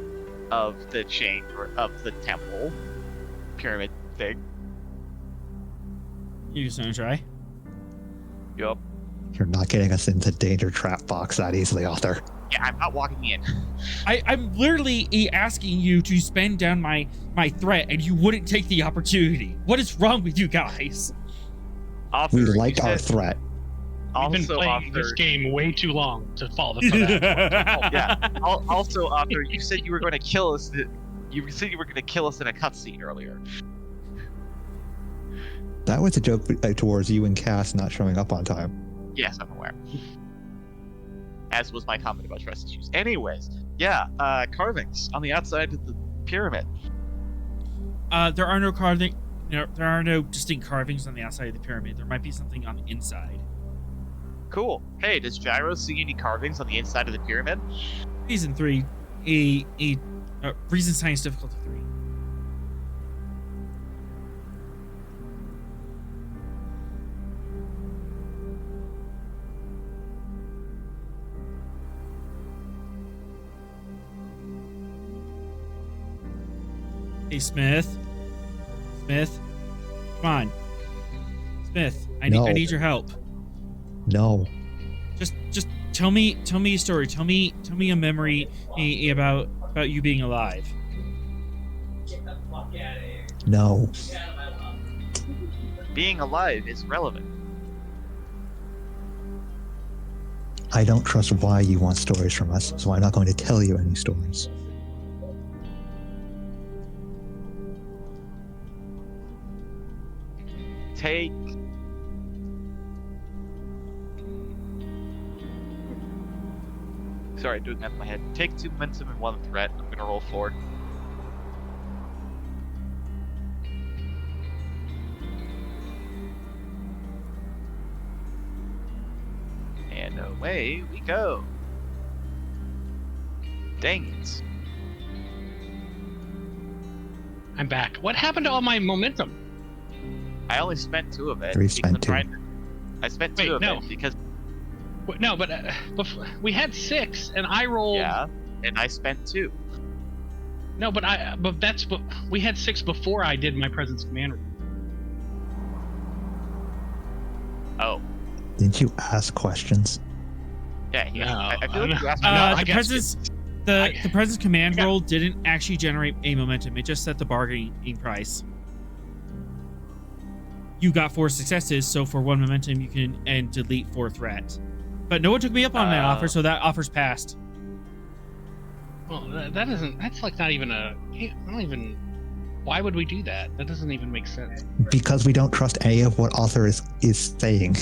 of the chamber of the temple pyramid thing. You just want to try? Yup. You're not getting us into danger trap box that easily, Arthur. Yeah, I'm not walking in. I'm literally asking you to spend down my threat, and you wouldn't take the opportunity. What is wrong with you guys? Author, We you liked our said- threat. We've been Also, playing this author, game way too long to fall for that. yeah. Also, author, you said you were going to kill us. You said you were going to kill us in a cutscene earlier. That was a joke towards you and Cass not showing up on time. Yes, I'm aware. As was my comment about trust issues. Anyways, yeah, carvings on the outside of the pyramid. There are no carving. No, there are no distinct carvings on the outside of the pyramid. There might be something on the inside. Cool. Hey, does Gyro see any carvings on the inside of the pyramid? Reason 3, reason science difficulty 3. Hey, Smith. Smith, come on. Smith, I No. need your help. No. Just tell me a story. Tell me a memory about you being alive. No. Being alive is relevant. I don't trust why you want stories from us, so I'm not going to tell you any stories. Take. Sorry, doing that in my head. Take 2 momentum and 1 threat. I'm gonna roll 4. And away we go. Dang it. I'm back. What happened to all my momentum? I only spent 2 of it. Three because spent I'm two. trying to- I spent 2 Wait, of no. it because No, but we had 6, and I rolled. yeah, and I spent 2. No, but we had 6 before I did my presence command. Oh, Didn't you ask questions? yeah. No, I feel like you asked No, me. I The guess presence, the presence command I got- roll didn't actually generate a momentum. It just set the bargaining price. You got 4 successes, so for 1 momentum you can delete 4 threat. But no one took me up on that offer, so that offer's passed. Well, that isn't. That's like not even a. I don't even. Why would we do that? That doesn't even make sense. Because we don't trust any of what Arthur is saying.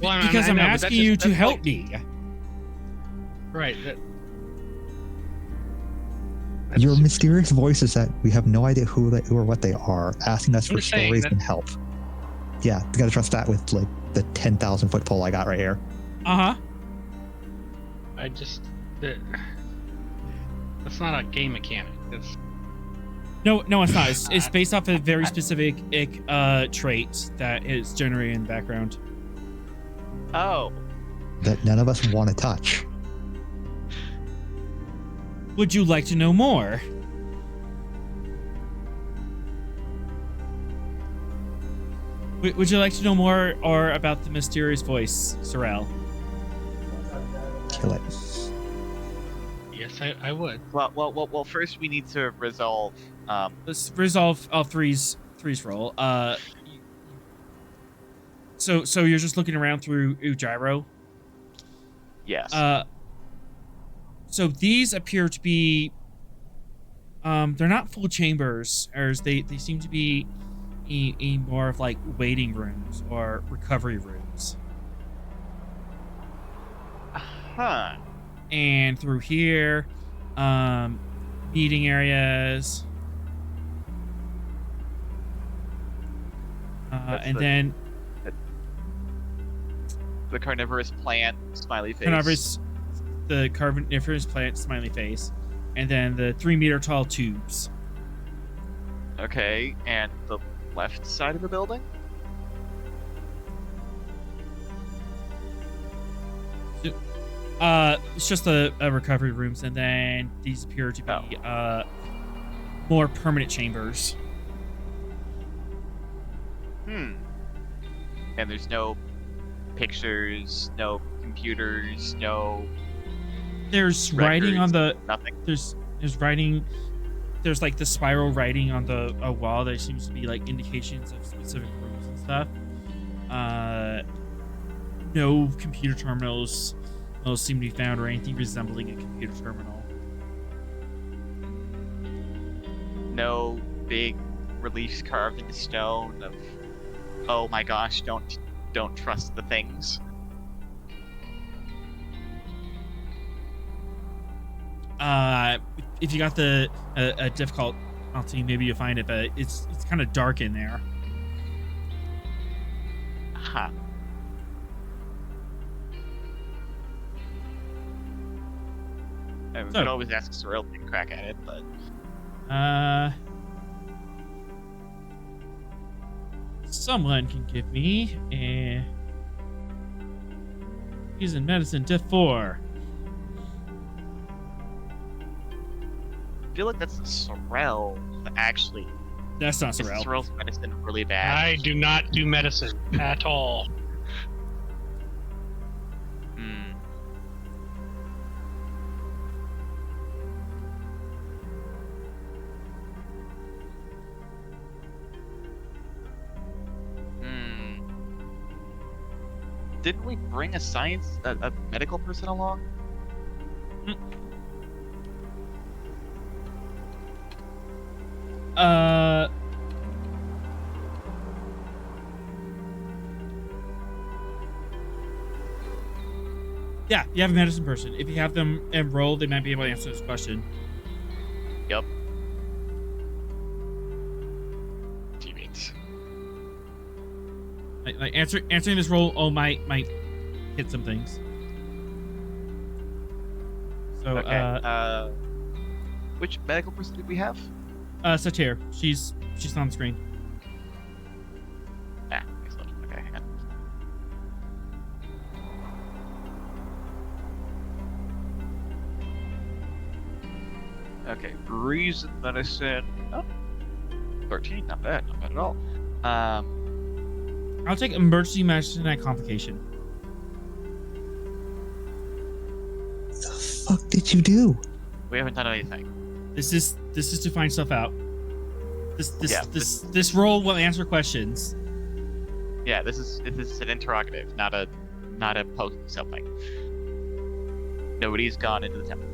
Well, Because I I'm know, but that's asking you just- to that's help like- me. Right. Your mysterious voices that we have no idea who or what they are, asking us I'm for just saying stories that- and help. Yeah, you gotta trust that with like the 10,000 foot pole I got right here. Uh-huh. I just. That's not a game mechanic. It's. No, it's not. It's based off a very specific trait that is generated in the background. Oh, That none of us want to touch. Would you like to know more? Would you like to know more or about the mysterious voice, Sorrel? Kill it. Yes, I would. well. First, we need to resolve. Let's resolve all three's roll. So you're just looking around through Gyro. Yes. So these appear to be, they're not full chambers, or they seem to be a more of like waiting rooms or recovery rooms. Huh. And through here, meeting areas, That's and the- then The carnivorous plant, smiley face. The carnivorous plant, smiley face, and then the 3-meter tall tubes. Okay, and the left side of the building? It's just the recovery rooms, and then these appear to be more permanent chambers. And there's no pictures, no computers, no. There's records, writing on the. nothing. There's writing. There's like the spiral writing on the wall. There seems to be like indications of specific rooms and stuff. No computer terminals seem to be found, or anything resembling a computer terminal. No big reliefs carved into stone of, oh my gosh, don't trust the things. If you got the a difficulty, maybe you'll find it, but it's kind of dark in there. Huh. We could always ask Cyril to take a crack at it, but someone can give me a using medicine diff 4. I feel like that's Sorrel, but actually, That's not is Sorrel. Sorrel's medicine really bad? I do not do medicine at all. Didn't we bring a medical person along? Yeah, you have a medicine person. If you have them enrolled, they might be able to answer this question. Yep. Teammates. Like answering this role might hit some things. So Okay. Which medical person did we have? Satir. She's on the screen. Ah, excellent. Okay, hang on. Okay, reason medicine. Oh, 13, not bad at all. I'll take emergency medicine and complication. The fuck did you do? We haven't done anything. This is to find stuff out. Yeah, This role will answer questions. Yeah, this is an interrogative, not a post something. Nobody's gone into the temple.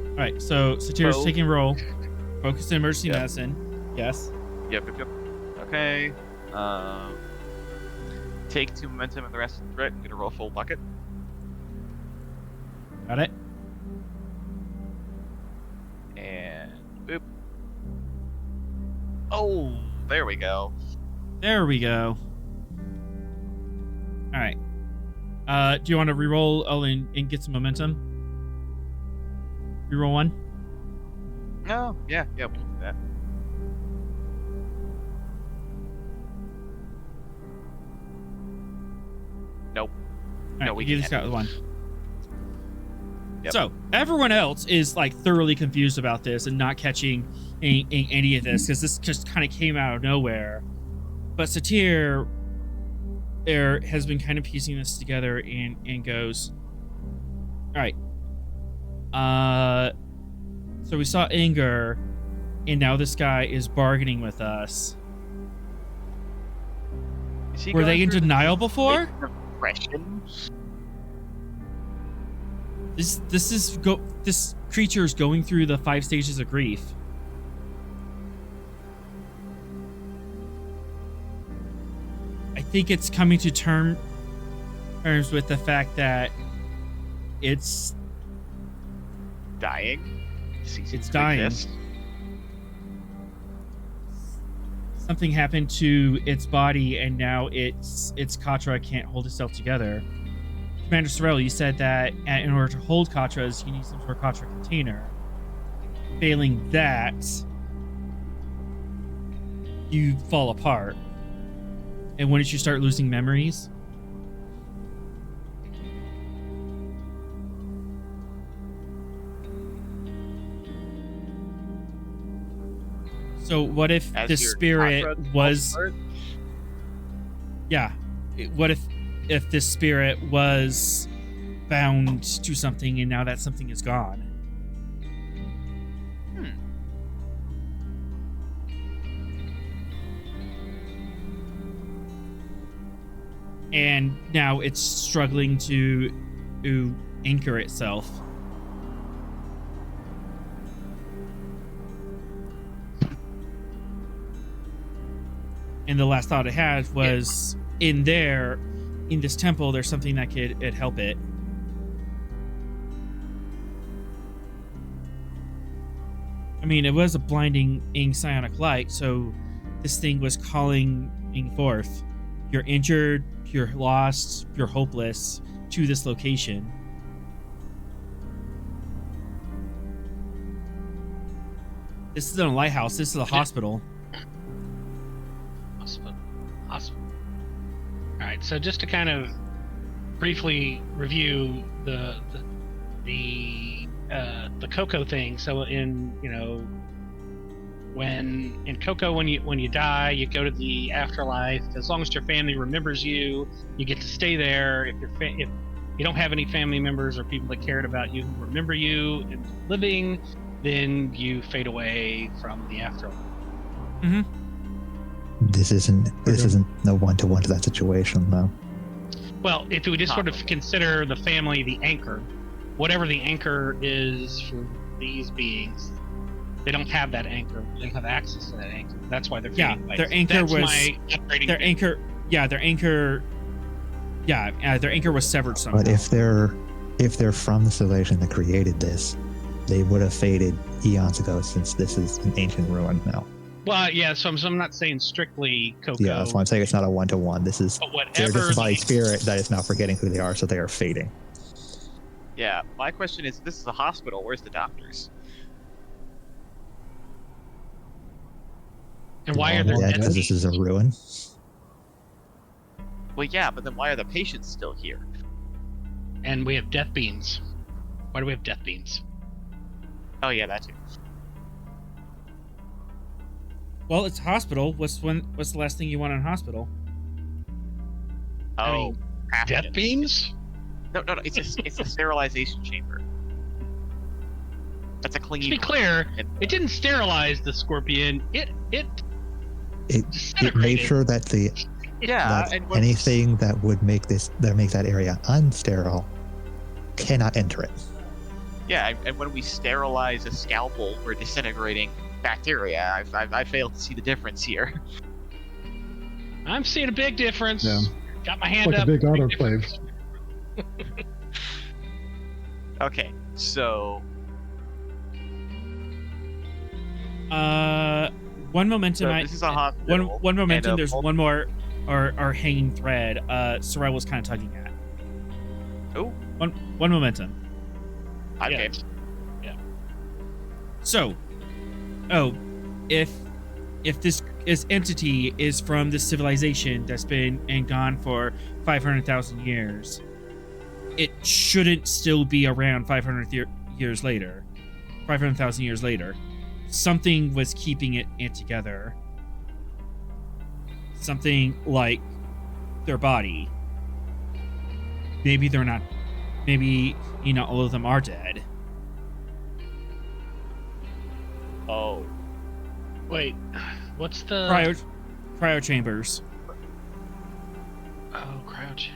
All right, so Satir's taking roll. Focus on emergency Yep. medicine. Yes. Yep. Okay. Take 2 momentum and the rest of the threat. I'm gonna roll full bucket. Got it. And boop. Oh, there we go. There we go. All right. Do you want to reroll and get some momentum? Reroll 1. Oh, yeah, we can do that. Nope. All right, No, we you just can't. got 1. Yep. So everyone else is like thoroughly confused about this and not catching any of this because this just kind of came out of nowhere. But Satir has been kind of piecing this together and goes, all right. So we saw Inger, and now this guy is bargaining with us. Is he Were they going in through denial before? Depression? This creature is going through the 5 stages of grief. I think it's coming to terms with the fact that it's Dying? Ceasing It's to dying. exist? something happened to its body, and now its Katra can't hold itself together. Commander Sorrell, you said that in order to hold Katras, you need some sort of Katra container. Failing that, you fall apart. And wouldn't you start losing memories? So what if As the your spirit Katra falls was... apart? Yeah. What if this spirit was bound to something and now that something is gone? And now it's struggling to anchor itself. And the last thought I had was, in this temple, there's something that could help it. I mean, it was a blinding psionic light, so this thing was calling forth. You're injured, you're lost, you're hopeless to this location. This isn't a lighthouse, this is a hospital. Hospital. All right, so just to kind of briefly review the Coco thing. So in Coco, when you die, you go to the afterlife. As long as your family remembers you, you get to stay there. If you don't have any family members or people that cared about you who remember you and living, then you fade away from the afterlife. Mm-hmm. This isn't no one-to-one to that situation, though. Well, if we just sort of consider the family the anchor, whatever the anchor is for these beings, they don't have that anchor. They don't have access to that anchor. That's why they're fading away. Their anchor their anchor was severed somehow. But if they're from the civilization that created this, they would have faded eons ago, since this is an ancient ruin now. Well, yeah, so I'm not saying strictly Coco. Yeah, that's why I'm saying it's not a one-to-one. This is their disembodied spirit that is now forgetting who they are, so they are fading. Yeah, my question is, this is a hospital. Where's the doctors? And why are there dead because this is a ruin. Well, yeah, but then why are the patients still here? And we have death beams. Why do we have death beams? Oh yeah, that too. Well, it's a hospital. What's the last thing you want in a hospital? Oh, I mean, death pathogens. beams? No. It's a sterilization chamber. That's a clean. To be clear, it didn't sterilize the scorpion. It made sure that anything that would make that area unsterile cannot enter it. Yeah, and when we sterilize a scalpel, we're disintegrating bacteria. I fail to see the difference here. I'm seeing a big difference. Yeah. Got my hand Like up. a big autoclave. Okay, so One momentum. this is a hospital. One momentum. and, There's one more, our hanging thread. Sorrel was kind of tugging at. Oh, one momentum. okay. Yeah. So, if this entity is from this civilization that's been and gone for 500,000 years, it shouldn't still be around years later. 500,000 years later. Something was keeping it together. Something like their body. Maybe they're not. Maybe, all of them are dead. Oh, Wait, what's the cryo chambers? Oh, crouch.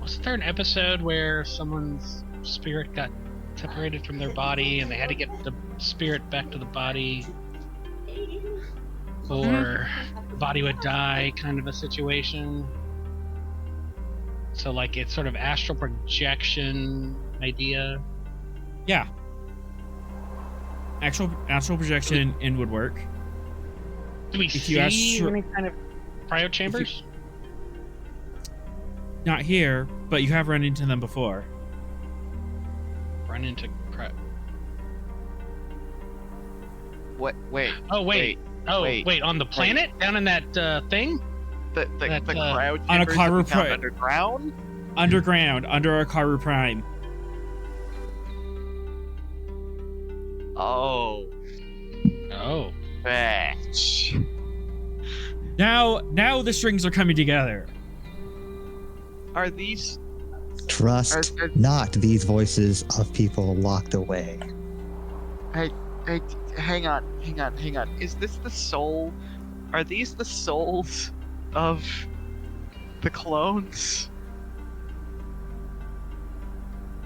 Wasn't there an episode where someone's spirit got separated from their body and they had to get the spirit back to the body, or the body would die, kind of a situation? So like it's sort of astral projection idea. Yeah. Actual projection in woodwork. Do we If you ask see Sor- any kind of cryo chambers? Not here, but you have run into them before. Run into cryo. What? Wait. Oh wait. wait. On the planet down in that thing. The cryo on a chambers that we Karu found Pri- underground. Underground, under a Karu Prime. Oh. Oh. Fetch. Now the strings are coming together. Are these? Trust Are- not these voices of people locked away. Hey, hang on. Is this the soul? Are these the souls of the clones?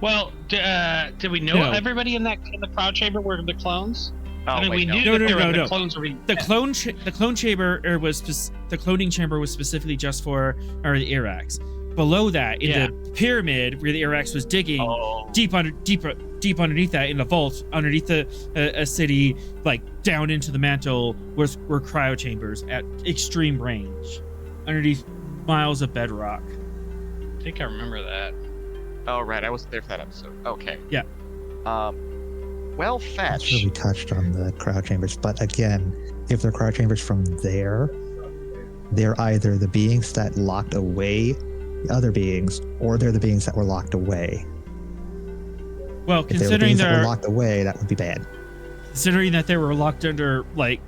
Well, did we know No. everybody in the cryo chamber were the clones? Oh, I mean, we wait, knew No, that no, the no. clones were being The clone chamber the cloning chamber was specifically just for the Irax. Below that, in the pyramid where the Irax was digging, Oh. deep underneath that, in the vault underneath a city, like down into the mantle, were cryo chambers at extreme range, underneath miles of bedrock. I think I remember that. Oh, right. I wasn't there for that episode. Okay. Yeah. Well, That's Fetch. where we touched on the cryo chambers. But again, if they're cryo chambers from there, they're either the beings that locked away the other beings, or they're the beings that were locked away. Well, If they were the considering beings that were they're locked away, that would be bad. considering that they were locked under like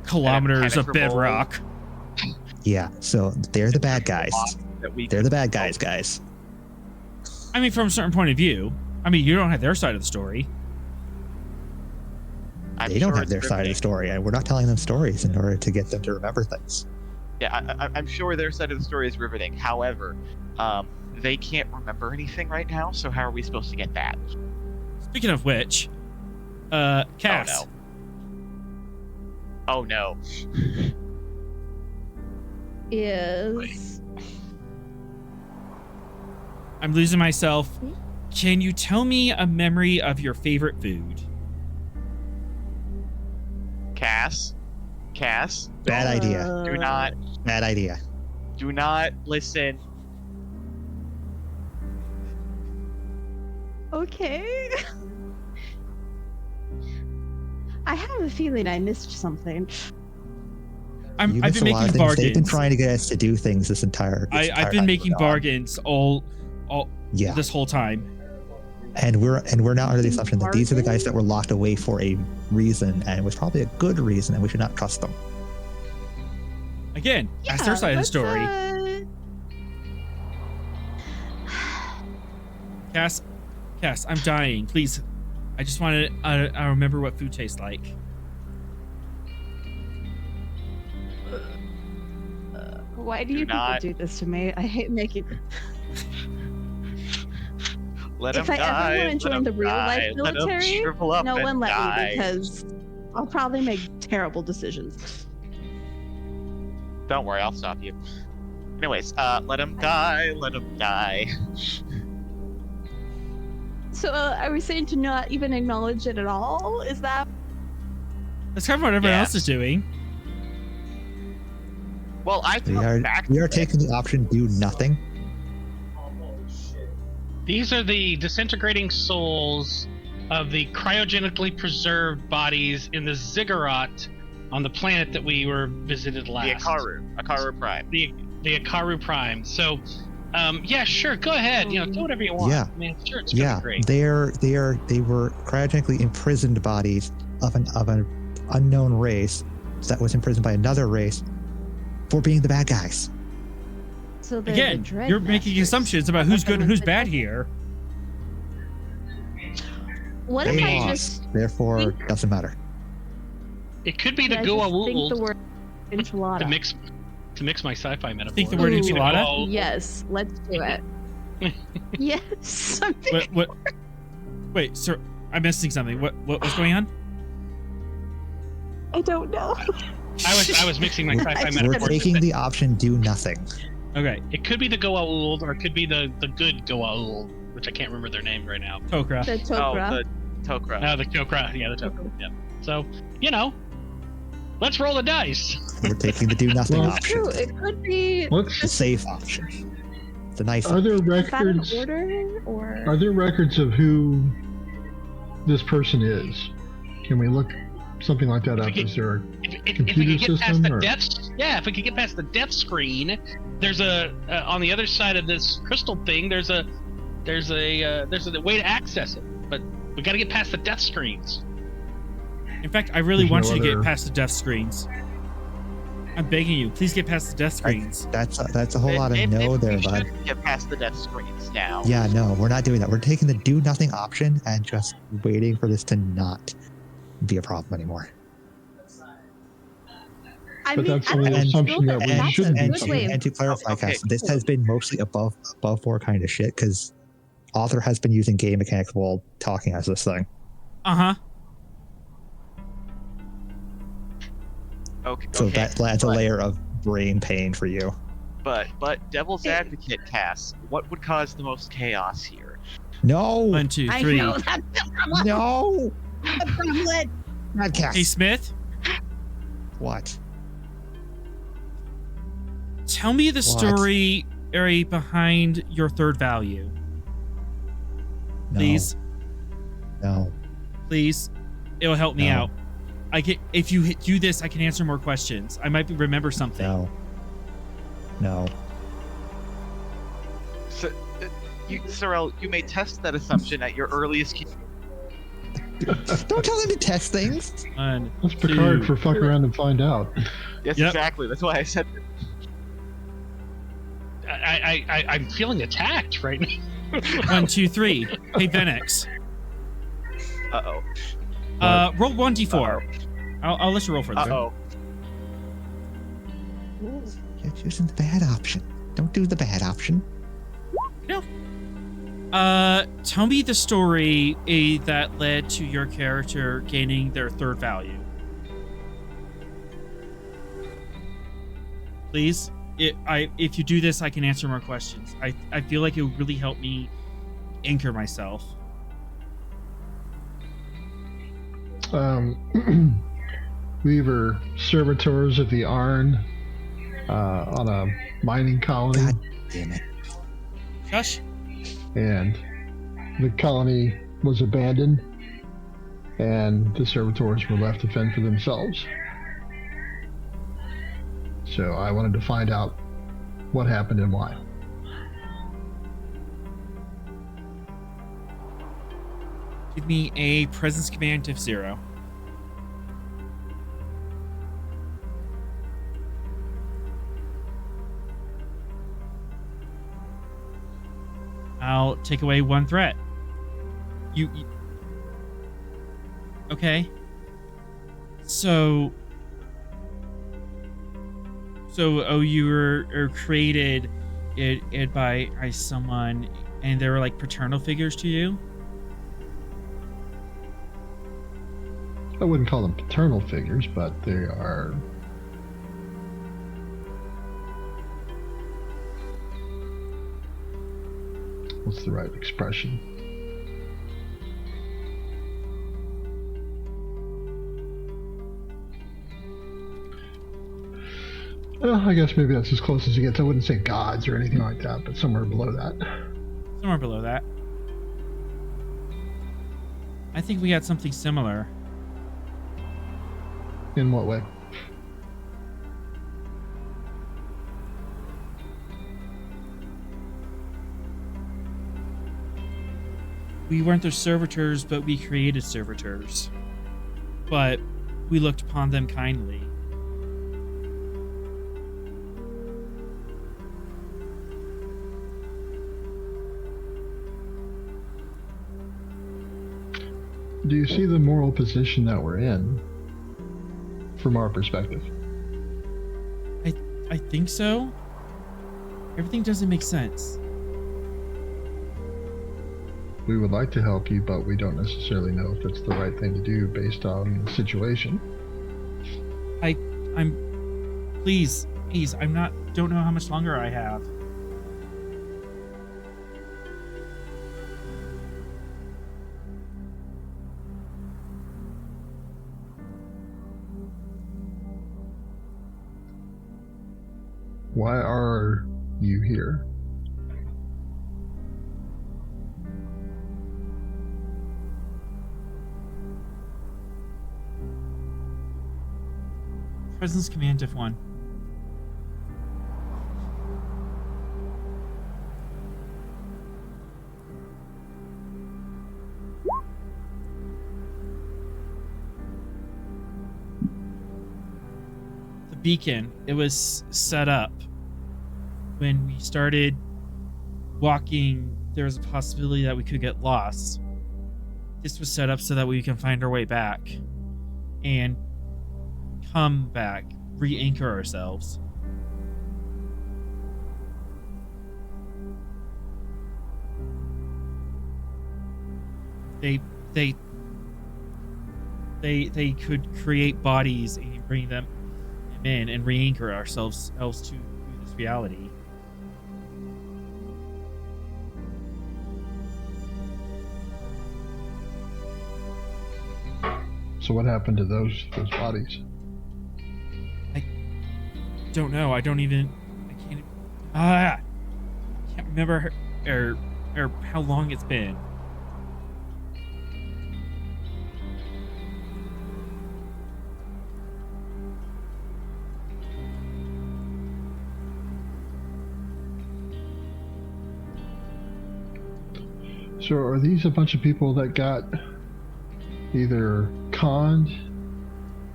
kilometers of Impenetrable. bedrock. Yeah, so they're the bad guys. That we They're the bad guys. I mean, from a certain point of view. I mean, you don't have their side of the story. I'm They don't sure have it's their side of the riveting. story, and we're not telling them stories in order to get them to remember things. Yeah, I'm sure their side of the story is riveting. However, they can't remember anything right now, so how are we supposed to get that? Speaking of which, Cass. Oh no. Is I'm losing myself. Can you tell me a memory of your favorite food? Cass? Bad idea. Bad idea. Do not listen. Okay. I have a feeling I missed something. You I've missed been a lot making of things. They've been bargains. trying to get us to do things this entire. I've time been we're making gone. bargains all Yeah, this whole time. and we're now under the assumption that these are the guys that were locked away for a reason, and it was probably a good reason, and we should not trust them. Again, that's their side of the let's, story. Cass, I'm dying. Please, I just want to. I remember what food tastes like. Why do you people not- do this to me? I hate making. Let him If I die. ever want to join the real life Let him military, shrivel up no and one let die. me because I'll probably make terrible decisions. Don't worry, I'll stop you. Anyways, let him die. Let him die. So, are we saying to not even acknowledge it at all? Is that? That's kind of what everyone else Yes. is doing. Well, I We thought are back. taking the option do nothing. These are the disintegrating souls of the cryogenically preserved bodies in the ziggurat on the planet that we were visited The last. Akaru Prime. The Akaru Prime. So, yeah, sure, go ahead. You know, do whatever you want. Yeah. I mean, sure, it's gonna Yeah, be great. they were cryogenically imprisoned bodies of an unknown race that was imprisoned by another race for being the bad guys. So they're Again, the dread you're making masters. assumptions about who's good and who's bad here. What They if I lost, just therefore think- doesn't matter. It could be the I just think the Goa'uld word enchilada? to mix my sci-fi metaphor. Think the word Ooh. enchilada? Goa'uld. Yes, let's do it. Yes, I'm thinking What? Wait, sir, I'm missing something. What was going on? I don't know. I was mixing my sci-fi We're metaphor. We're taking the option do nothing. Okay, It could be the Goa'uld, or it could be the good Goa'uld, which I can't remember their name right now. Tok'ra. The Oh, Tok'ra. the Tok'ra. The Tok'ra. Yeah, the Tok'ra. Yeah. So, you know, Let's roll the dice. We're taking the do nothing Well, option, True, it could be Let's. the safe option, the nice. Are there is that in records? order or Are there records of who this person is? Can we look something like that If we up? could- Is there a If we computer could get past system? the Or? death, if we could get past the death screen, there's a on the other side of this crystal thing. There's a way to access it, but we got to get past the death screens. In fact, I really There's want no you to get other- past the death screens. I'm begging you, please get past the death screens. That's a whole lot of Maybe no there, we bud. should get past the death screens now. Yeah, no, we're not doing that. We're taking the do nothing option and just waiting for this to not be a problem anymore. I But mean, that's I only don't an feel assumption that that And, we shouldn't and, be good way to, of and to clarify, Okay. Cass, this has been mostly above board kind of shit because author has been using game mechanics while talking as this thing. Uh-huh. Okay. So okay. that adds a layer of brain pain for you. But devil's advocate, Cass, what would cause the most chaos here? No, 1, 2, I 3. know that's the problem. no, The problem. not Cass. Hey, Smith, What? tell me the story behind your third value. No, Please. No. Please. It'll help me No. out. If you do this, I can answer more questions. I might remember something. No. No. So, Sorrel, you may test that assumption at your earliest. Don't tell him to test things. 1, Let's Picard 2, for fuck around and find out. Yes, Yep. exactly. That's why I said. I'm feeling attacked right now. 1, 2, 3. Hey, Venex. Uh-oh. Roll 1d4. I'll let you roll for this. Uh-oh. You're choosing the bad option. Don't do the bad option. Tell me the story that led to your character gaining their third value. Please. If you do this, I can answer more questions. I feel like it would really help me anchor myself. We were servitors of the Arn on a mining colony, God damn it. Shush. and the colony was abandoned, and the servitors were left to fend for themselves. So I wanted to find out what happened and why. Give me a presence command if 0. I'll take away 1 threat. You okay? So you were created it by someone, and they were like paternal figures to you. I wouldn't call them paternal figures, but they are. What's the right expression? I guess maybe that's as close as it gets. I wouldn't say gods or anything like that, but somewhere below that. Somewhere below that. I think we had something similar. In what way? We weren't their servitors, but we created servitors. But we looked upon them kindly. Do you see the moral position that we're in from our perspective? I think so. Everything doesn't make sense. We would like to help you, but we don't necessarily know if it's the right thing to do based on the situation. Please, don't know how much longer I have. Why are you here? Presence command diff 1. The beacon, it was set up when we started walking. There was a possibility that we could get lost. This was set up so that we can find our way back and come back, re-anchor ourselves. They could create bodies and bring them in and re-anchor ourselves to this reality. So what happened to those bodies? Don't know. I can't remember or how long it's been. So are these a bunch of people that got either conned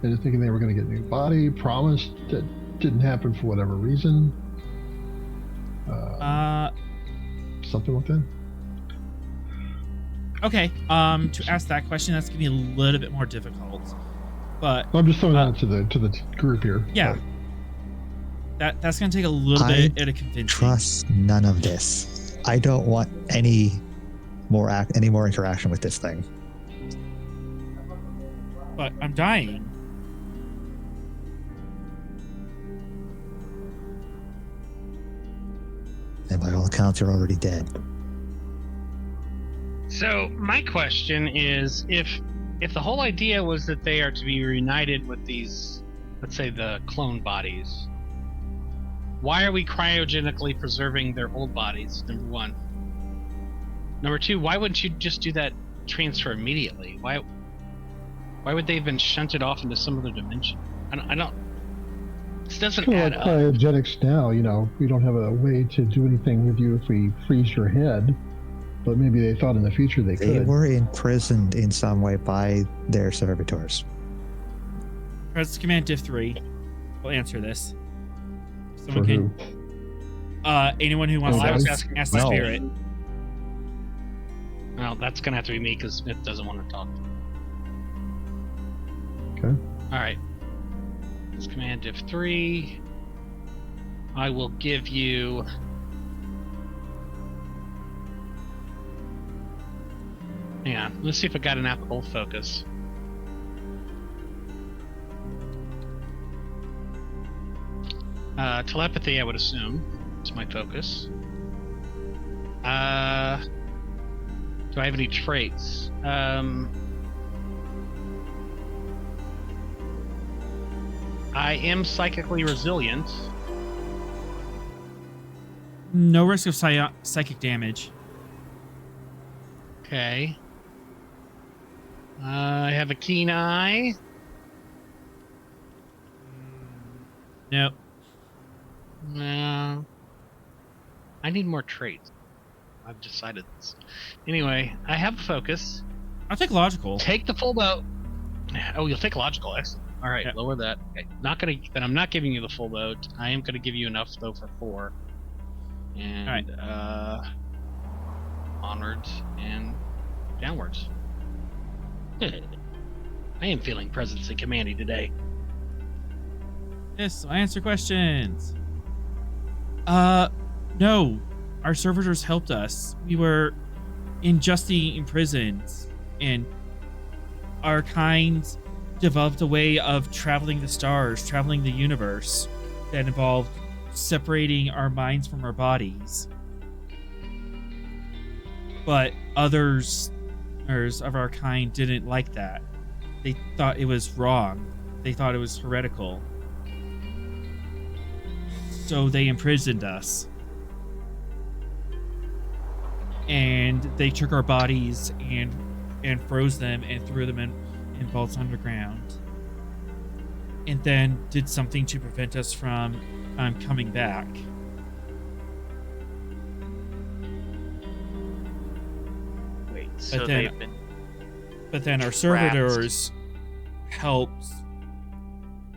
into thinking they were going to get a new body, promised that didn't happen for whatever reason? Something like that? Okay. To ask that question, that's gonna be a little bit more difficult. But I'm just throwing that to the group here. Yeah. That's gonna take a little bit of convincing. Trust none of this. I don't want any more interaction with this thing. But I'm dying. And by all accounts, you're already dead. So my question is, if the whole idea was that they are to be reunited with these, let's say, the clone bodies, why are we cryogenically preserving their old bodies? Number one. Number two, why wouldn't you just do that transfer immediately? Why would they have been shunted off into some other dimension? I don't. This doesn't add up. Cryogenics now, we don't have a way to do anything with you if we freeze your head. But maybe they thought in the future they could. They were imprisoned in some way by their servitors. Press Command Diff 3 will answer this. For who? Anyone who wants to ask the spirit. Well, that's going to have to be me because Smith doesn't want to talk. Okay. Alright. Let's Command Diff 3. I will give you... Hang on. Let's see if I got an applicable focus. Telepathy, I would assume. It's my focus. Do I have any traits? I am psychically resilient. No risk of psychic damage. Okay. I have a keen eye. Nope. No. I need more traits. I've decided this. Anyway, I have focus. I'll take logical. Take the full boat. Oh, you'll take logical. Excellent. All right, Yeah. lower that. Okay. Then I'm not giving you the full boat. I am gonna give you enough though for 4. And onwards and downwards. I am feeling presence and commandy today. Yes, I'll answer questions. No. Our servitors helped us. We were unjustly imprisoned, and our kind developed a way of traveling the stars, traveling the universe, that involved separating our minds from our bodies. But others of our kind didn't like that. They thought it was wrong. They thought it was heretical. So they imprisoned us. And they took our bodies and froze them and threw them in vaults underground. And then did something to prevent us from coming back. Wait, so then- they've been But then our servitors helped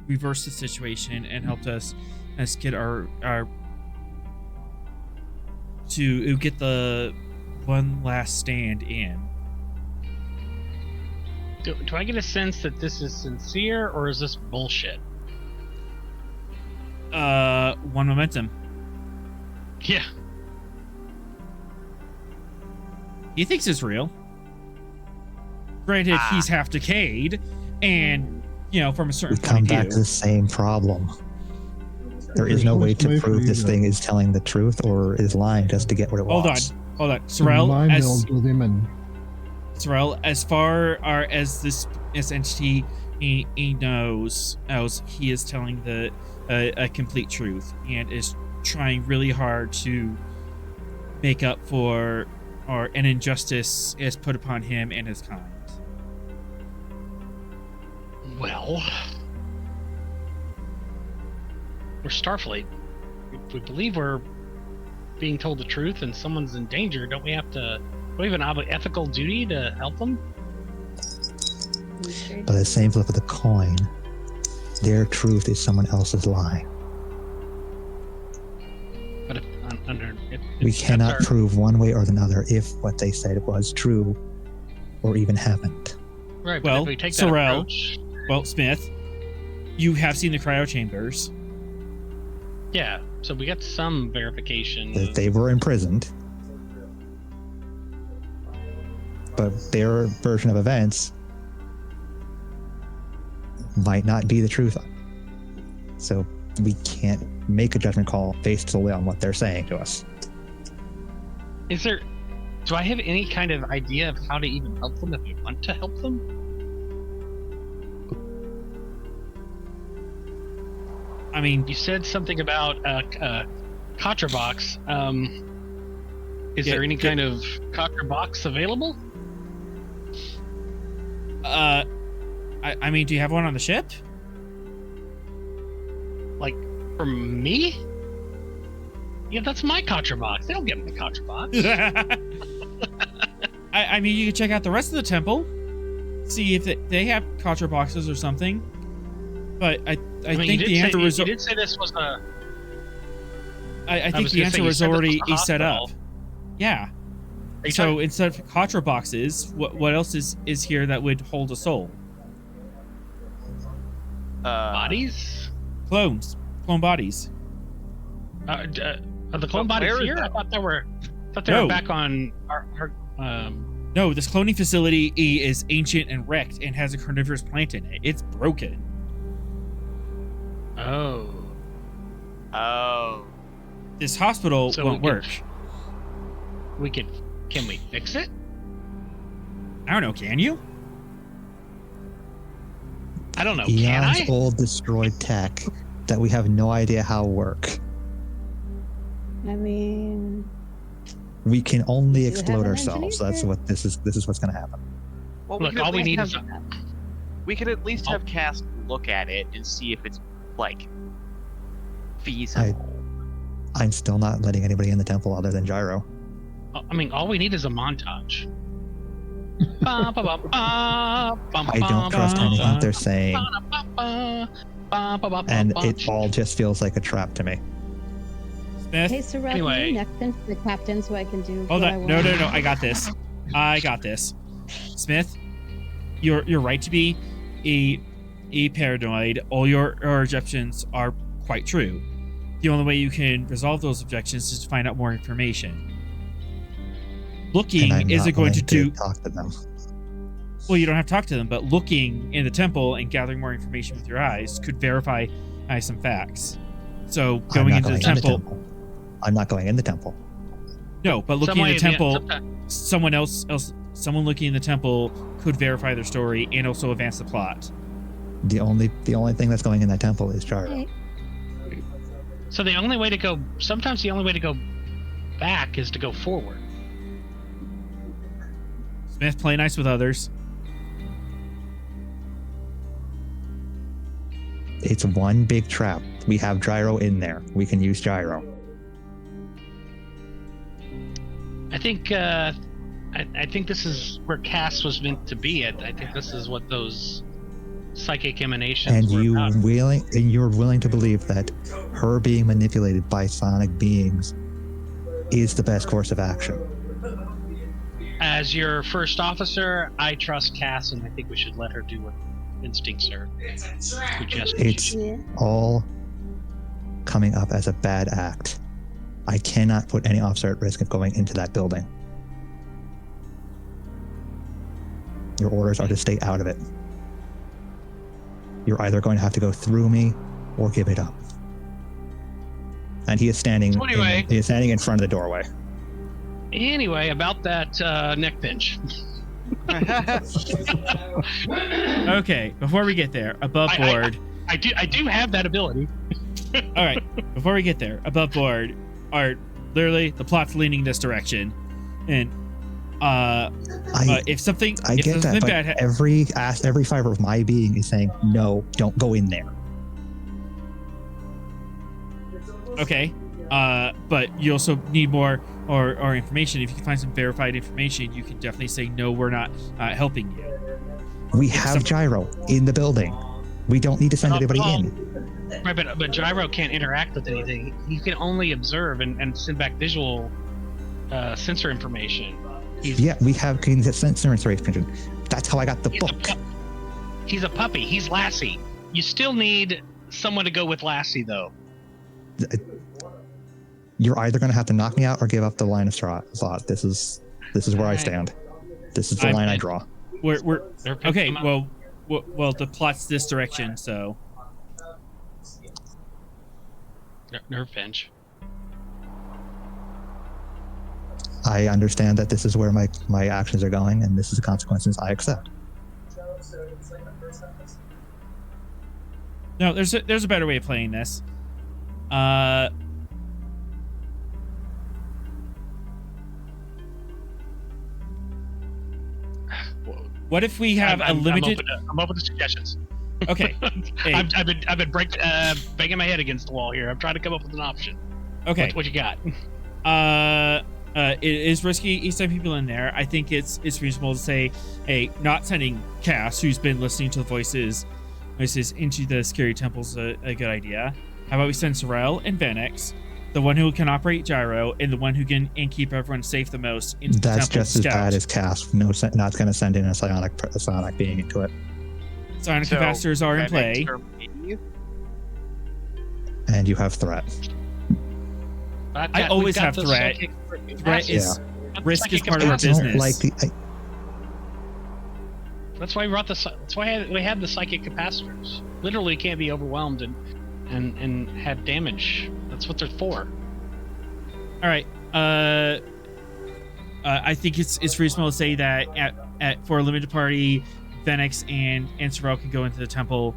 reverse the situation and helped us get our to get the one last stand in. Do I get a sense that this is sincere or is this bullshit? One momentum. Yeah. He thinks it's real. Granted, he's half decayed, and from a certain We point come of back view. to the same problem. There is There's no no way way to for prove you this to- thing is telling the truth or is lying just to get what it Hold on, wants. hold on, Sorrel. Mind meld with him and Sorrel, as far as this entity he knows, he is telling a complete truth and is trying really hard to make up for an injustice is put upon him and his kind. Well, we're Starfleet. We believe we're being told the truth and someone's in danger. Don't we have an ethical duty to help them? By the same flip of the coin, their truth is someone else's lie. But if We that's cannot our- prove one way or another if what they said was true or even happened. Right, but Well, if we take that Sorrel, approach, well, Smith, you have seen the cryo chambers. yeah. So we got some verification. That they were imprisoned. But their version of events might not be the truth. So we can't make a judgment call based solely on what they're saying to us. Do I have any kind of idea of how to even help them if we want to help them? I mean, You said something about Katra box. Is Yeah, there any yeah. kind of Katra box available? I mean, do you have one on the ship? Like, for me? Yeah, that's my Katra box. They don't get my Katra box. I mean, you can check out the rest of the temple, see if they have Katra boxes or something. But I mean, think the answer was you did say this was a. I think was the gonna answer say, you was said this already was a set up. hospital. Yeah. Are you So talking- instead of Katra boxes, what else is here that would hold a soul? bodies? Clone bodies. Are the clone But bodies where is here? I that? thought they were. No. Back on our No, this cloning facility is ancient and wrecked and has a carnivorous plant in it. It's broken. Oh. Oh. This hospital So won't we could- work. Can we fix it? I don't know. Can you? I don't know. Can Eons I? old destroyed tech that we have no idea how work. I mean, We can only You have explode an ourselves. engineer? That's what this is what's gonna happen. Well, Look, could all at we least need have, is we could at least have Cass look at it and see if it's like feasible. I'm still not letting anybody in the temple other than Gyro. I mean, all we need is a montage. I I don't trust anything they're saying, and it all just feels like a trap to me. Smith? hey, Sorrel, Anyway. can you next into the captain so I can do Hold what I on. want? No. I got this. I got this. Smith, you're right to be a paranoid. All your objections are quite true. The only way you can resolve those objections is to find out more information. And Looking I'm isn't not going to willing do. talk to them. Well, you don't have to talk to them, but looking in the temple and gathering more information with your eyes could verify some facts. So I'm going not into the going in temple, I'm not going in the temple. no, but looking Someone in the in temple, someone looking in the temple could verify their story and also advance the plot. The only thing that's going in that temple is Gyro. Hey, So the only way to go. Sometimes the only way to go back is to go forward. Smith, play nice with others. It's one big trap. We have gyro in there. We can use gyro. I think. I think this is where Cass was meant to be. I think this is what those psychic emanations And were about. you're willing to believe that her being manipulated by sonic beings is the best course of action. As your first officer, I trust Cass, and I think we should let her do what instincts are suggesting. It's all coming up as a bad act. I cannot put any officer at risk of going into that building. Your orders are to stay out of it. You're either going to have to go through me or give it up. And he is standing. So anyway, he is standing in front of the doorway. Anyway, about that neck pinch. Okay, before we get there, above board. I do have that ability. All right, before we get there, above board are literally the plot's leaning this direction, and if something, I get that, but every fiber of my being is saying no, don't go in there. Okay, but you also need more or information. If you can find some verified information, you can definitely say no, we're not helping you. We have gyro in the building. We don't need to send anybody in. Right, but Gyro can't interact with anything. He can only observe and send back visual sensor information. We have sensor information. That's how I got the book. He's a puppy. He's Lassie. You still need someone to go with Lassie, though. You're either going to have to knock me out or give up the line of thought. This is where I stand. This is the line I draw. We're okay. Well, the plot's this direction, so. Nerve pinch. I understand that this is where my actions are going, and this is the consequences I accept. No, there's a better way of playing this. What if we have a limited? I'm open to suggestions. Okay. Hey. I've been banging my head against the wall here. I'm trying to come up with an option. Okay. What you got? It is risky sending people in there. I think it's reasonable to say, hey, not sending Cass, who's been listening to the voices into the scary temple's a good idea. How about we send Sorrel and Venix, the one who can operate gyro and the one who can keep everyone safe the most, into the temple. That's just as bad as Cass. No, not going to send in a psionic being into it. Psionic capacitors are in play. And you have threat. I always have threat. Threat is risk is part of our business. That's why we brought that's why we had the psychic capacitors. Literally can't be overwhelmed and have damage. That's what they're for. All right. I think it's reasonable to say that for a limited party, Venix and Sorrel can go into the temple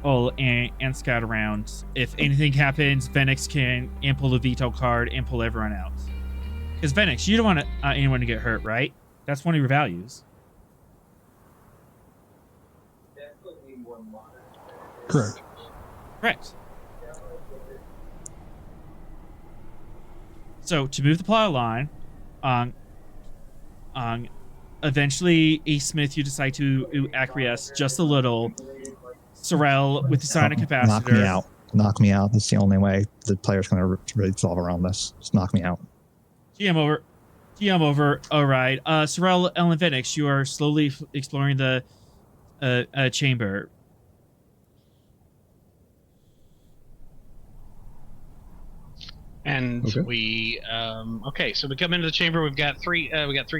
and scout around. If anything happens, Venix can pull the veto card and pull everyone out. Because Venix, you don't want anyone to get hurt, right? That's one of your values. Correct. So to move the plot line, eventually, A. Smith, you decide to acquiesce just a little. Sorrel with the psionic capacitor. Knock me out. That's the only way the player's going to resolve around this. Just knock me out. GM over. All right. Sorrel, Ellen, Venix, you are slowly exploring the chamber. And we so we come into the chamber. We've got three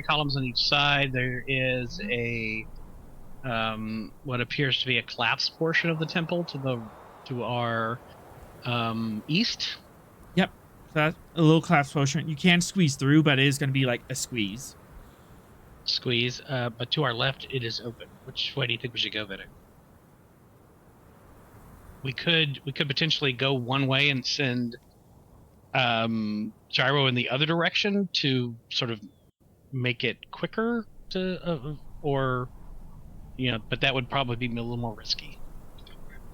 columns on each side. There is a what appears to be a collapsed portion of the temple to our east. Yep, that's a little collapsed portion. You can squeeze through, but it is going to be like a squeeze. But to our left, it is open. Which way do you think we should go, Vidic? We could potentially go one way and send gyro in the other direction to sort of make it quicker to, or but that would probably be a little more risky.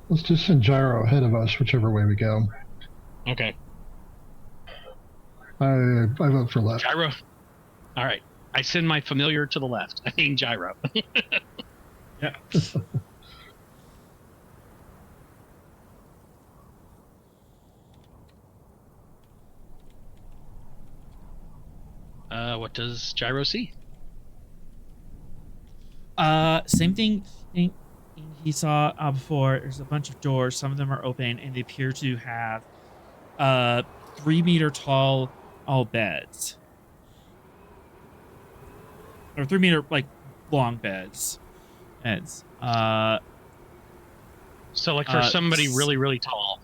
Let's just send gyro ahead of us, whichever way we go. Okay. I vote for left. Gyro. All right. I send my familiar to the left. I mean gyro. Yep. What does gyro see? Same thing he saw before. There's a bunch of doors. Some of them are open, and they appear to have 3-meter tall beds, or 3-meter long beds. So like for somebody really, really tall.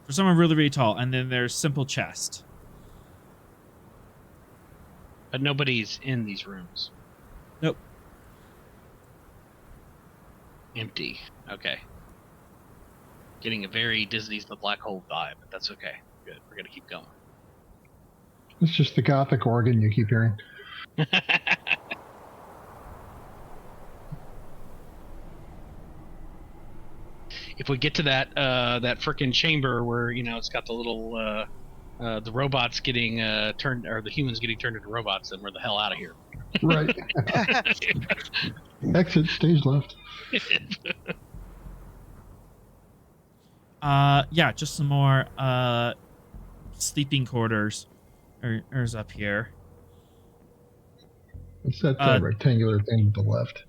For someone really, really tall, and then there's simple chest. But nobody's in these rooms. Nope. Empty. Okay. Getting a very Disney's The Black Hole vibe, but that's okay. Good. We're gonna keep going. It's just the gothic organ you keep hearing. If we get to that frickin' chamber where it's got the little the robots getting turned, or the humans getting turned into robots, then we're the hell out of here. Right. Exit stage left. Yeah, just some more sleeping quarters is up here. It's that rectangular thing to the left.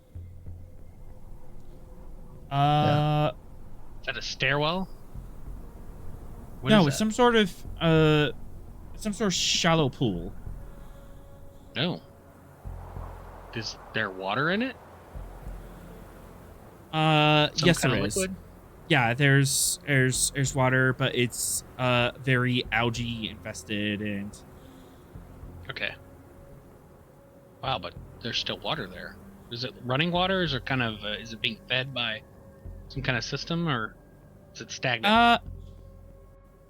Is that a stairwell? What no, is it's that? some sort of shallow pool. No. Is there water in it? Yes, Some there kind of is. liquid? Yeah, there's water, but it's very algae infested and. Okay. Wow, but there's still water there. Is it running water? Is it is it being fed by some kind of system, or is it stagnant?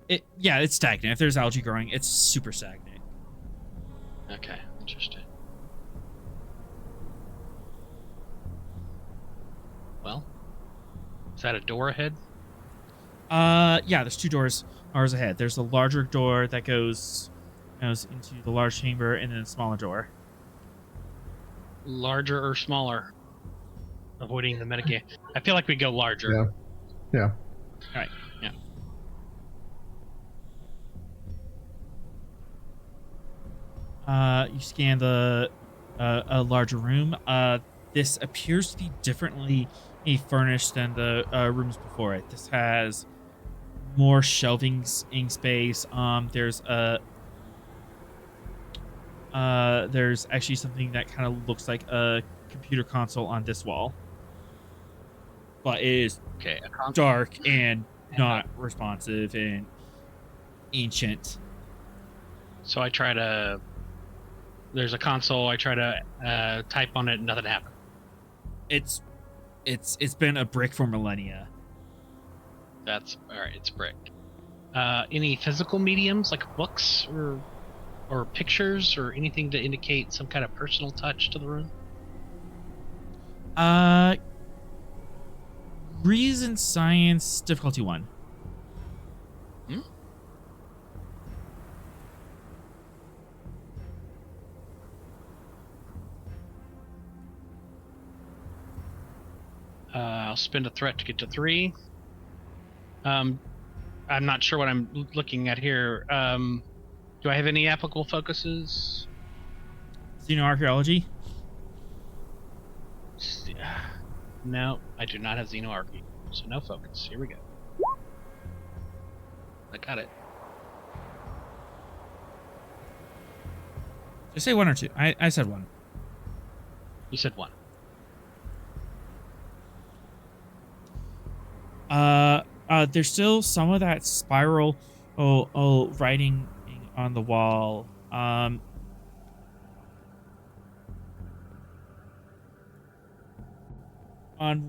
It's stagnant. If there's algae growing, it's super stagnant. Okay, interesting. Well, is that a door ahead? Yeah, there's 2 doors ahead. There's a larger door that goes into the large chamber, and then a smaller door. Larger or smaller? Avoiding the metagame. I feel like we go larger. Yeah. All right. Yeah. You scan a larger room. This appears to be differently furnished than the rooms before it. This has more shelving in space. There's actually something that kind of looks like a computer console on this wall, but it is dark and not responsive and ancient. So I try to. There's a console. I try to type on it, and nothing happens. It's been a brick for millennia. That's all right. It's brick. Any physical mediums like books or pictures or anything to indicate some kind of personal touch to the room? Reason science difficulty 1. I'll spend a threat to get to 3. I'm not sure what I'm looking at here. Do I have any applicable focuses? Xenoarchaeology? No, I do not have xenoarchaeology, so no focus. Here we go. I got it. Did I say 1 or 2? I said 1. You said 1. There's still some of that spiral writing on the wall. On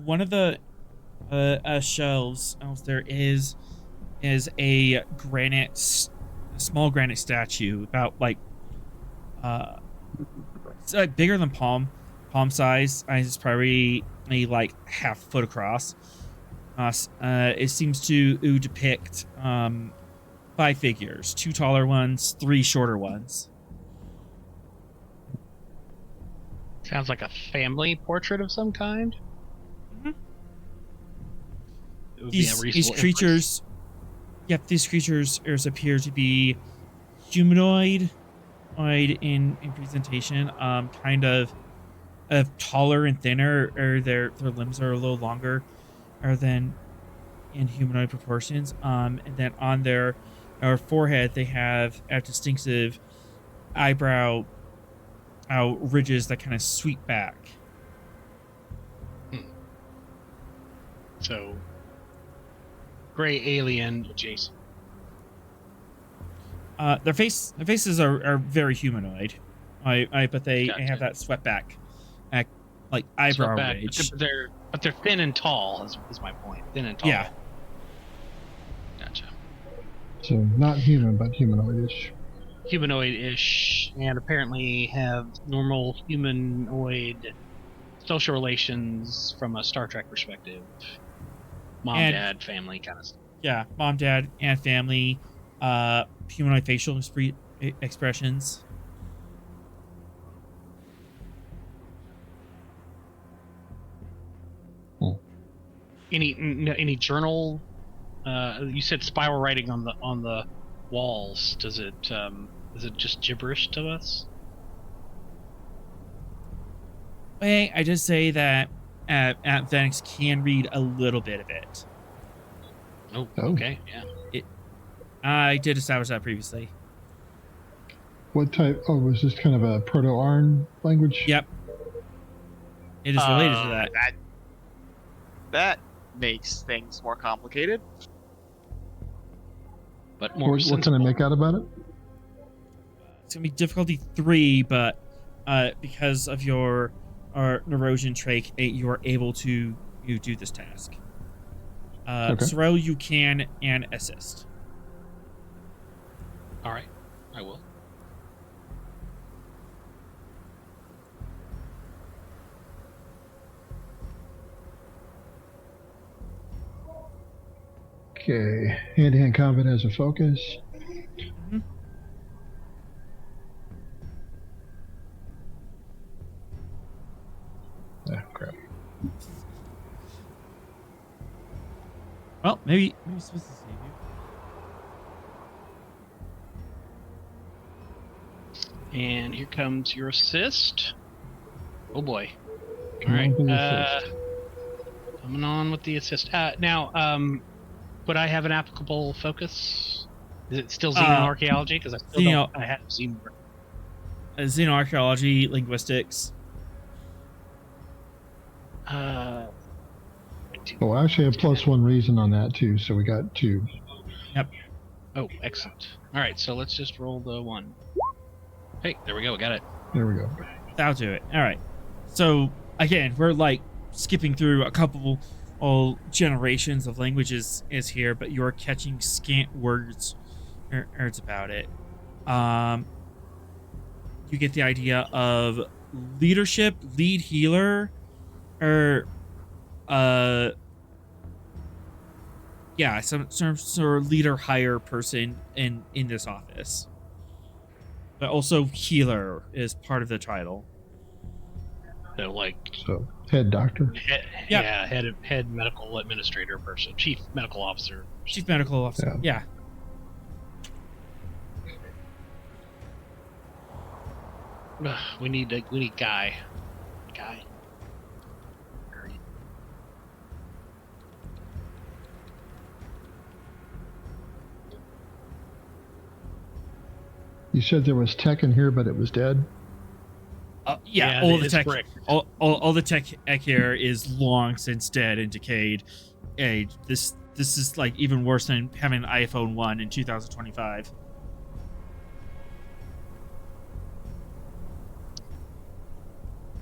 one of the shelves, there is a granite small granite statue, about like it's like bigger than palm size. It's probably like half foot across. It seems to depict 5 figures: 2 taller ones, 3 shorter ones. Sounds like a family portrait of some kind. Mhm. It would be a These reasonable creatures, yep, these creatures appear to be humanoid in presentation, kind of taller and thinner, or their limbs are a little longer, or than in humanoid proportions. And then on their forehead, they have a distinctive eyebrow ridges that kind of sweep back. So, gray alien adjacent. Their faces are very humanoid, but they Gotcha. have that swept back, like eyebrow Swept back, ridge. but they're thin and tall. Is my point. Thin and tall. Yeah. Gotcha. So not human, but humanoidish. Humanoid-ish, and apparently have normal humanoid social relations from a Star Trek perspective. Mom, dad, family kind of stuff. Yeah, mom, dad, and family. Humanoid facial expressions. Any journal? You said spiral writing on the walls. Is it just gibberish to us? Hey, I just say that at Venix can read a little bit of it. Oh, okay, yeah. I did establish that previously. What type? Oh, was this kind of a Proto-Arn language? Yep. It is related to that. That makes things more complicated. But more What can I make out about it? It's gonna be difficulty 3, but because of your Neurosian trait, you are able to do this task. Okay. Sorrel, you can and assist. All right, I will. Okay, hand-to-hand combat has a focus. Mm-hmm. Ah, crap. Well, maybe I'm supposed to save you. And here comes your assist. Oh boy. Come All right. on with the assist. Coming on with the assist. Now, would I have an applicable focus? Is it still xenoarchaeology? Because I still don't. I have Xenoarchaeology, linguistics. Oh, I actually have +1 reason on that too, so we got 2. Yep. Oh, excellent. All right, so let's just roll the 1. Hey, there we go. Got it. There we go. That'll do it. All right. So again, we're like skipping through a couple generations of languages is here, but you're catching scant words about it. You get the idea of leadership, lead healer, or some sort of leader higher person in this office. But also healer is part of the title. So head doctor. Yeah, head medical administrator person, chief medical officer. Chief medical officer. Yeah. We need Guy. You said there was tech in here, but it was dead. Yeah, all the tech, all the tech here is long since dead and decayed. Hey, this is like even worse than having an iPhone 1 in 2025.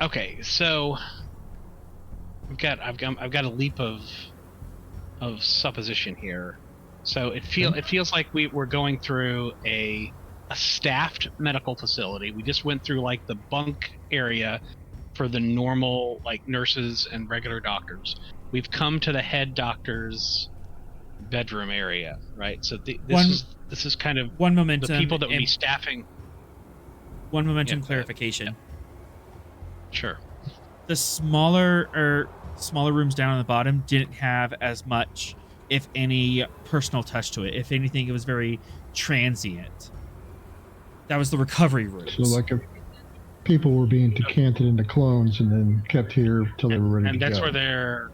Okay, so I've got a leap of supposition here. So it feels like we're going through a staffed medical facility. We just went through like the bunk area for the normal like nurses and regular doctors. We've come to the head doctor's bedroom area, right? So this is kind of one momentum. The people that would be staffing. One momentum clarification. Yeah. Sure. The smaller rooms down on the bottom didn't have as much, if any, personal touch to it. If anything, it was very transient. That was the recovery rooms. So like if people were being decanted into clones and then kept here till they were ready to go. And that's where they're,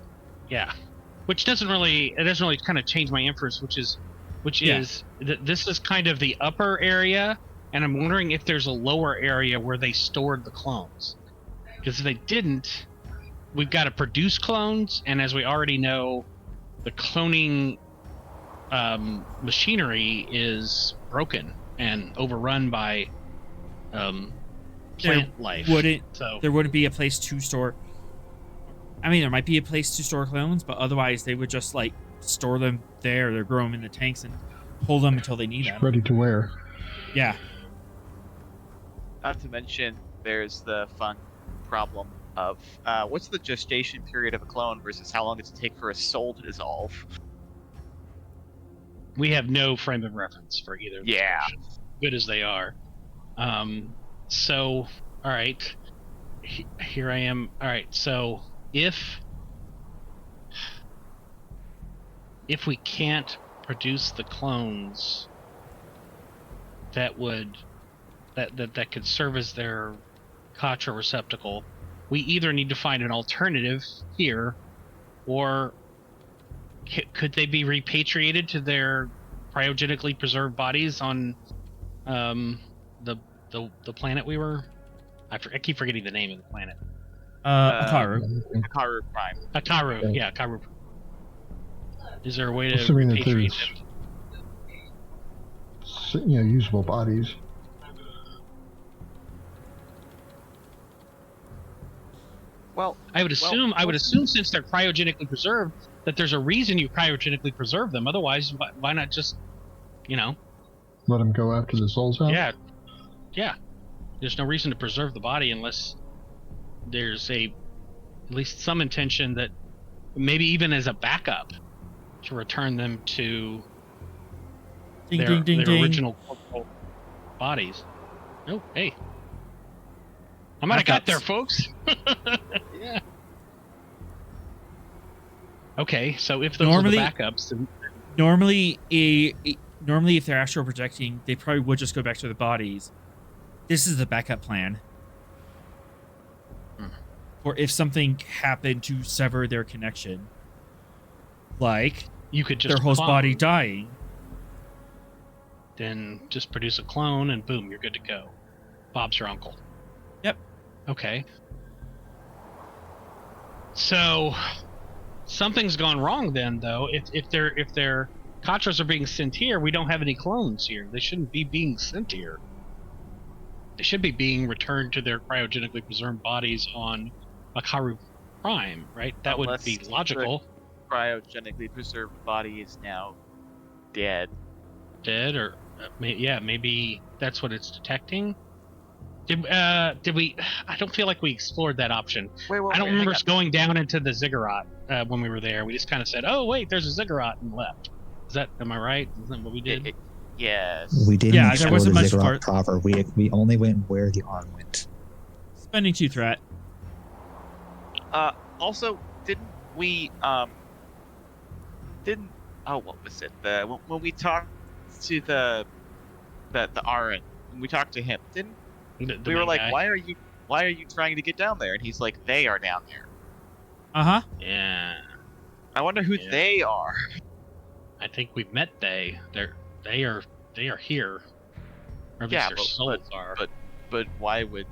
which doesn't really kind of change my inference, which is that this is kind of the upper area, and I'm wondering if there's a lower area where they stored the clones. Because if they didn't, we've got to produce clones, and as we already know, the cloning machinery is broken and overrun by plant life. There wouldn't be a place to store. I mean, there might be a place to store clones, but otherwise they would just like store them there. They grow them in the tanks and hold them until they need them. Ready to wear. Yeah. Not to mention, there's the fun problem of what's the gestation period of a clone versus how long does it take for a soul to dissolve? We have no frame of reference for either. Yeah. Good as they are. So, all right. Here I am. All right. So, if we can't produce the clones that could serve as their Katra receptacle, we either need to find an alternative here, or could they be repatriated to their cryogenically preserved bodies on the planet we were? I keep forgetting the name of the planet. Akaru. Akaru Prime. Akaru, yeah, Akaru. Is there a way to assuming that repatriate there's, usable bodies. Well, I would assume since they're cryogenically preserved that there's a reason you cryogenically preserve them. Otherwise, why not just, let them go after the soul's out? Yeah. There's no reason to preserve the body unless there's at least some intention that maybe even as a backup to return them to their original bodies. Oh, hey. I might have got there, folks. Yeah. Okay, so if those are the backups, then... normally if they're astral projecting, they probably would just go back to their bodies. This is the backup plan. Or if something happened to sever their connection, like you could just their host body dying, then just produce a clone and boom, you're good to go. Bob's your uncle. Yep. Okay. So something's gone wrong then, though. If their Katras are being sent here, we don't have any clones here. They shouldn't be being sent here. They should be being returned to their cryogenically preserved bodies on Akaru Prime, right? That would be logical. The cryogenically preserved body is now dead. Dead, or maybe that's what it's detecting. Did we? I don't feel like we explored that option. I don't remember us going down into the ziggurat when we were there. We just kind of said, "Oh wait, there's a ziggurat," and left. Am I right? Isn't that what we did? Yes. We didn't there explore wasn't the much ziggurat proper. We only went where the arm went. Spending 2 threat. Also, didn't we what was it? When we talked to the Aaron, when we talked to him, we were like, why are you trying to get down there? And he's like, they are down there. Uh-huh. Yeah. I wonder who they are. I think we've met they. They are here. Or at least their souls are. But why would,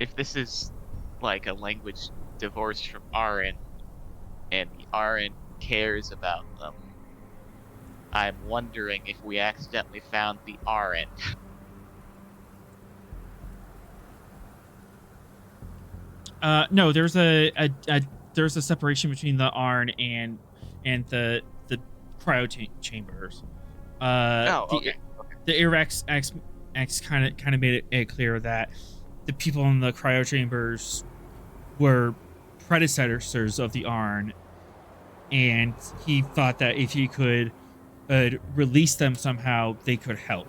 if this is like a language divorced from Aaron, and Aaron cares about them, I'm wondering if we accidentally found the Aaron. No, there's a separation between the Arn and the chambers. Oh, The okay. the Irx X kind of made it clear that the people in the cryo chambers were predecessors of the Arn, and he thought that if he could release them somehow, they could help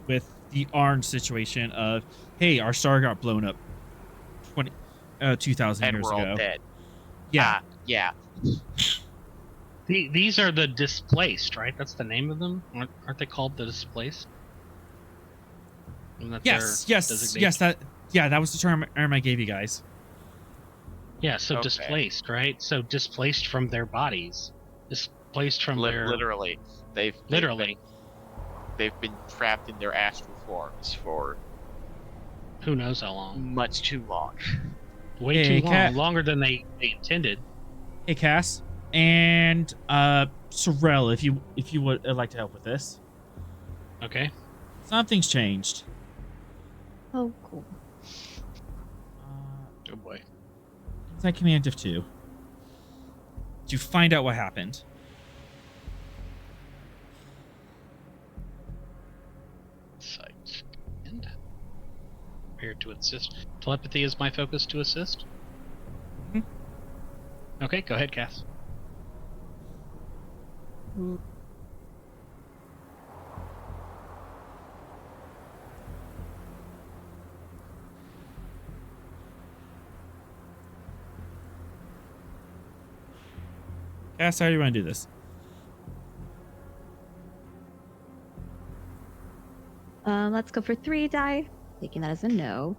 with the Arn situation of, hey, our star got blown up 2,000 And years we're all ago. dead. Yeah. Yeah. These are the displaced, right? That's the name of them. Aren't they called the displaced? Isn't that Yes. their Yes. designation? That was the term I gave you guys. Yeah, so Okay. displaced, right? So displaced from their bodies, displaced from their Literally, they've been trapped in their astral forms for who knows how long? much too long. Way Hey, too long, Cat. longer than they intended. Hey, Cass and Sorrel, if you would like to help with this. Okay. Something's changed. Oh, cool. Oh boy. Inside Command of 2. To find out what happened. Sight. And prepared to assist. Telepathy is my focus to assist. Mhm. Okay, go ahead, Cass. Cass, how do you want to do this? Let's go for 3 die. Taking that as a no.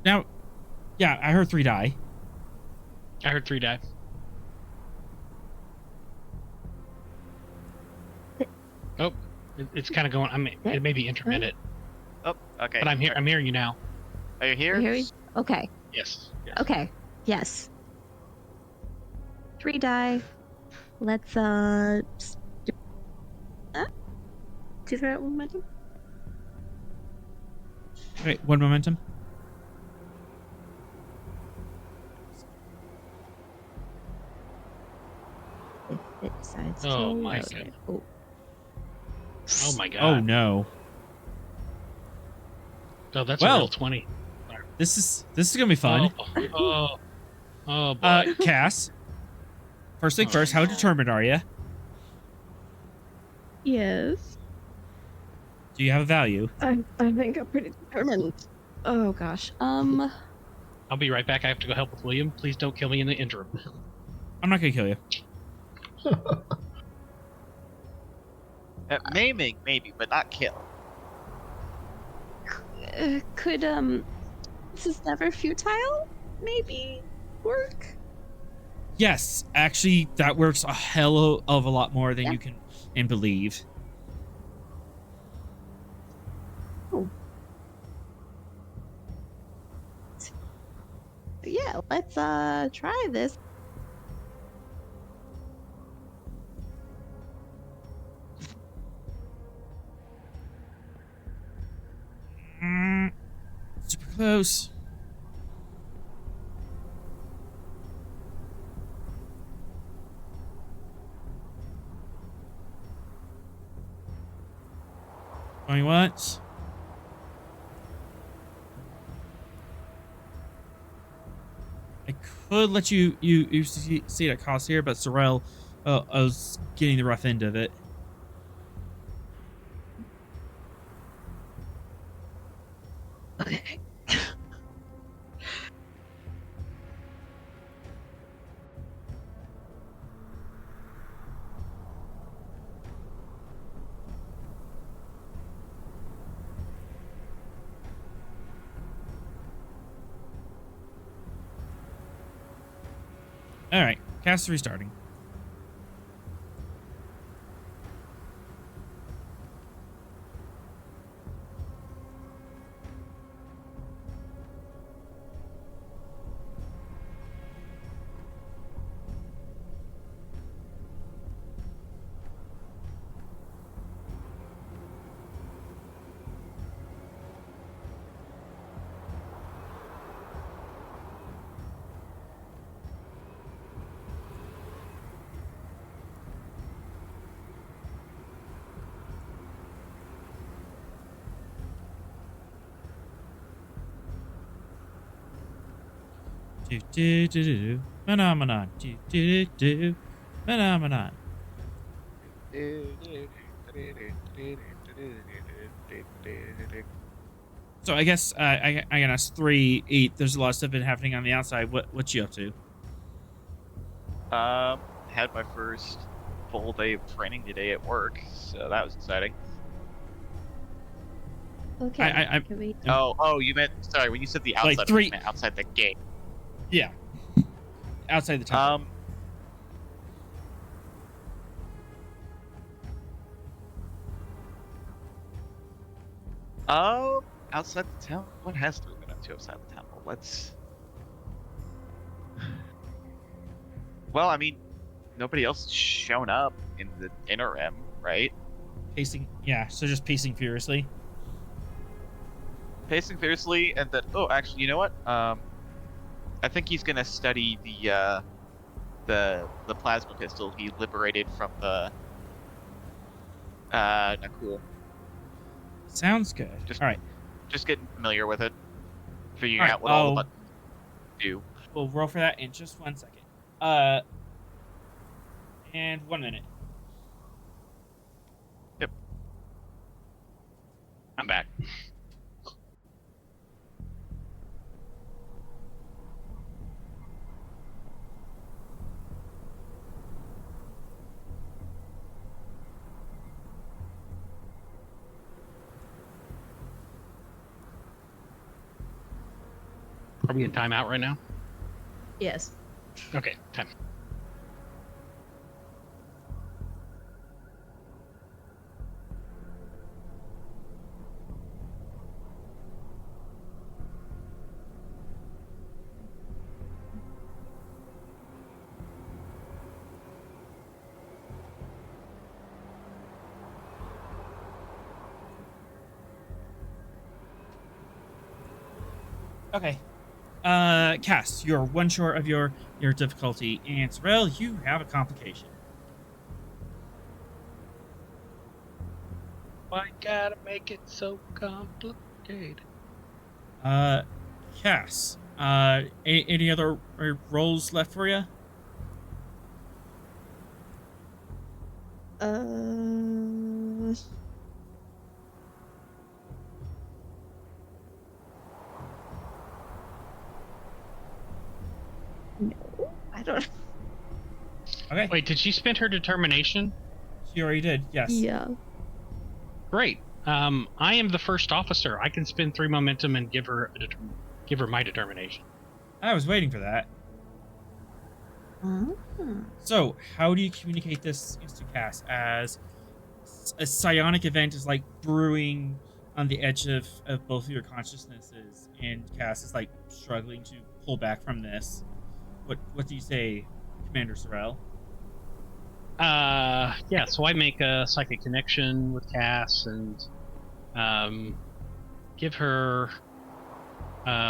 Now, yeah, I heard 3 die. I heard 3 die. Oh, it's kind of going. It may be intermittent, Oh, okay. but I'm here. I'm hearing you now. Are you here? Here we- Okay. Yes. Okay. Yes. 3 die. Let's do that momentum. Wait, 1 momentum. If it decides Oh to my load God. it. Oh. Oh my God. Oh no. Oh, that's Well. a real 20. This is gonna be fun. Oh boy. Cass. First thing Oh, first, how no. determined are you? Yes. Do you have a value? I think I'm pretty determined. Oh gosh. I'll be right back. I have to go help with William. Please don't kill me in the interim. I'm not gonna kill you. Maiming, maybe, but not kill. Could this is never futile? Maybe work. Yes, actually, that works a hell of a lot more than Yeah. you can and believe. Yeah, let's try this. Super close. Going once. I could let you see it at cost here, but Sorrel I was getting the rough end of it. Okay. All right, cast restarting. Do do do do do. Phenomenon. Do do do do. Phenomenon. So I guess I can ask 3-8. There's a lot of stuff been happening on the outside. What you up to? Had my first full day of training today at work, so that was exciting. Okay. Can we... Oh, you meant, sorry, when you said the outside, three- you meant outside the gate. Yeah. Outside the temple. Outside the temple? What has we been up to outside the temple? Let's... Well, I mean, nobody else has shown up in the interim, right? Pacing. Yeah, so just pacing furiously. Pacing fiercely, and then, oh, actually, you know what? I think he's gonna study the plasma pistol he liberated from the Nakul. Sounds good. All right. Just getting familiar with it, figuring All right, out what all the buttons do. We'll roll for that in just 1 second. And 1 minute. Yep. I'm back. Are we in timeout right now? Yes. Okay, time. Okay. Cass, you're 1 short of your difficulty, and Sorrel, you have a complication. Why gotta make it so complicated? Cass, any other roles left for you? No, I don't. Okay. Wait, did she spend her determination? She already did. Yes. Yeah. Great. I am the first officer. I can spend 3 momentum and give her my determination. I was waiting for that. So, how do you communicate this to Cass as a psionic event is like brewing on the edge of both of your consciousnesses, and Cass is like struggling to pull back from this? What do you say, Commander Sorrel? Yeah, so I make a psychic connection with Cass and give her the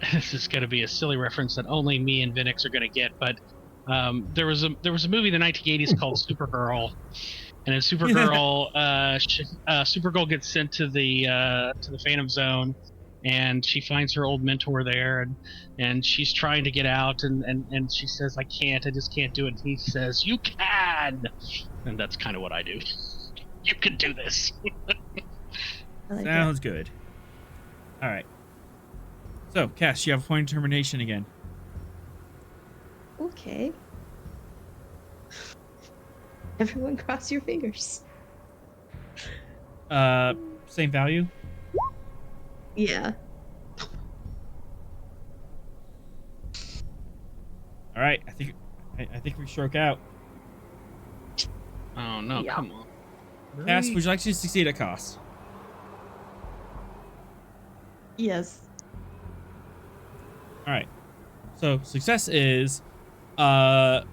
this is going to be a silly reference that only me and Vinix are going to get, but there was a movie in the 1980s called Supergirl, and in Supergirl, Supergirl gets sent to the Phantom Zone, and she finds her old mentor there, and she's trying to get out, and she says, I just can't do it. And he says, you can, and that's kind of what I do. You can do this. Sounds good. All right. So, Cass, you have a point of determination again. Okay. Everyone cross your fingers. Same value? Yeah. All right. I think we stroke out. Oh, no, Yeah. come on. Cass, would you like to succeed at cost? Yes. All right. So success is, the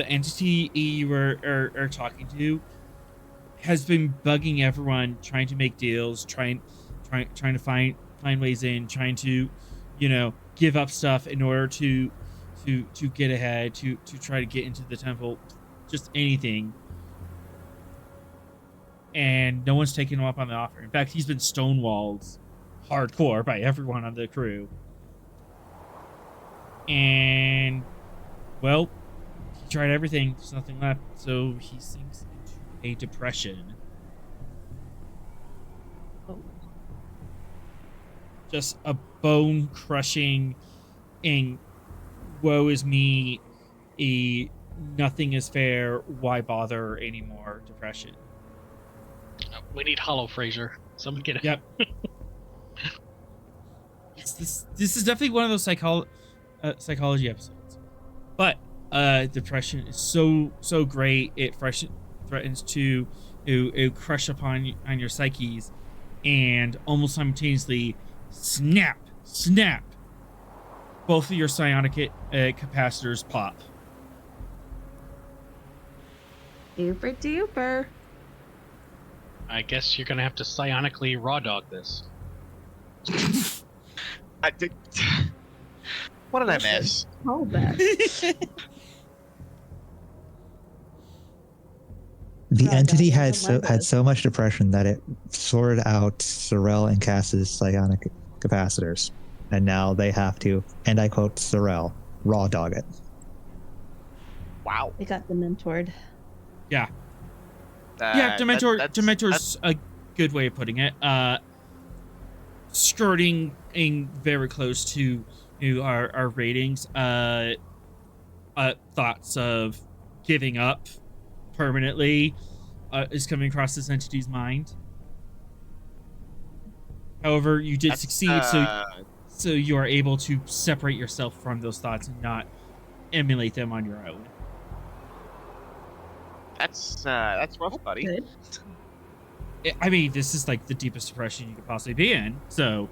entity you are talking to has been bugging everyone, trying to make deals, trying to find ways in, trying to, give up stuff in order to get ahead, to try to get into the temple, just anything. and no one's taking him up on the offer. In fact, he's been stonewalled hardcore by everyone on the crew. And, well, he tried everything. There's nothing left. So he sinks into a depression. Oh. Just a bone-crushing and woe is me, a nothing is fair, why bother anymore depression. We need Hollow Fraser. Someone get it. Yep. This is definitely one of those psychology episodes. But depression is so great, it threatens to crush upon on your psyches, and almost simultaneously snap, both of your psionic capacitors pop. Duper duper. I guess you're gonna have to psionically raw dog this. I did. What did I miss? Hold that. The Raw entity dog had is on my had list. so much depression that it sorted out Sorel and Cass's psionic capacitors, and now they have to, and I quote Sorel, raw dog it. Wow. They got dementored. Yeah. Yeah, Dementor's a good way of putting it. Skirting in very close to our ratings. Thoughts of giving up permanently is coming across this entity's mind. However, you did succeed, so you are able to separate yourself from those thoughts and not emulate them on your own. That's rough, buddy. Good. I mean, this is like the deepest depression you could possibly be in. So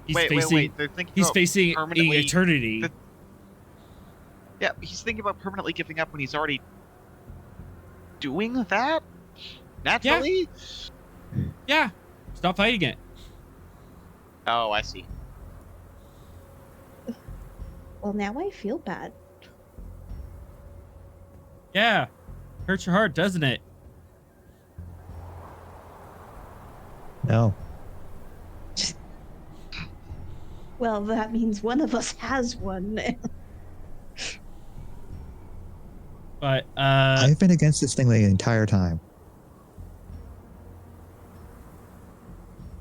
he's Wait. They're thinking he's about facing permanently- eternity. Yeah, he's thinking about permanently giving up when he's already doing that naturally. Yeah, stop fighting it. Oh, I see. Well, now I feel bad. Yeah, hurts your heart, doesn't it? No. Well, that means one of us has one. But I've been against this thing the entire time.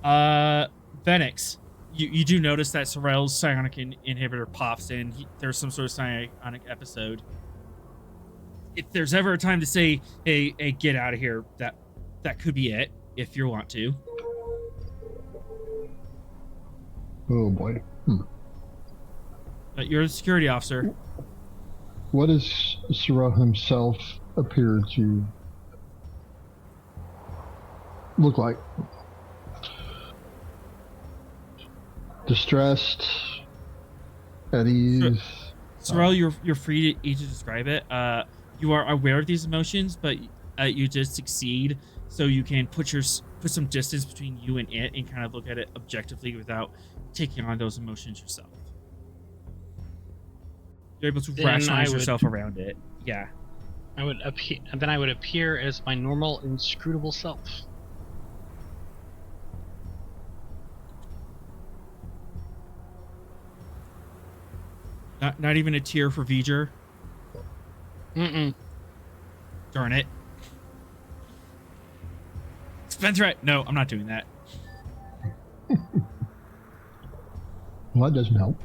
Venix, you do notice that Sorel's psionic inhibitor pops in. There's some sort of psionic episode. If there's ever a time to say, hey, get out of here, that could be it, if you want to. Oh boy. But you're the security officer. What does Sorel himself appear to look like? Distressed, at ease. Sorel, you're free to describe it. You are aware of these emotions, but you did succeed, so you can put some distance between you and it and kind of look at it objectively without taking on those emotions yourself. You're able to rationalize yourself around it. Yeah. I would appear as my normal, inscrutable self. Not even a tear for V'ger. Mm-mm. Darn it. Spend threat. No, I'm not doing that. Well, that doesn't help.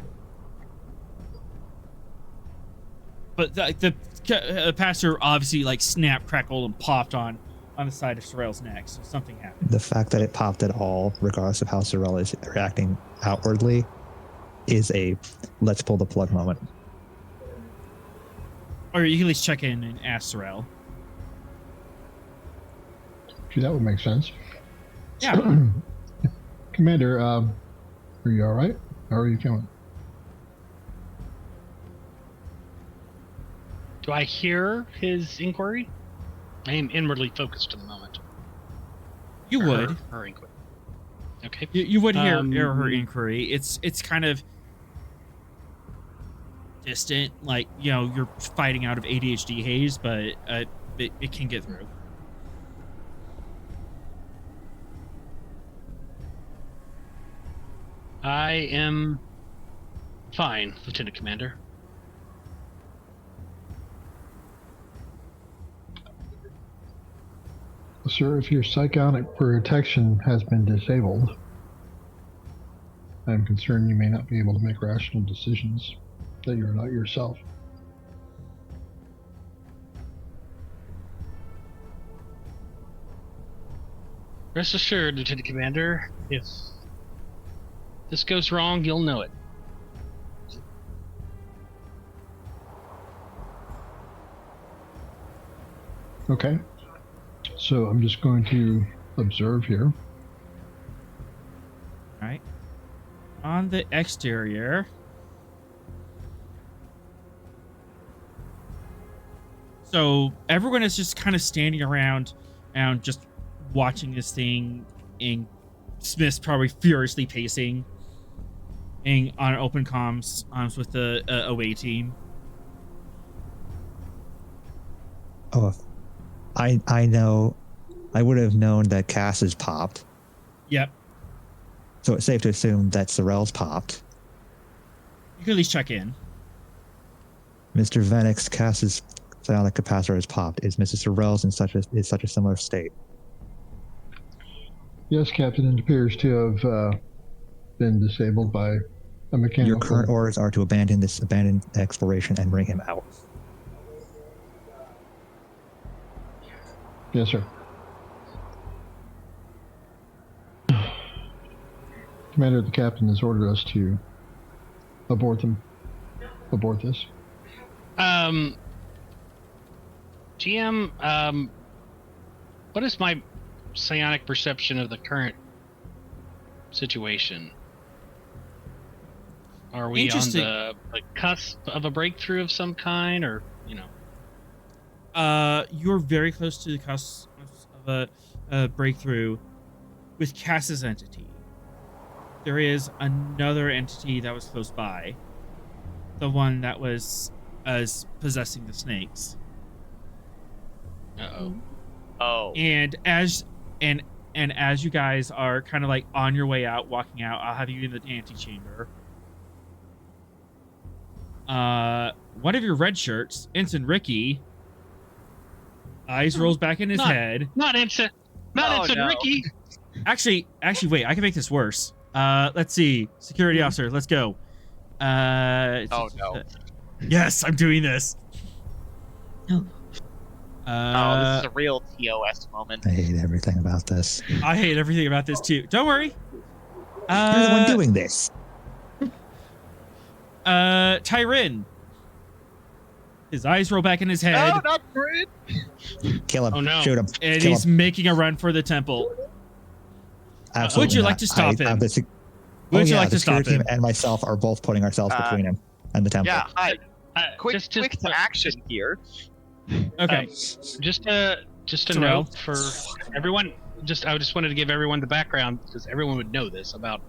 But the pastor obviously like snapped, crackled, and popped on the side of Sorel's neck, so something happened. The fact that it popped at all, regardless of how Sorel is reacting outwardly, is a let's pull the plug moment. Or you can at least check in and ask Sorel. Gee, that would make sense. Yeah. Commander, are you all right? How are you feeling? Do I hear his inquiry? I am inwardly focused at the moment. You would. Her inquiry. Okay. You would hear her inquiry. It's kind of distant, like, you're fighting out of ADHD haze, but it can get through. I am fine, Lieutenant Commander. Sir, if your psionic protection has been disabled, I'm concerned you may not be able to make rational decisions that you're not yourself. Rest assured, Lieutenant Commander, if this goes wrong, you'll know it. Okay. So I'm just going to observe here. All right. On the exterior. So everyone is just kind of standing around and just watching this thing, and Smith's probably furiously pacing and on open comms with the away team. Oh, I know. I would have known that Cass is popped. Yep. So it's safe to assume that Sorrel's popped. You can at least check in. Mr. Venix, Cass's psionic capacitor is popped. Is Mrs. Sorrel's in such a similar state? Yes, Captain, it appears to have been disabled by a mechanical... Your current orders are to abandon exploration and bring him out. Yes, sir. Commander, the captain has ordered us to abort this. GM, what is my psionic perception of the current situation? Are we on the cusp of a breakthrough of some kind, or, you know? You're very close to the cusp of a breakthrough with Cass's entity. There is another entity that was close by. The one that was possessing the snakes. Uh-oh. Oh. And as you guys are kind of like on your way out, walking out, I'll have you in the antechamber. One of your red shirts, Ensign Ricky, eyes rolls back in his head. Not Ensign Ricky. Actually, wait, I can make this worse. Let's see. Security officer, let's go. Oh no. Yes, I'm doing this. No. Oh, this is a real TOS moment. I hate everything about this. I hate everything about this too. Don't worry. You're the one doing this. Tyrin. His eyes roll back in his head. No, not Tyrin. Kill him. Oh, no. Shoot him. And Kill he's him. making a run for the temple. Absolutely Would you not. like to stop him? Would you like to stop team him? and myself are both putting ourselves between him and the temple. Yeah, hi. Quick Just to action here. Okay. Just a Sorrel. note for everyone. I just wanted to give everyone the background because everyone would know this about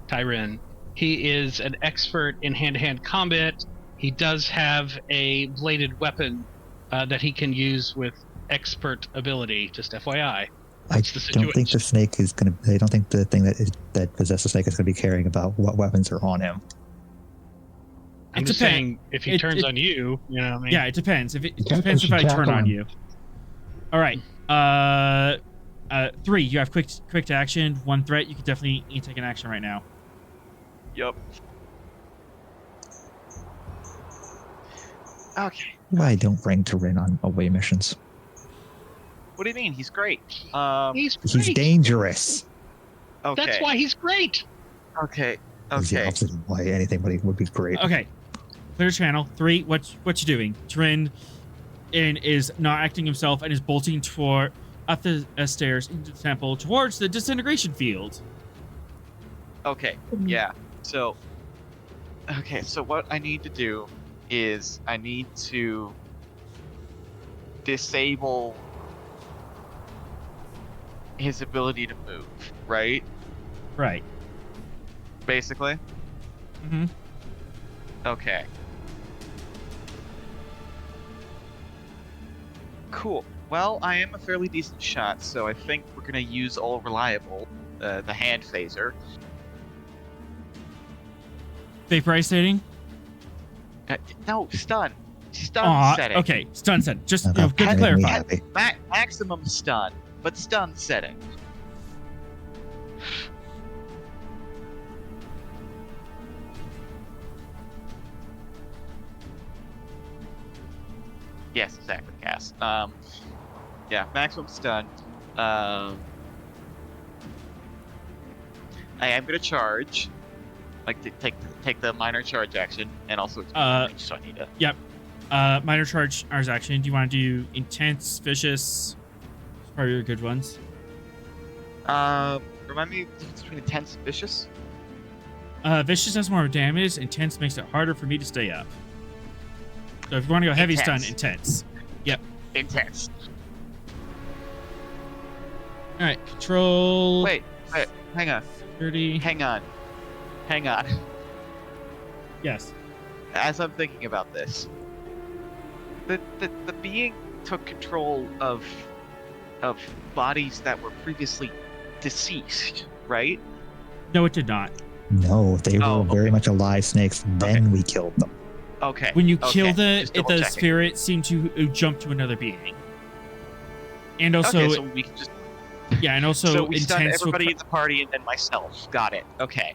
Tyrin. He is an expert in hand-to-hand combat. He does have a bladed weapon that he can use with expert ability. Just FYI. I don't think the snake is going to. I don't think the thing that possesses the snake is going to be caring about what weapons are on him. I'm just saying, if he turns on you, you know what I mean? Yeah, it depends. It depends if I turn on you. All right. 3. You have quick to action. 1 threat. You can definitely take an action right now. Yup. Okay. Why don't bring Tyrin on away missions? What do you mean? He's great. He's He's dangerous. Okay. That's why he's great. Okay. He's the Okay. opposite of why anything would be great. Okay. Clear channel. 3. What you doing? Tyrin is not acting himself and is bolting toward up the stairs into the temple towards the disintegration field. Okay. Yeah. So. Okay. So what I need to do is I need to disable his ability to move. Right. Right. Basically. Mm-hmm. Okay. Cool. Well, I am a fairly decent shot, so I think we're gonna use all reliable, the hand phaser. Vaporizing. No, stun. Stun Aw, setting. okay, stun setting. Just Now that good to made me clarify. happy. Maximum stun, but stun setting. Yes, exactly, Cass. Yeah, maximum stun. I am gonna charge, like to take the minor charge action, and also it's range, so I need to. Yep. Minor charge hours action. Do you want to do intense, vicious? Probably your good ones. Remind me the difference between intense and vicious. Vicious has more damage. Intense makes it harder for me to stay up. So if you want to go heavy Intense. stun, intense. Yep. Intense. All right. Control. Wait, hang on, 30. hang on. Yes. As I'm thinking about this, the being took control of bodies that were previously deceased, right? No, it did not. No, they were Oh, very much alive snakes. Then we killed them. Okay. When you okay, killed it, just the double checking. spirit seemed to jump to another being. And also, Okay, so we can just yeah, and also so we stun intense. everybody in the party and then myself. Got it. Okay.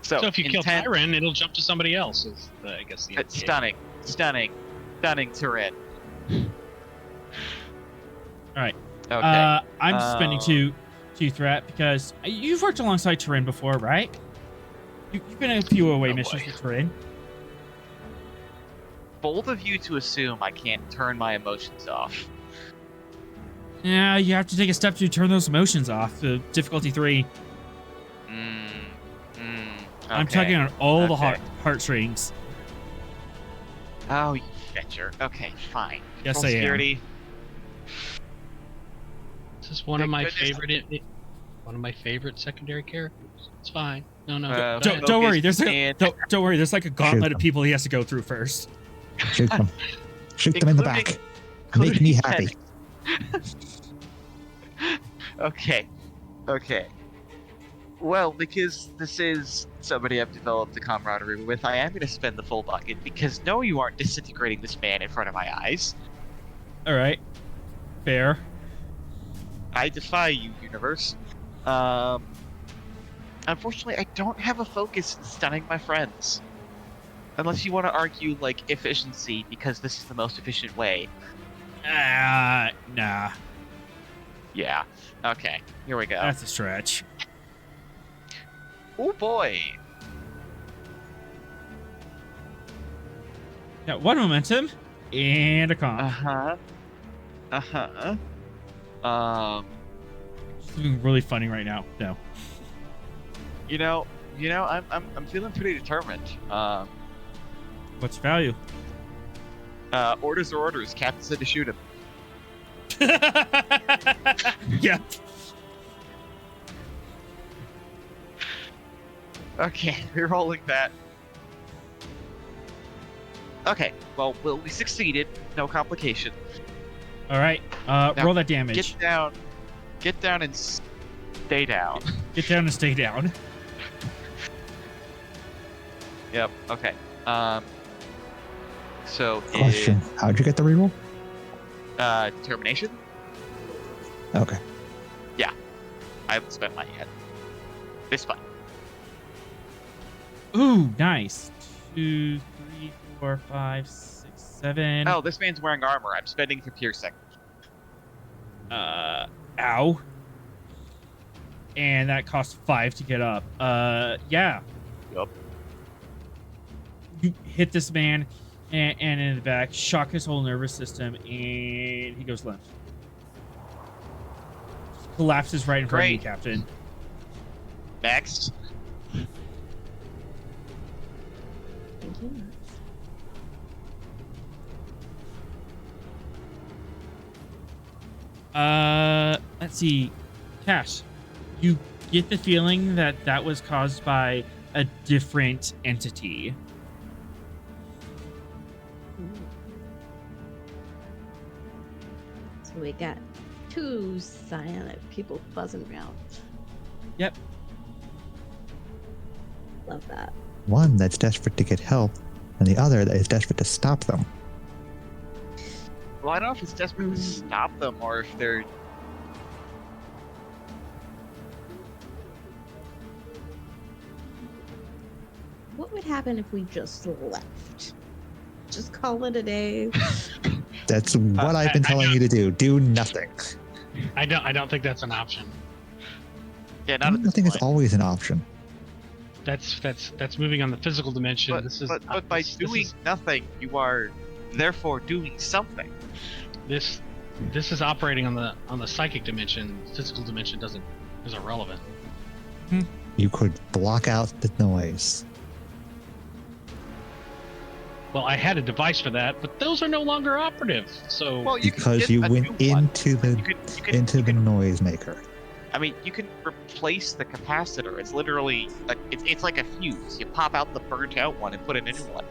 So if you kill intent, Tyron, it'll jump to somebody else. Is I guess the idea. stunning Tyrann. All right. Okay. I'm suspending two threat because you've worked alongside Tyrann before, right? You've been in a few away missions boy. with Tyrann. Bold of you to assume I can't turn my emotions off. Yeah, you have to take a step to turn those emotions off. Difficulty 3. I'm Okay. tugging on all the Okay. heartstrings. Oh, you fetcher. Okay, fine. Yes, Control I am. security. This is one of Thank my goodness. one of my favorite secondary characters. It's fine. No. Don't worry. There's and- don't worry. There's like a gauntlet of them. people he has to go through first. Shoot them. Shoot them in the back. Make me happy. Okay. Well, because this is somebody I've developed a camaraderie with, I am going to spend the full bucket because no, you aren't disintegrating this man in front of my eyes. All right. Fair. I defy you, universe. Unfortunately, I don't have a focus in stunning my friends. Unless you want to argue, like, efficiency, because this is the most efficient way. Nah. Yeah. Okay, here we go. That's a stretch. Oh boy! Got one momentum and a comp. It's doing really funny right now. No. You know, I'm feeling pretty determined. What's your value? Orders are orders. Captain said to shoot him. Yeah. Okay, rerolling that. Okay, well, we succeeded. No complication. All right. Now, Roll that damage. Get down and stay down. Get down and stay down. Yep. Okay. So Question: how'd you get the reroll? Determination. Okay. I haven't spent mine yet. This fun. Ooh, nice. 2, 3, 4, 5, 6, 7. Oh, this man's wearing armor. I'm spending for piercing. Ow. And that costs 5 to get up. Yeah. Yup. You hit this man and in the back, shock his whole nervous system, and he goes limp. Collapses right in front of you, Great. Captain. Next. Thank you. Let's see. Cash, you get the feeling that that was caused by a different entity. So we got 2 psionic people buzzing around. Yep. Love that. One that's desperate to get help, and the other that is desperate to stop them. Well, I don't know if it's desperate to stop them or if they're. What would happen if we just left? Just call it a day. That's what I've been telling you to do. Do nothing. I don't think that's an option. Yeah, not at this Nothing point. is always an option. That's moving on the physical dimension. But by doing nothing, you are therefore doing something. This is operating on the psychic dimension. Physical dimension isn't relevant. You could block out the noise. Well, I had a device for that, but those are no longer operative. So Well, you can Because get you a went new one. into the You can- noisemaker. I mean, you can replace the capacitor. It's literally it's like a fuse. You pop out the burnt out one and put in a new one.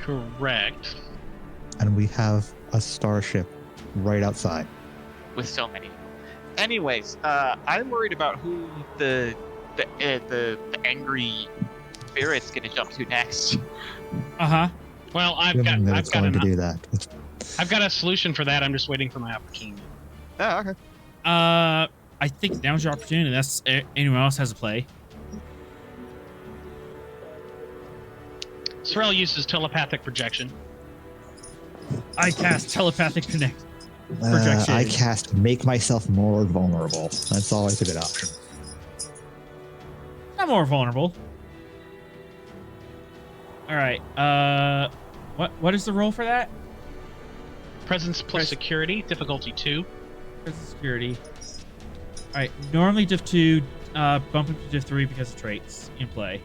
correct. And we have a starship right outside. With so many. Anyways, I'm worried about who the angry spirit's gonna jump to next. Uh-huh. Well, Assuming that it's going to do that. I've got a solution for that. I'm just waiting for my opportunity. Oh, okay. I think now's your opportunity. That's anyone else has a play. Sorrel uses telepathic projection. I cast telepathic connect. Projection. I cast make myself more vulnerable. That's always a good option. Not more vulnerable. All right. What is the roll for that? Presence plus security, difficulty 2. Presence security. All right. Normally diff 2, bump up to diff 3 because of traits in play.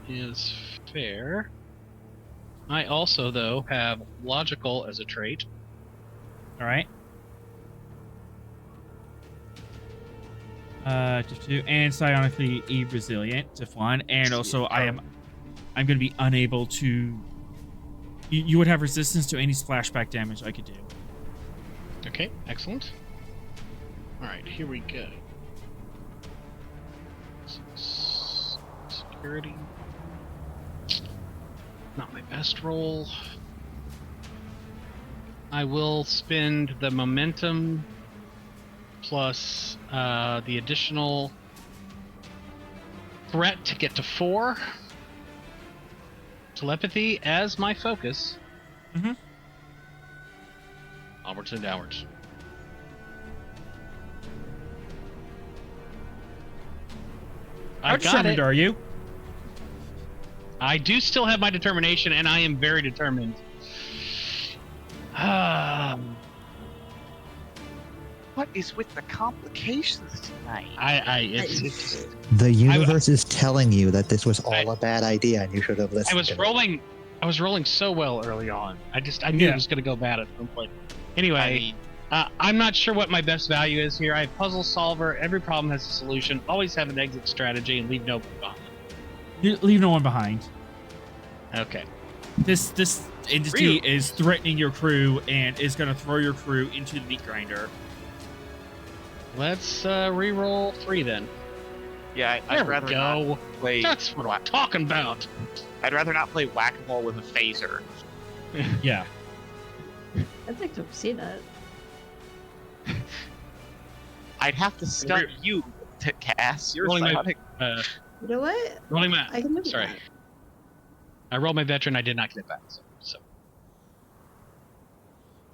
Is fair. I also, though, have logical as a trait. All right. Diff 2 and psionically resilient, diff 1, and also I'm going to be unable to. You would have resistance to any splashback damage I could do. Okay, excellent. Alright, here we go. Security. Not my best roll. I will spend the momentum plus the additional threat to get to 4. Telepathy as my focus. Mm-hmm. Onwards and downwards. How I got determined it. are you? I do still have my determination, and I am very determined. What is with the complications tonight? It's The universe is telling you that this was all a bad idea and you should have listened. I was rolling so well early on. I knew it was going to go bad at some point. Anyway, I'm not sure what my best value is here. I have puzzle solver. Every problem has a solution. Always have an exit strategy and leave no one behind. You leave no one behind. Okay. This entity is threatening your crew and is going to throw your crew into the meat grinder. Let's re-roll 3 then. Yeah, There I'd we rather go. not play. That's what I'm talking about. I'd rather not play whack-a-mole with a phaser. Yeah. I'd like to see that. I'd have to stun you to cast your Rolling my- psionic. You know what? Rolling my. I can do Sorry. that. I rolled my veteran. I did not get it back. So.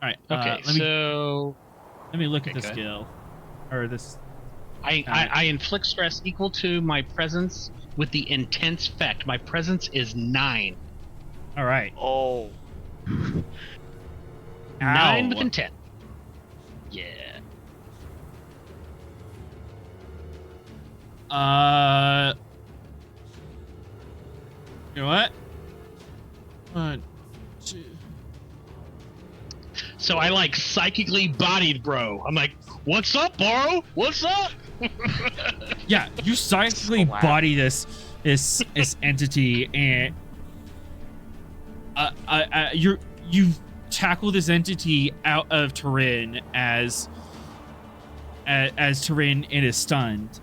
All right. Okay. Let me look at the Okay. skill, or this. I inflict stress equal to my presence with the intense effect. My presence is 9. All right. Oh. 9 with intent. Yeah. You know what? 1, 2. So I like psychically bodied bro. I'm like, what's up, bro? What's up? Yeah, you psychically Wow. body this entity, and you tackle this entity out of Turin as as Turin and is stunned.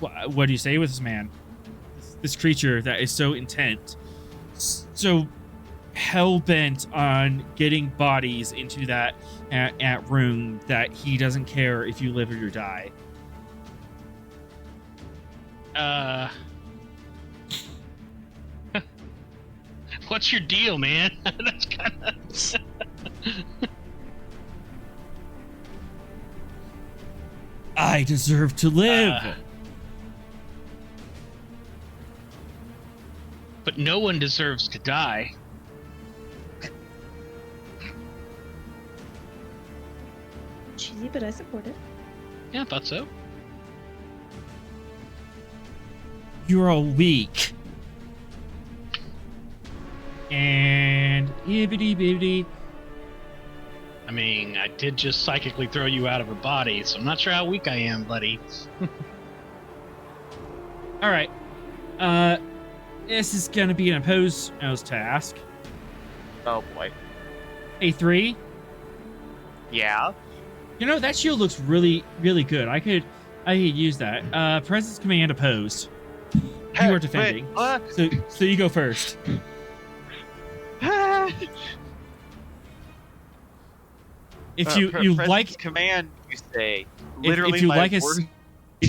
What do you say with this man? This creature that is so intent, so hell-bent on getting bodies into that at room that he doesn't care if you live or you die. What's your deal, man? That's kind of... I deserve to live. But no one deserves to die. Cheesy, but I support it. Yeah, I thought so. You're all weak. And yibbity bibbity. I mean, I did just psychically throw you out of a body, so I'm not sure how weak I am, buddy. All right. This is gonna be an opposed task. Oh boy. A3. Yeah. You know, that shield looks really, really good. I could use that. Presence command opposed. You are defending. So you go first. If you like command, you say if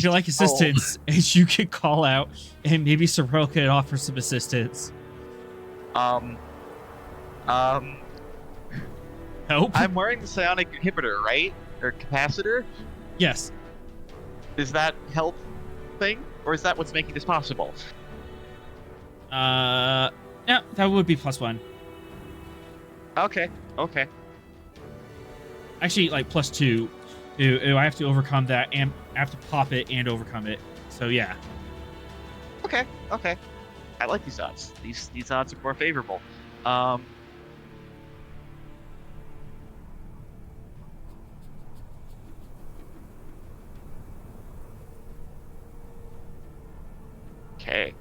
you like assistance, as you could call out, and maybe Sorrel could offer some assistance. Help. I'm wearing the psionic inhibitor, right? Or capacitor? Yes. Is that help thing, or is that what's making this possible? Yeah, that would be +1. Okay. Actually, like +2. I have to overcome that, and I have to pop it and overcome it. So yeah. Okay. I like these odds. These odds are more favorable. Okay.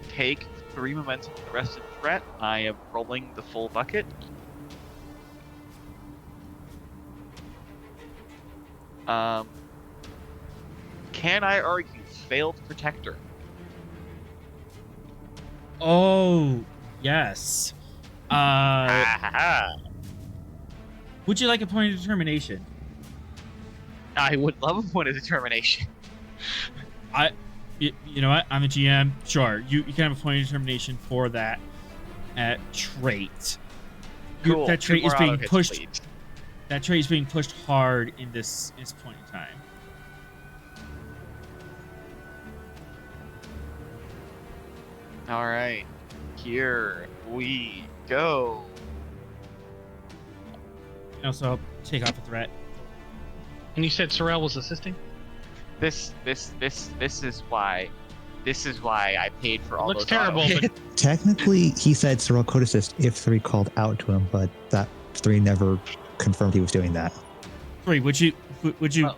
Take 3 momentum for the rest of the threat. I am rolling the full bucket. Can I argue failed protector? Oh, yes. Would you like a point of determination? I would love a point of determination. You know what? I'm a GM. Sure, you can have a point of determination for that trait. Cool. That trait is Two more being auto hits, pushed. please. That trait is being pushed hard in this point in time. All right, here we go. Also, I'll take off a threat. And you said Sorrel was assisting? This is why I paid for all Looks those terrible, auto hits. but Technically, he said Sorrel could assist if 3 called out to him, but that 3 never confirmed he was doing that. 3, would you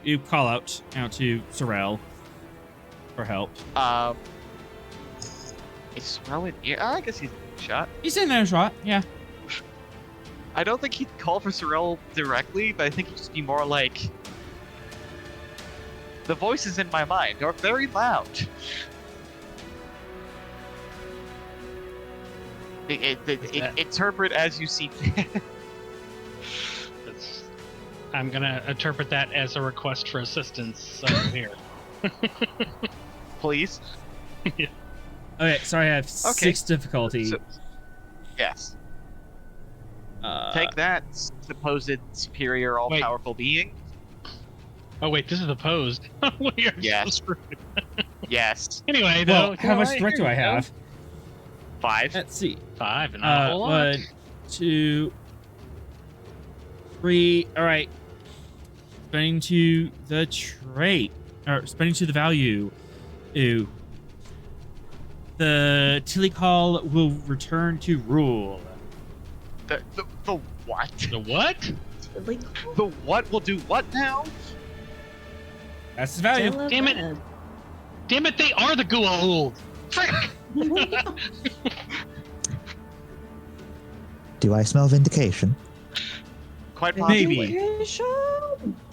you call out to Sorrel for help? Is Sorrel in here? I guess he's in the shot. He's in there, shot. Yeah. I don't think he'd call for Sorrel directly, but I think he'd just be more like, the voices in my mind are very loud. Interpret as you see fit. I'm gonna interpret that as a request for assistance. So here. Please. Okay, sorry, I have 6 difficulty. So, yes. Take that, supposed superior, all-powerful being. Oh wait, this is opposed. We are Yes. so screwed. Yes. Anyway, Well, though, how much threat do I have? 5. Let's see. 5 and not a whole lot. 1, 2, 3. All right. Spending to the trait, or spending to the value. Ew. The Tilly call will return to rule. The what? The what? The what will do what now? That's the value. Damn it! Damn it! They are the Goa'uld. Frick! Do I smell vindication? Quite possibly. Maybe.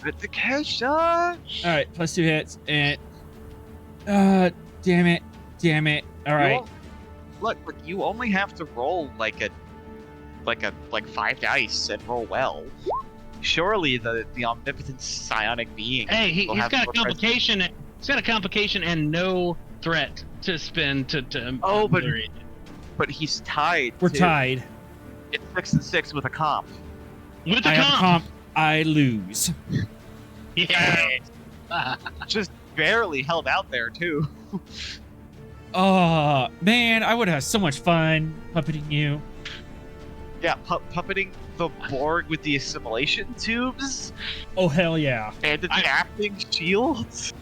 Vindication! All right, plus 2 hits, and damn it. All right, Look, you only have to roll like 5 dice and roll well. Surely the omnipotent psionic being. Hey, will he's have got a more complication. He's got a complication and no threat to spend to. Oh, but he's tied. we're too. tied. It's 6 and 6 with a comp. with the I have a comp. comp. I lose. Yeah. Just barely held out there too. Oh man, I would have so much fun puppeting you. Yeah, puppeting the Borg with the assimilation tubes Oh hell yeah. and adapting shields.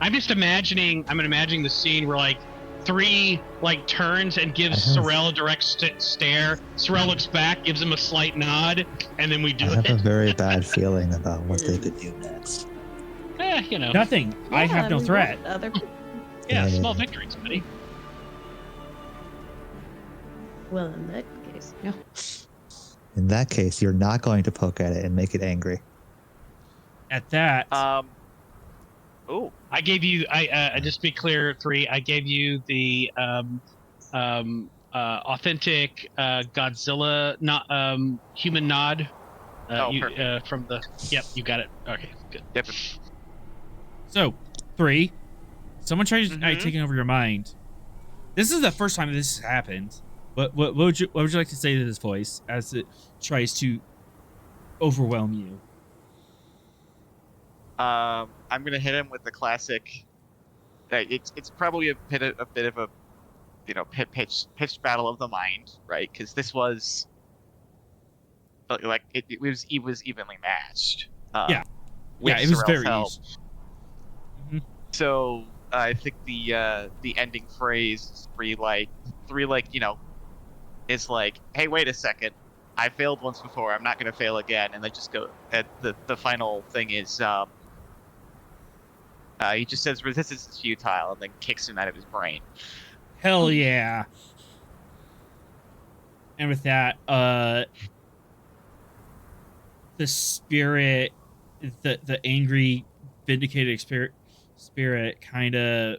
I'm imagining the scene where like 3 like turns and gives Sorrel a direct stare. Sorrel looks back, gives him a slight nod, and then we do I have it. a very bad feeling about what they could do next. You know. Nothing. I have no we threat. want Other people. Yeah, Yeah. small victories, buddy. Well, in that case, no. In that case, you're not going to poke at it and make it angry. At that, Oh, I gave you. Just to be clear, 3. I gave you the authentic Godzilla human nod. perfect. From the. Yep, you got it. Okay, good. yep. so 3. Someone tries Mhm. taking over your mind. This is the first time this has happened. What would you like to say to this voice as it tries to overwhelm you? I'm gonna hit him with the classic. It's probably a bit of a pitched battle of the mind, right? Because this was like it was evenly matched. Yeah. with Yeah, it was Sorrel's very help. easy. Mhm. So I think the ending phrase three is like, hey, wait a second, I failed once before, I'm not gonna fail again, and they just go. The final thing is he just says resistance is futile and then kicks him out of his brain. Hell yeah. And with that, the spirit, the angry, vindicated spirit kind of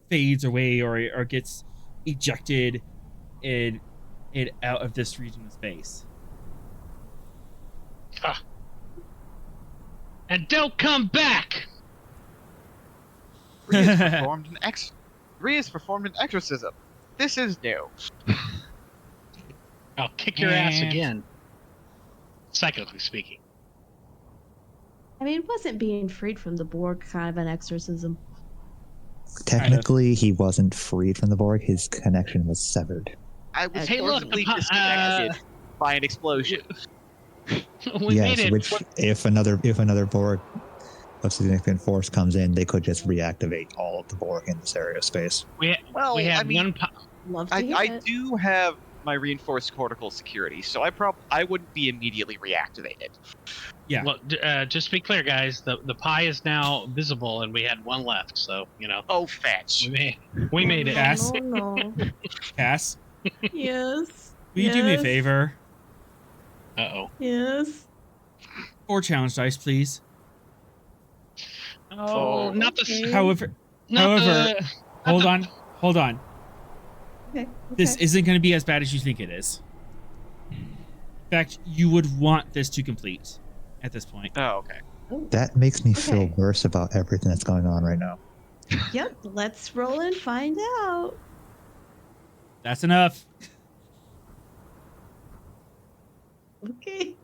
fades away or gets ejected it out of this region of space. And don't come back. Rhea has performed an exorcism. This is new. I'll kick your ass And- again. Psychically speaking. I mean, wasn't being freed from the Borg kind of an exorcism? Technically, he wasn't freed from the Borg. His connection was severed. I was Hey, look, forcibly disconnected by an explosion. We yes, made it. which if another Borg of significant force comes in, they could just reactivate all of the Borg in this area of space. We Well, had I mean, one. Love to hear I it. do have my reinforced cortical security, so I wouldn't be immediately reactivated. Yeah. Well, just to be clear, guys, the pie is now visible, and we had one left. So Oh, fetch. we made it. Cass? No. Cass, Yes. will you do me a Yes. favor? Uh-oh. Yes. 4 challenge dice, please. Oh, not the. Okay. However, Not however, the, hold on. Okay. This isn't going to be as bad as you think it is. In fact, you would want this to complete at this point. Oh, okay. That makes me feel Okay. worse about everything that's going on right now. Yep. Let's roll and find out. That's enough. Okay.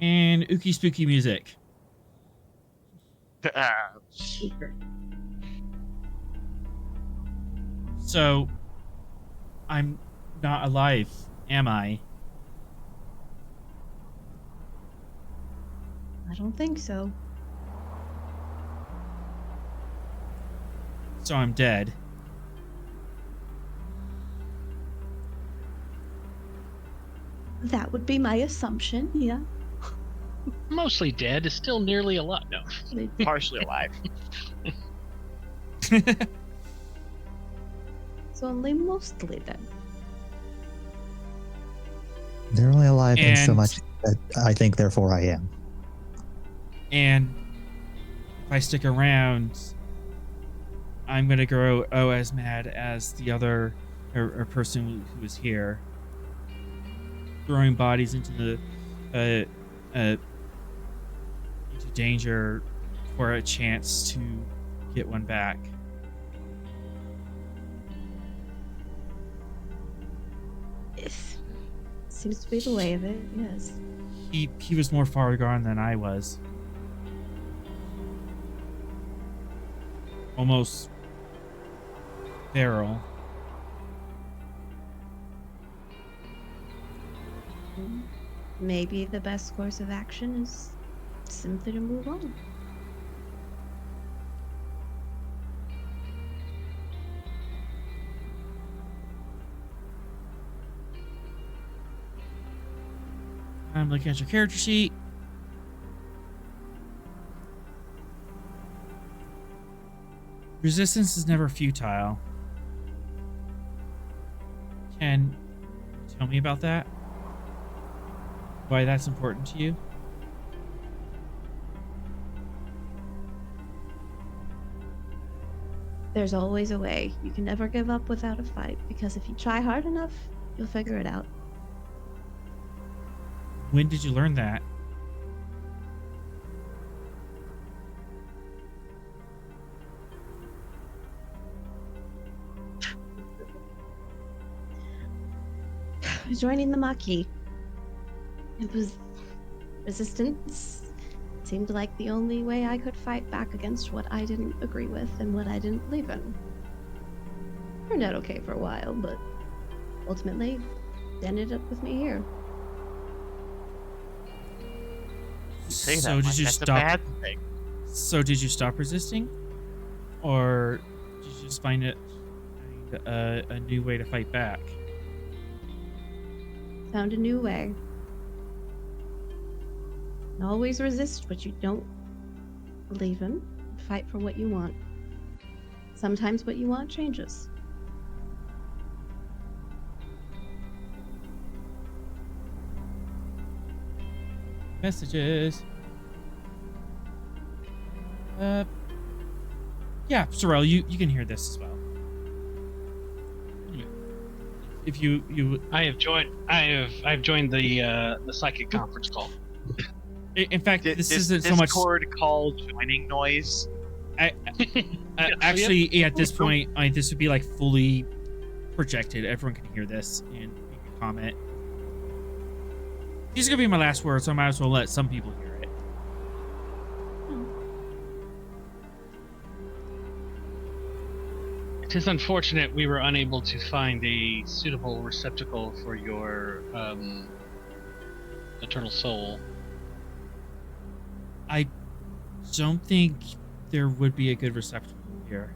And ookie spooky music. So, I'm not alive, am I? I don't think so. So I'm dead. That would be my assumption. Yeah. mostly dead is still nearly alive. No. Partially alive. It's only mostly dead. They're only alive in so And- much that I think, therefore I am. And if I stick around, I'm gonna grow as mad as the other or person who was here, throwing bodies into the into danger for a chance to get one back. It seems to be the way of it, yes. He was more far gone than I was. Almost feral. Maybe the best course of action is simply to move on. I'm looking at your character sheet. Resistance is never futile. Can you tell me about that? Why that's important to you? There's always a way. You can never give up without a fight, because if you try hard enough, you'll figure it out. When did you learn that? Joining the Maquis. It was resistance. Seemed like the only way I could fight back against what I didn't agree with and what I didn't believe in. Turned out okay for a while, but ultimately it ended up with me here. You say So that did like you that's stop? a bad thing. So did you stop resisting, or did you just find a new way to fight back? Found a new way. And always resist what you don't believe in. Fight for what you want. Sometimes what you want changes. Messages. Yeah, Sorrel, you can hear this as well. If you I've joined the psychic conference call. in fact, this isn't so much. Discord call joining noise. Actually, at this point, this would be like fully projected. Everyone can hear this and you can comment. These are gonna be my last words, so I might as well let some people hear it. It is unfortunate we were unable to find a suitable receptacle for your eternal soul. I don't think there would be a good receptacle here.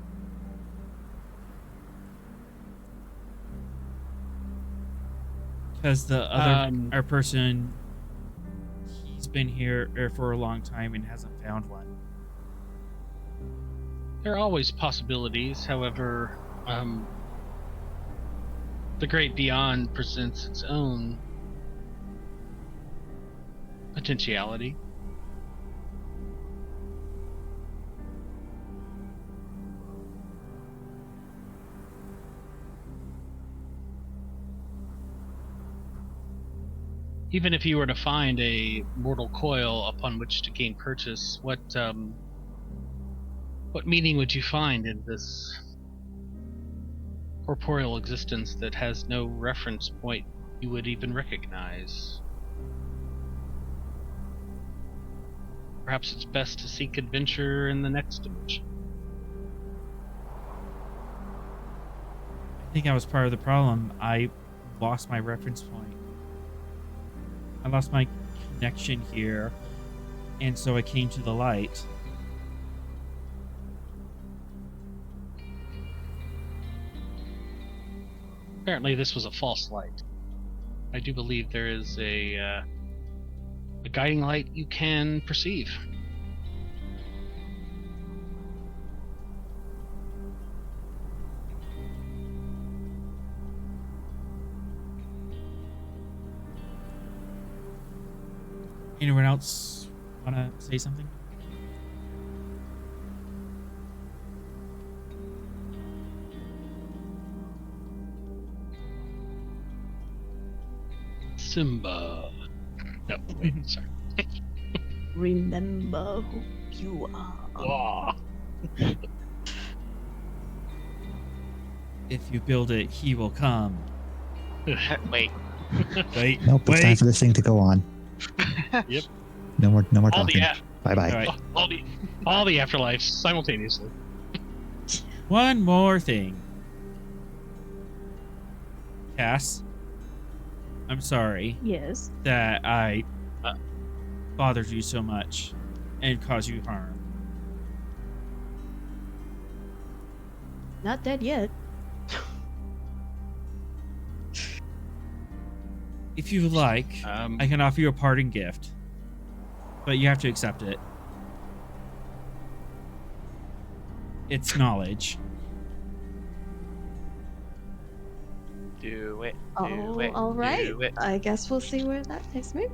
Because the other our person, he's been here for a long time and hasn't found one. There are always possibilities, however, the great beyond presents its own potentiality. Even if you were to find a mortal coil upon which to gain purchase, what meaning would you find in this corporeal existence that has no reference point you would even recognize? Perhaps it's best to seek adventure in the next dimension. I think that was part of the problem. I lost my reference point. I lost my connection here, and so I came to the light. Apparently this was a false light. I do believe there is a guiding light you can perceive. Anyone else want to say something? Simba. No, wait, sorry. Remember who you are. Wah. If you build it, he will come. Wait. Wait, Nope, it's time wait. for this thing to go on. Yep. No more All the talking. a- Bye bye. All right. all the afterlives simultaneously. One more thing. Cass, I'm sorry Yes. that I bothered you so much and caused you harm. Not dead yet. If you like, I can offer you a parting gift, but you have to accept it. It's knowledge. Do it. Oh, Do it. all right. Do it. I guess we'll see where that takes me.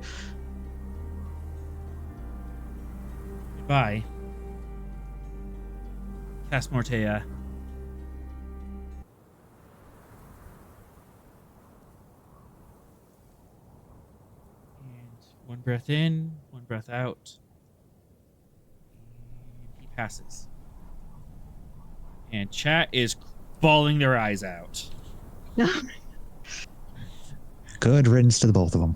Goodbye. Cass Mortea. And one breath in, one breath out. And he passes. And chat is bawling their eyes out. Good riddance to the both of them.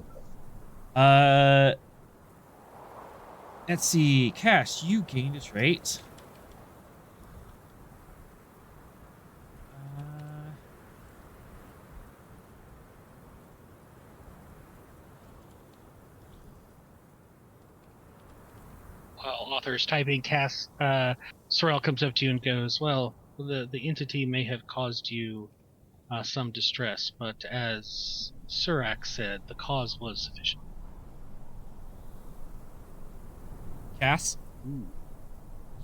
Let's see. Cass, you gained a trait. While author's typing, Cass, Sorrel comes up to you and goes, "Well, the entity may have caused you some distress, but as Surak said, the cause was sufficient." Cass, Ooh.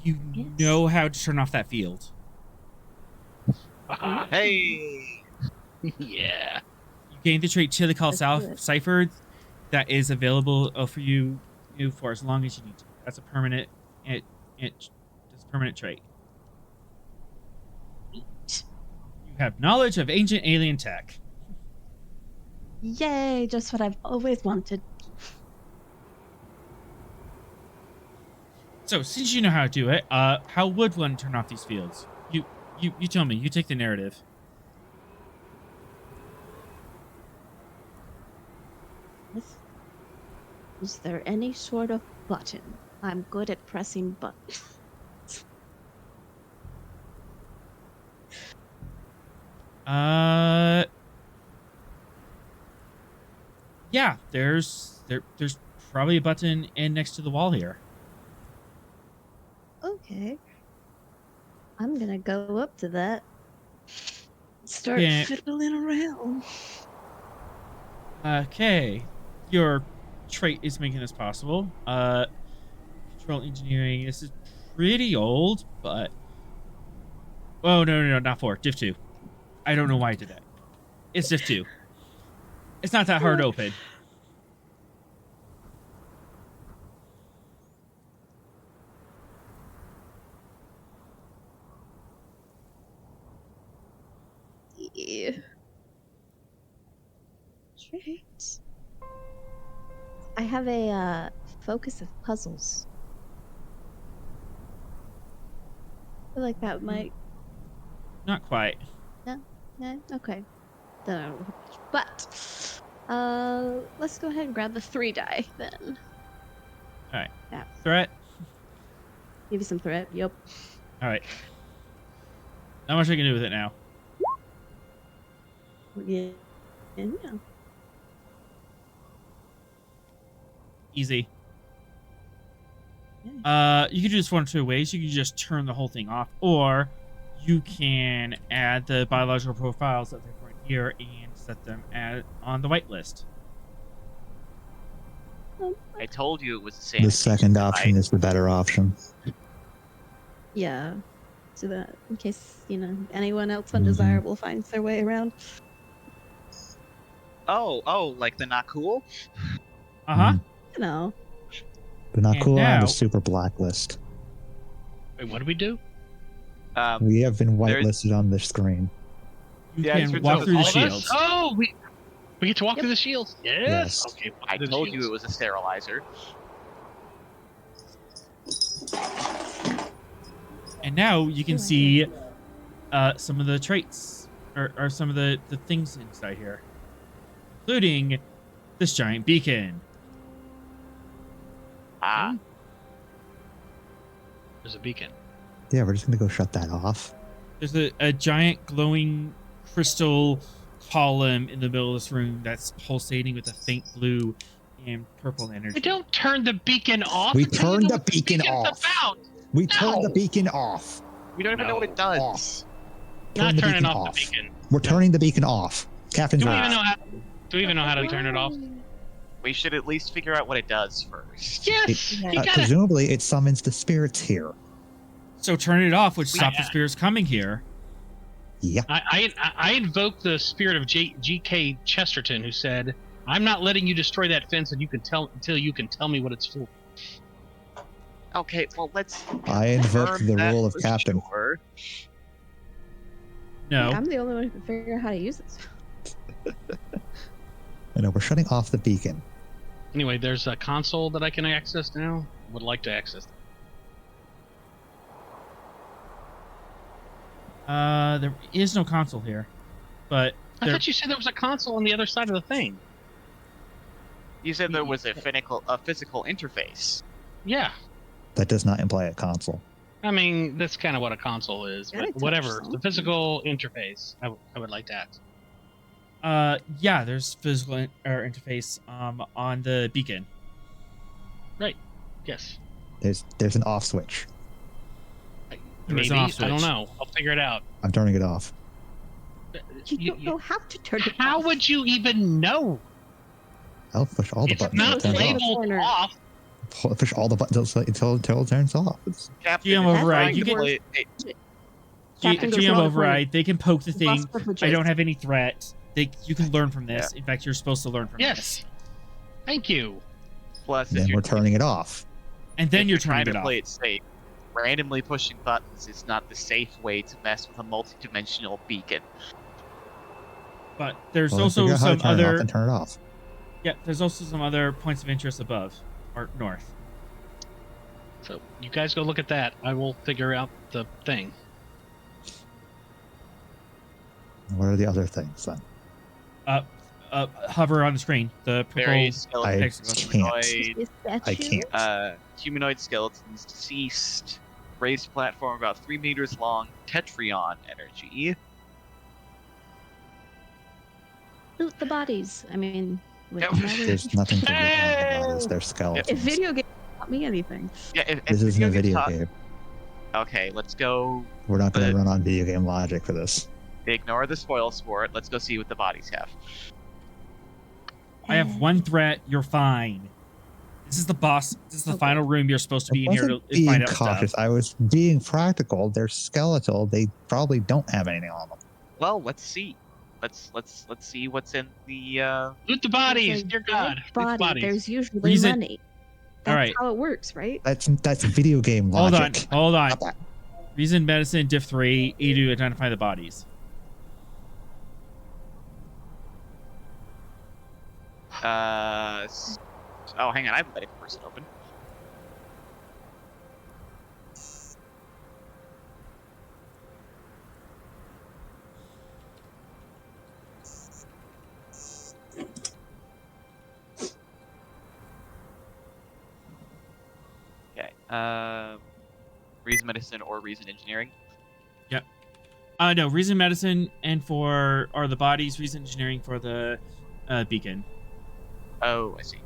you Yes. know how to turn off that field. Hey! Yeah. You gained the trait Chilical Let's do South it. Cipher that is available for you for as long as you need to. That's a permanent that's a permanent trait. You have knowledge of ancient alien tech. Yay, just what I've always wanted. So since you know how to do it, how would one turn off these fields? You tell me. You take the narrative. Is there any sort of button? I'm good at pressing buttons. Yeah, there's probably a button in next to the wall here. Okay. I'm gonna go up to that. Start Yeah. fiddling around. Okay, your trait is making this possible. Control engineering. This is pretty old, but oh no, not 4. Div 2. I don't know why I did that. It's Div 2. It's not that hard to open. Yeah. Traits. I have a focus of puzzles. I feel like that might. Not quite. Yeah, okay. Don't know. But let's go ahead and grab the 3 die then. All right. Yeah. Threat. Give you some threat. Yep. All right. Not much I can do with it now. Yeah. And yeah. Easy. Yeah. You can do this one of 2 ways. You can just turn the whole thing off, or you can add the biological profiles that they're going here and set them on the whitelist. I told you it was the same. The second option is the better option. Yeah. So that in case, anyone else undesirable finds their way around. Oh, like the not cool? Uh huh. Mhm. Do not And cool on now- the super blacklist. Wait, what do we do? We have been there's- whitelisted on this screen. You Yeah, it can turns walk out through the All of us? shields. Oh, we get to walk through the shields. Yes. Yes. Okay. I the told you shields. it was a sterilizer. And now you can Ooh, I see some of the traits or some of the things inside here, including this giant beacon. Ah, There's a beacon. Yeah, we're just gonna go shut that off. There's a giant glowing crystal column in the middle of this room that's pulsating with a faint blue and purple energy. We don't turn the beacon off. We until you turned know the what beacon beacon's off. About. We turned the No. beacon off. we don't even know what it does. Off. Not Turn the turning beacon off off. the beacon. We're turning the beacon off. Captain's Do we orders. even know how? Do we even know how to turn it off? We should at least figure out what it does first. Yes. Yeah. You gotta. Presumably, it summons the spirits here. So turn it off, which stops the Yeah. spirits coming here. Yeah. I invoke the spirit of G.K. Chesterton, who said, "I'm not letting you destroy that fence, and you can tell until you can tell me what it's for." Okay, well let's. I invoke confirm the that rule of for captain. sure. No. I'm the only one who can figure out how to use this. You know, we're shutting off the beacon. Anyway, there's a console that I can access now. Would like to access. There is no console here, but I there, thought you said there was a console on the other side of the thing. You said there was a physical interface. Yeah. That does not imply a console. I mean, that's kind of what a console is, Gotta but touch whatever. The something. physical interface, I would like that. yeah, there's physical interface on the beacon. Yes. There's an off switch. There is Maybe. an off I don't switch. know. I'll figure it out. I'm turning it off. You don't know how to turn it How off. would you even know? I'll push all the It's buttons not until it turns off. labeled Corner. off. Push all the buttons until it turns off. Captain, GM if you're override, trying you to can- play- hey, Captain goes GM on the override. They can poke the Boss thing. privileges. I don't have any threat. You can learn from this. In fact, you're supposed to learn from Yes. this. Thank you. plus, if Then you're we're turning it off. And then if you're trying turning to it off. play it safe. Randomly pushing buttons is not the safe way to mess with a multi-dimensional beacon. But there's Well, also figure out how to some turn it off other. and turn it off. Yeah, there's also some other points of interest above or north. So you guys go look at that. I will figure out the thing. What are the other things then? Hover on the screen. The purple. Various skeletons, can't. humanoid, I can't. humanoid skeletons deceased, raised platform about 3 meters long, Tetrion energy. Loot the bodies. I mean, Yeah. There's nothing to do on the bodies. They're skeletons. if video games taught me anything. Yeah, if This isn't a games video taught- game. Okay, let's go. We're not going But- to run on video game logic for this. Ignore the spoil sport. Let's go see what the bodies have. I have one threat. You're fine. This is the boss. This is the Okay. final room you're supposed to I be in here wasn't to being find out cautious. stuff. I was being practical. They're skeletal. They probably don't have anything on them. Well, let's see. Let's see what's in the. Loot the bodies. There's a Dear dead God. Loot the Body. bodies. There's usually Reason- money. That's All right. how it works, right? That's video game Hold on. logic. Hold on. Stop that. Reason, medicine, diff 3, A to identify the bodies. Oh, hang on. I have a medical person open. Okay. Reason medicine or reason engineering. No, reason, medicine, and for are the bodies. Reason, engineering for the beacon. Oh, I see.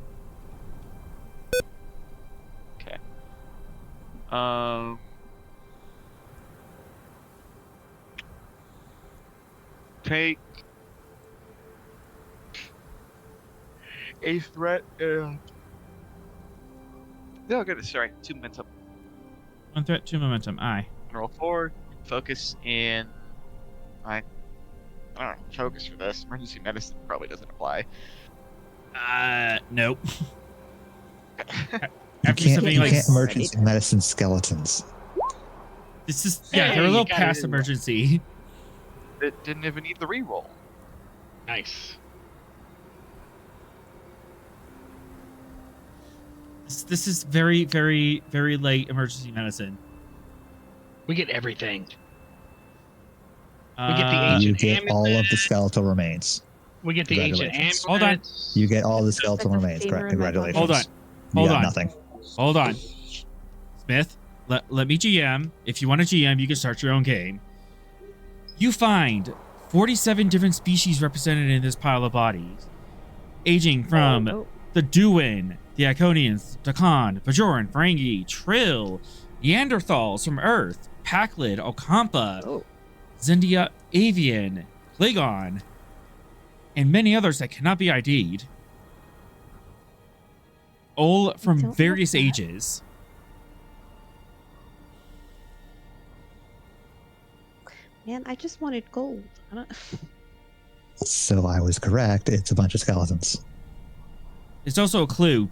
Okay. Take a threat. No, goodness, sorry. 2 momentum. One threat, 2 momentum. Aye. Roll 4. Focus in. I don't know. Focus for this. Emergency medicine probably doesn't apply. Nope. after can't, something you like can't emergency medicine skeletons. this is they're a you little got it past in. emergency. It didn't even need the reroll. Nice. This is very, very, very late emergency medicine. We get everything. Uh, get the You ancient get all of the amulet. skeletal remains. We get the ancient Congratulations. Hold on. amulet. You get all the skeletal That's a remains. favor Correct. in my Congratulations. Hold on. You Hold got on. nothing. Hold on. Smith, let me GM. If you want to GM, you can start your own game. You find 47 different species represented in this pile of bodies, aging from Oh. the Duin, the Iconians, Dakan, Bajoran, Ferengi, Trill, Neanderthals from Earth, Paklid, Okampa, Oh. Zendia, Avian, Klingon, and many others that cannot be ID'd. All from Don't various like that. ages. Man, I just wanted gold. I don't... So I was correct. It's a bunch of skeletons. It's also a clue.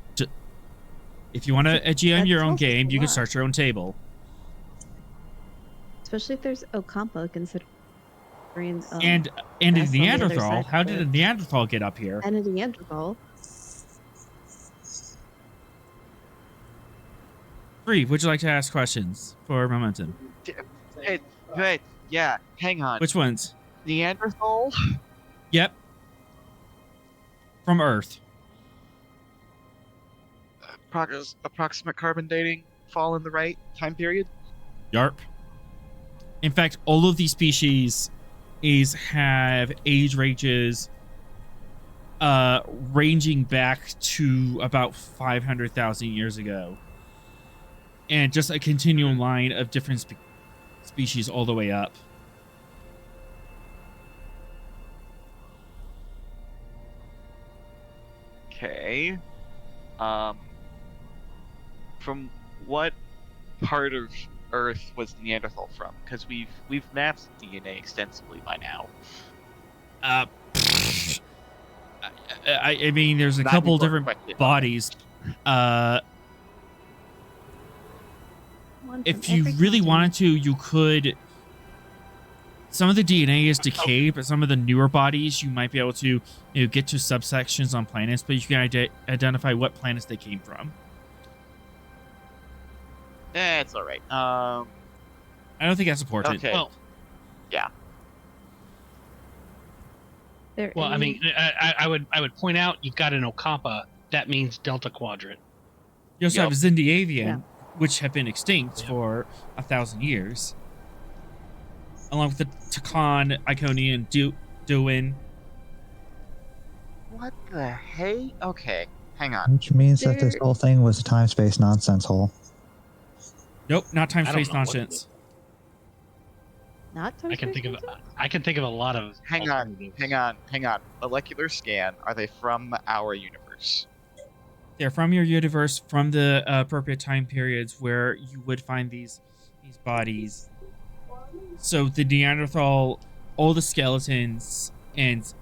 If you want to GM your That's own also game, a you can lot. start your own table. Especially if there's Okampa considering. And a that's on the other Neanderthal. side How of did the- a Neanderthal get up here? and a Neanderthal. 3, would you like to ask questions for momentum? Hey, yeah, hang on. Which ones? Neanderthal? Yep. From Earth. Approximate carbon dating fall in the right time period? Yarp. In fact, all of these species have age ranges ranging back to about 500,000 years ago. And just a continual line of different species all the way up. Okay. From what part of Earth was Neanderthal from? Because we've mapped DNA extensively by now. I mean, there's a Not couple important different question. bodies. One If from you every really continent. wanted to, you could. Some of the DNA is decayed, but some of the newer bodies you might be able to get to subsections on planets, but you can identify what planets they came from. It's all right. I don't think that's important. Okay. Well, There well, I any- mean, I would point out you've got an Okampa. That means Delta Quadrant. You also Yep. have Zindiavian, Yeah. which have been extinct Yeah. for 1,000 years, along with the Takan, Iconian, Duin. What the hey? Okay, hang on. Which means that this There- whole thing was a time-space nonsense hole. Nope, not time I don't space know what- nonsense. not I can think of a lot of. Hang on, alternatives. hang on. Molecular scan. Are they from our universe? They're from your universe, from the appropriate time periods where you would find these bodies. So the Neanderthal, all the skeletons, and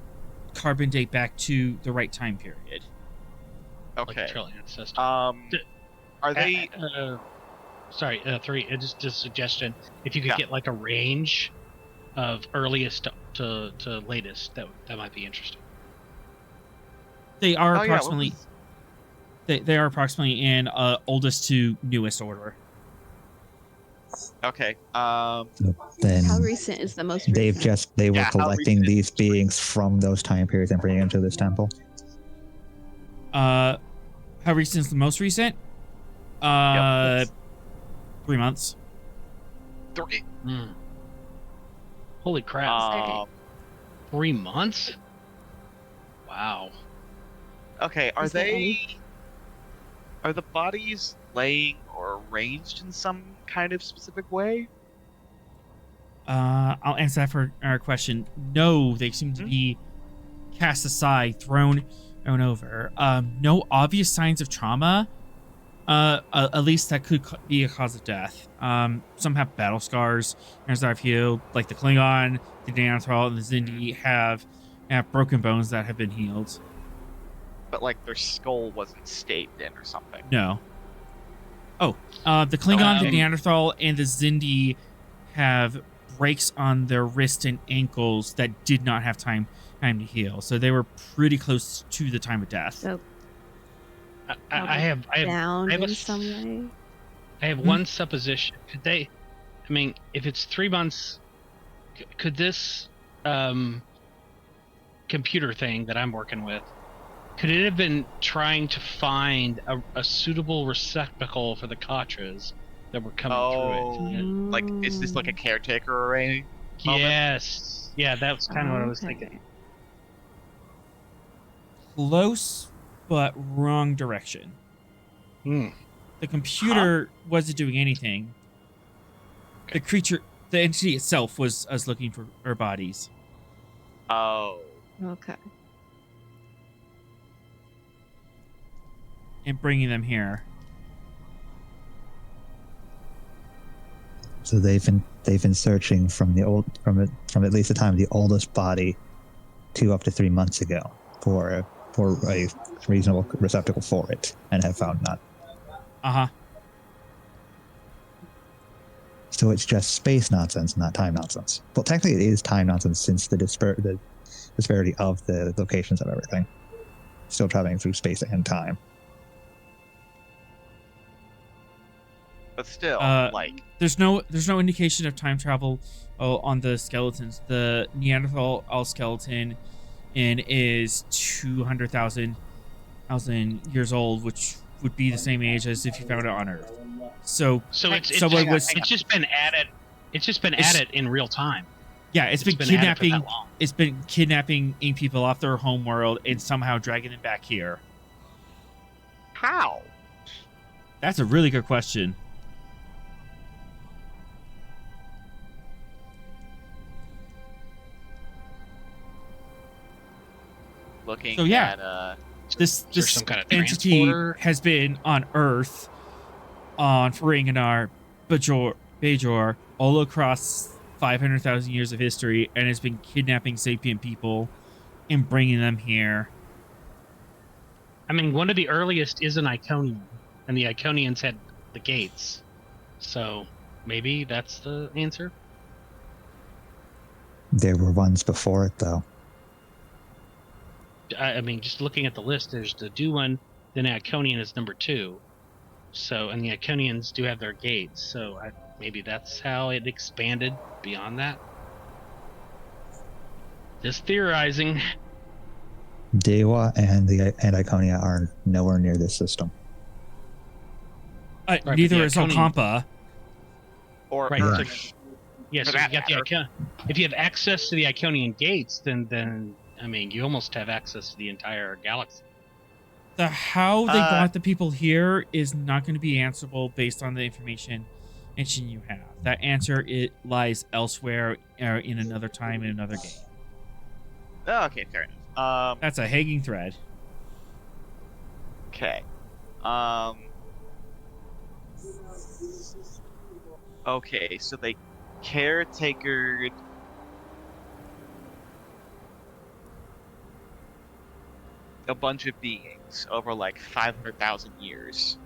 carbon date back to the right time period. Like Okay. a trillion system. Are they? Sorry, 3. Just a suggestion. If you could Yeah. get like a range of earliest to latest, that might be interesting. They are Oh, yeah, what approximately was- they are approximately in oldest to newest order. Okay. Then How recent is the most they recent? were Yeah, how collecting recent these beings from those time periods and bringing them to this temple. How recent is the most recent? 3 months. 3. Holy crap! Um, 3 months? Wow. okay. Are Is there they? any- Are the bodies laying or arranged in some kind of specific way? I'll answer that for our question. No, they seem to be cast aside, thrown over. No obvious signs of trauma. At least that could be a cause of death. Some have battle scars, as I've healed, like the Klingon, the Neanderthal, and the Zindi have broken bones that have been healed. But like their skull wasn't staved in or something. No. The Klingon, the Okay. Neanderthal, and the Zindi have breaks on their wrists and ankles that did not have time to heal. So they were pretty close to the time of death. So I have bound I have a in s- some way. I have one supposition. Could they? I mean, if it's 3 months, could this computer thing that I'm working with, could it have been trying to find a suitable receptacle for the Katras that were coming Oh, through it? like is this like a caretaker array? moment? Yes. Yeah, that's kind of what I was thinking. Close, but wrong direction. Hmm. The computer wasn't doing anything. Okay. The creature, the entity itself was looking for our bodies. Oh, Okay. And bringing them here. So they've been searching from at least the time of the oldest body to up to 3 months ago for a reasonable receptacle for it, and have found none. Uh-huh. So it's just space nonsense, not time nonsense. Well, technically it is time nonsense since the disparity of the locations of everything. Still traveling through space and time. but still, like There's no indication of time travel on the skeletons. The Neanderthal skeleton is 200,000 years old, which would be the same age as if you found it on Earth. So It's someone was it's just been added. It's just been added in real time. yeah, it's been added for kidnapping. that long. It's been kidnapping people off their home world and somehow dragging them back here. how? That's a really good question. Looking So, yeah. at This Is there some kind of entity transporter? has been on Earth, on Ferenginar, Bajor, all across 500,000 years of history, and has been kidnapping sapient people and bringing them here. I mean, one of the earliest is an Iconian, and the Iconians had the gates. So maybe that's the answer. There were ones before it, though. I mean, just looking at the list, there's the Duan, then Iconian is number 2. So, and the Iconians do have their gates. So maybe that's how it expanded beyond that. Just theorizing. Dewa and Iconia are nowhere near this system. but Neither the is Iconian- Okampa. or Right. Yeah. Yeah, For so that you got the matter. if you have access to the Iconian gates, then I mean, you almost have access to the entire galaxy. The how they Uh, got the people here is not going to be answerable based on the information you have. That answer lies elsewhere in another time in another game. Oh, okay, fair enough. That's a hanging thread. Okay. Okay, so they caretakered a bunch of beings over like 500,000 years.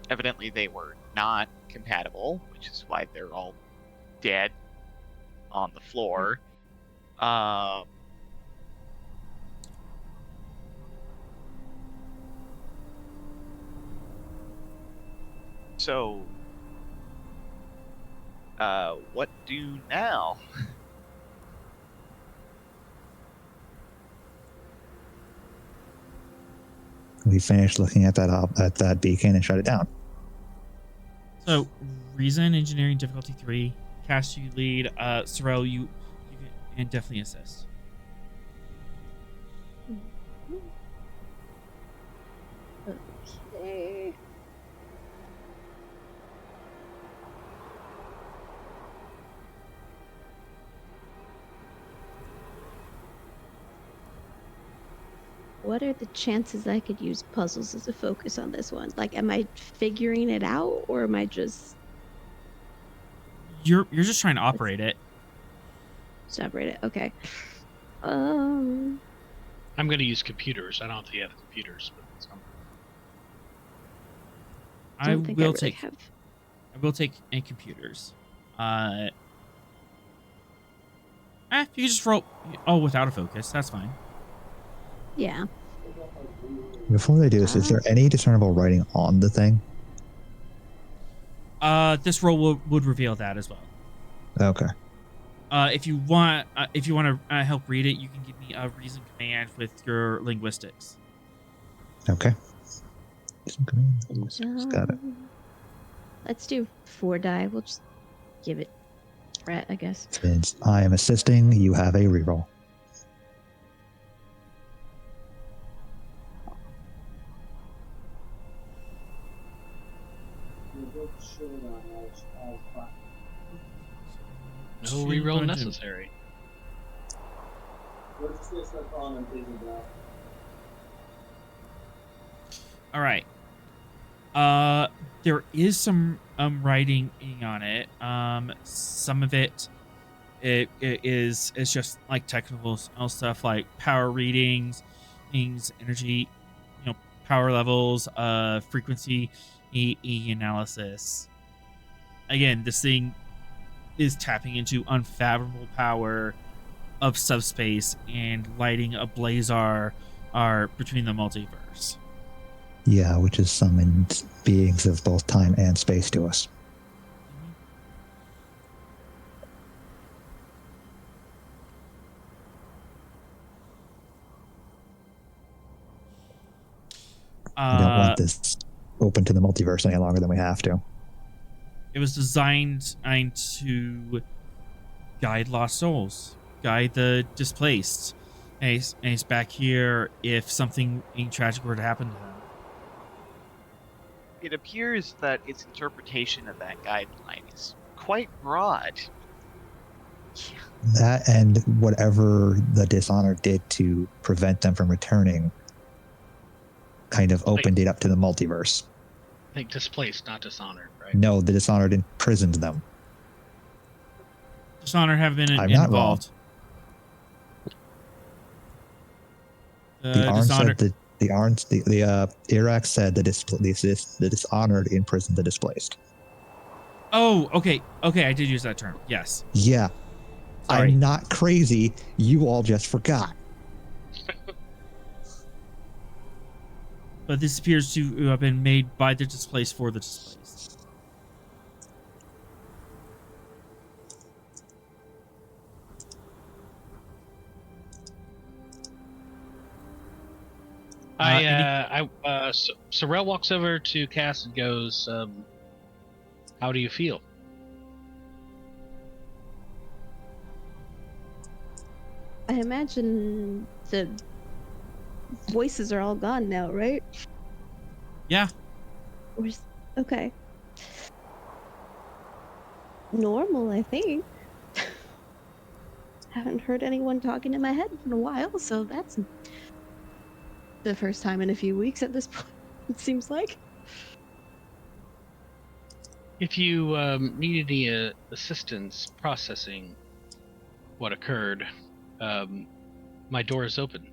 Evidently they were not compatible, which is why they're all dead on the floor. So, what do now? We finished looking at that beacon and shut it down. So, reason, engineering, difficulty 3. Cast, you lead. Sorrel, you can definitely assist. Okay. What are the chances I could use puzzles as a focus on this one? Like, am I figuring it out, or am I just You're just trying to operate it. separate it? Okay. I'm going to use computers. I don't think you have computers. But I Don't think will really take. have. I will take a computers. You can just roll. Oh, without a focus, that's fine. Yeah. Before they do this, is there any discernible writing on the thing? This roll would reveal that as well. Okay. If you want to help read it, you can give me a reason command with your linguistics. Okay. Got it. Let's do 4 die. We'll just give it Brett, I guess. Since I am assisting, you have a reroll. no reroll necessary. All right. There is some writing on it. Some of it is just like technical stuff like power readings, energy, power levels, frequency, E analysis. Again, this thing is tapping into unfathomable power of subspace and lighting a blazar between the multiverse. Yeah, which has summoned beings of both time and space to us. We don't want this open to the multiverse any longer than we have to. It was designed to guide lost souls, guide the displaced. And he's back here if something tragic were to happen to them. It appears that its interpretation of that guideline is quite broad. That and whatever the dishonor did to prevent them from returning kind of opened it up to the multiverse. I think displaced, not dishonored, right? No, the dishonored imprisoned them. Dishonored have been I'm not involved. The Arn said that the Iraq said that the dishonored imprisoned the displaced. Oh, okay, I did use that term. Yes. Yeah. Sorry. I'm not crazy. You all just forgot. But this appears to have been made by the displaced for the displaced. Sorrel walks over to Cass and goes, how do you feel? I imagine the voices are all gone now, right? Yeah. Okay. Normal, I think. Haven't heard anyone talking in my head in a while, so that's the first time in a few weeks at this point, it seems like. If you need any assistance processing what occurred, my door is open.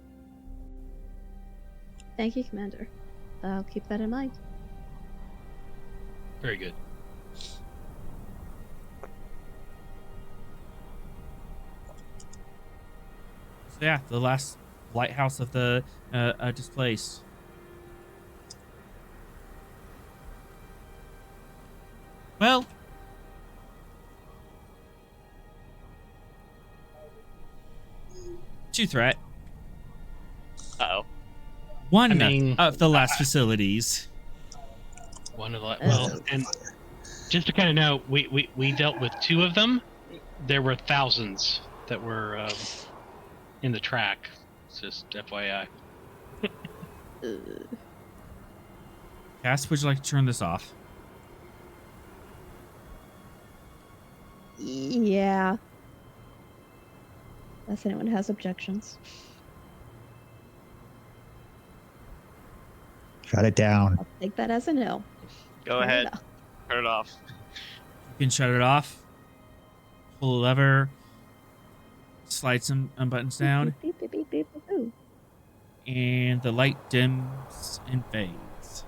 Thank you, Commander. I'll keep that in mind. Very good. So yeah, the last lighthouse of the displaced. Well, two threat. Uh-oh. One of the last facilities. One of the and just to kind of know, we dealt with 2 of them. There were thousands that were in the track. It's just FYI. Cass, would you like to turn this off? Yeah. Unless anyone has objections. Shut it down. I'll take that as a no. Go ahead. Turn it off. You can shut it off. Pull a lever. Slide some buttons down. Beep, beep, beep, beep, beep, beep. and the light dims and fades.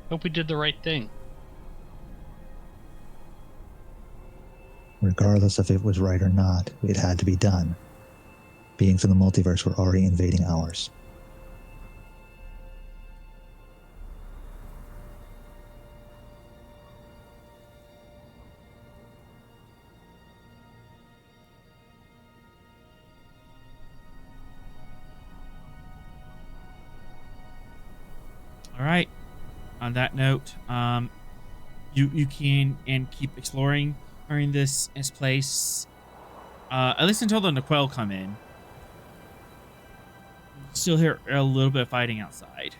Hope we did the right thing. Regardless if it was right or not, it had to be done. Beings in the multiverse were already invading ours. All right. On that note, you can and keep exploring this place, at least until the Naquel come in. Still hear a little bit of fighting outside,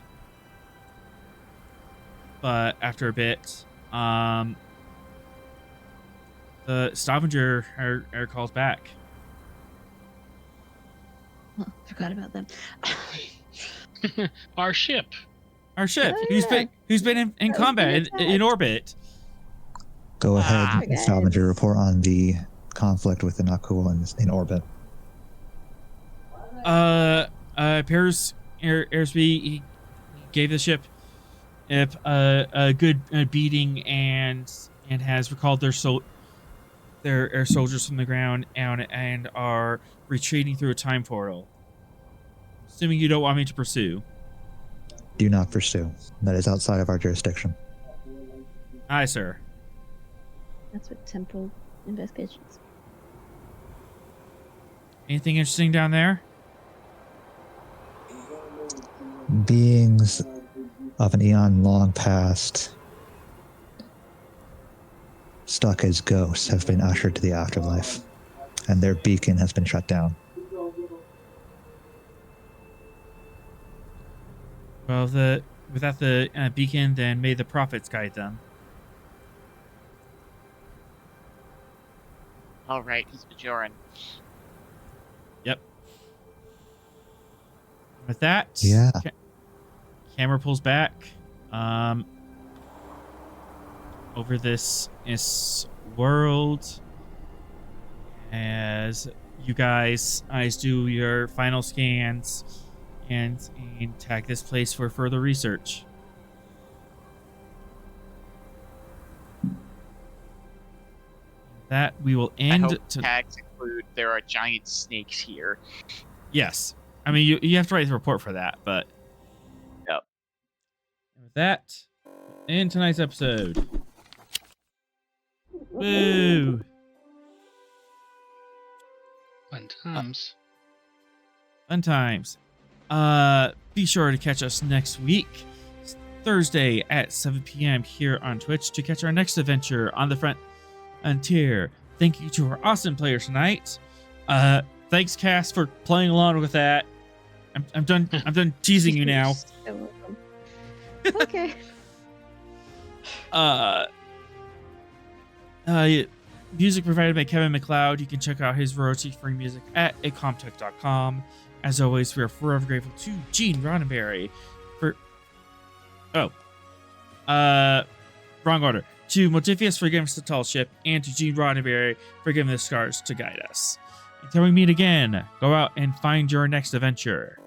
but after a bit, the Stavanger are calls back. Oh, forgot about them. Our ship. Our ship, Oh, who's yeah. been in combat in orbit. Go ahead, Okay. Stavanger, report on the conflict with the Nakul in orbit. Appears Airsby, he gave the ship a good beating and has recalled their air soldiers from the ground and are retreating through a time portal. Assuming you don't want me to pursue. Do not pursue. That is outside of our jurisdiction. Aye, sir. That's what temporal investigations. Anything interesting down there? Beings of an eon long past, stuck as ghosts, have been ushered to the afterlife, and their beacon has been shut down. Well, without the beacon, then may the prophets guide them. All right, he's Bajoran. Yep. With that, Yeah. Camera pulls back over this world as you guys do your final scans and tag this place for further research. That we will I end. hope tags include there are giant snakes here. Yes. I mean, you have to write the report for that, but... Yep. With that, in tonight's episode. Woo! Fun times. Fun times. Be sure to catch us next week, Thursday at 7 p.m. here on Twitch to catch our next adventure on the frontier. Thank you to our awesome players tonight. Thanks, Cass, for playing along with that. I'm done teasing you now. You're welcome. Okay. Music provided by Kevin Macloud. You can check out his royalty-free music at acomtech.com. As always, we are forever grateful to Gene Roddenberry for... wrong order. To Motifius for giving us the tall ship, and to Gene Roddenberry for giving the scars to guide us. Until we meet again, go out and find your next adventure.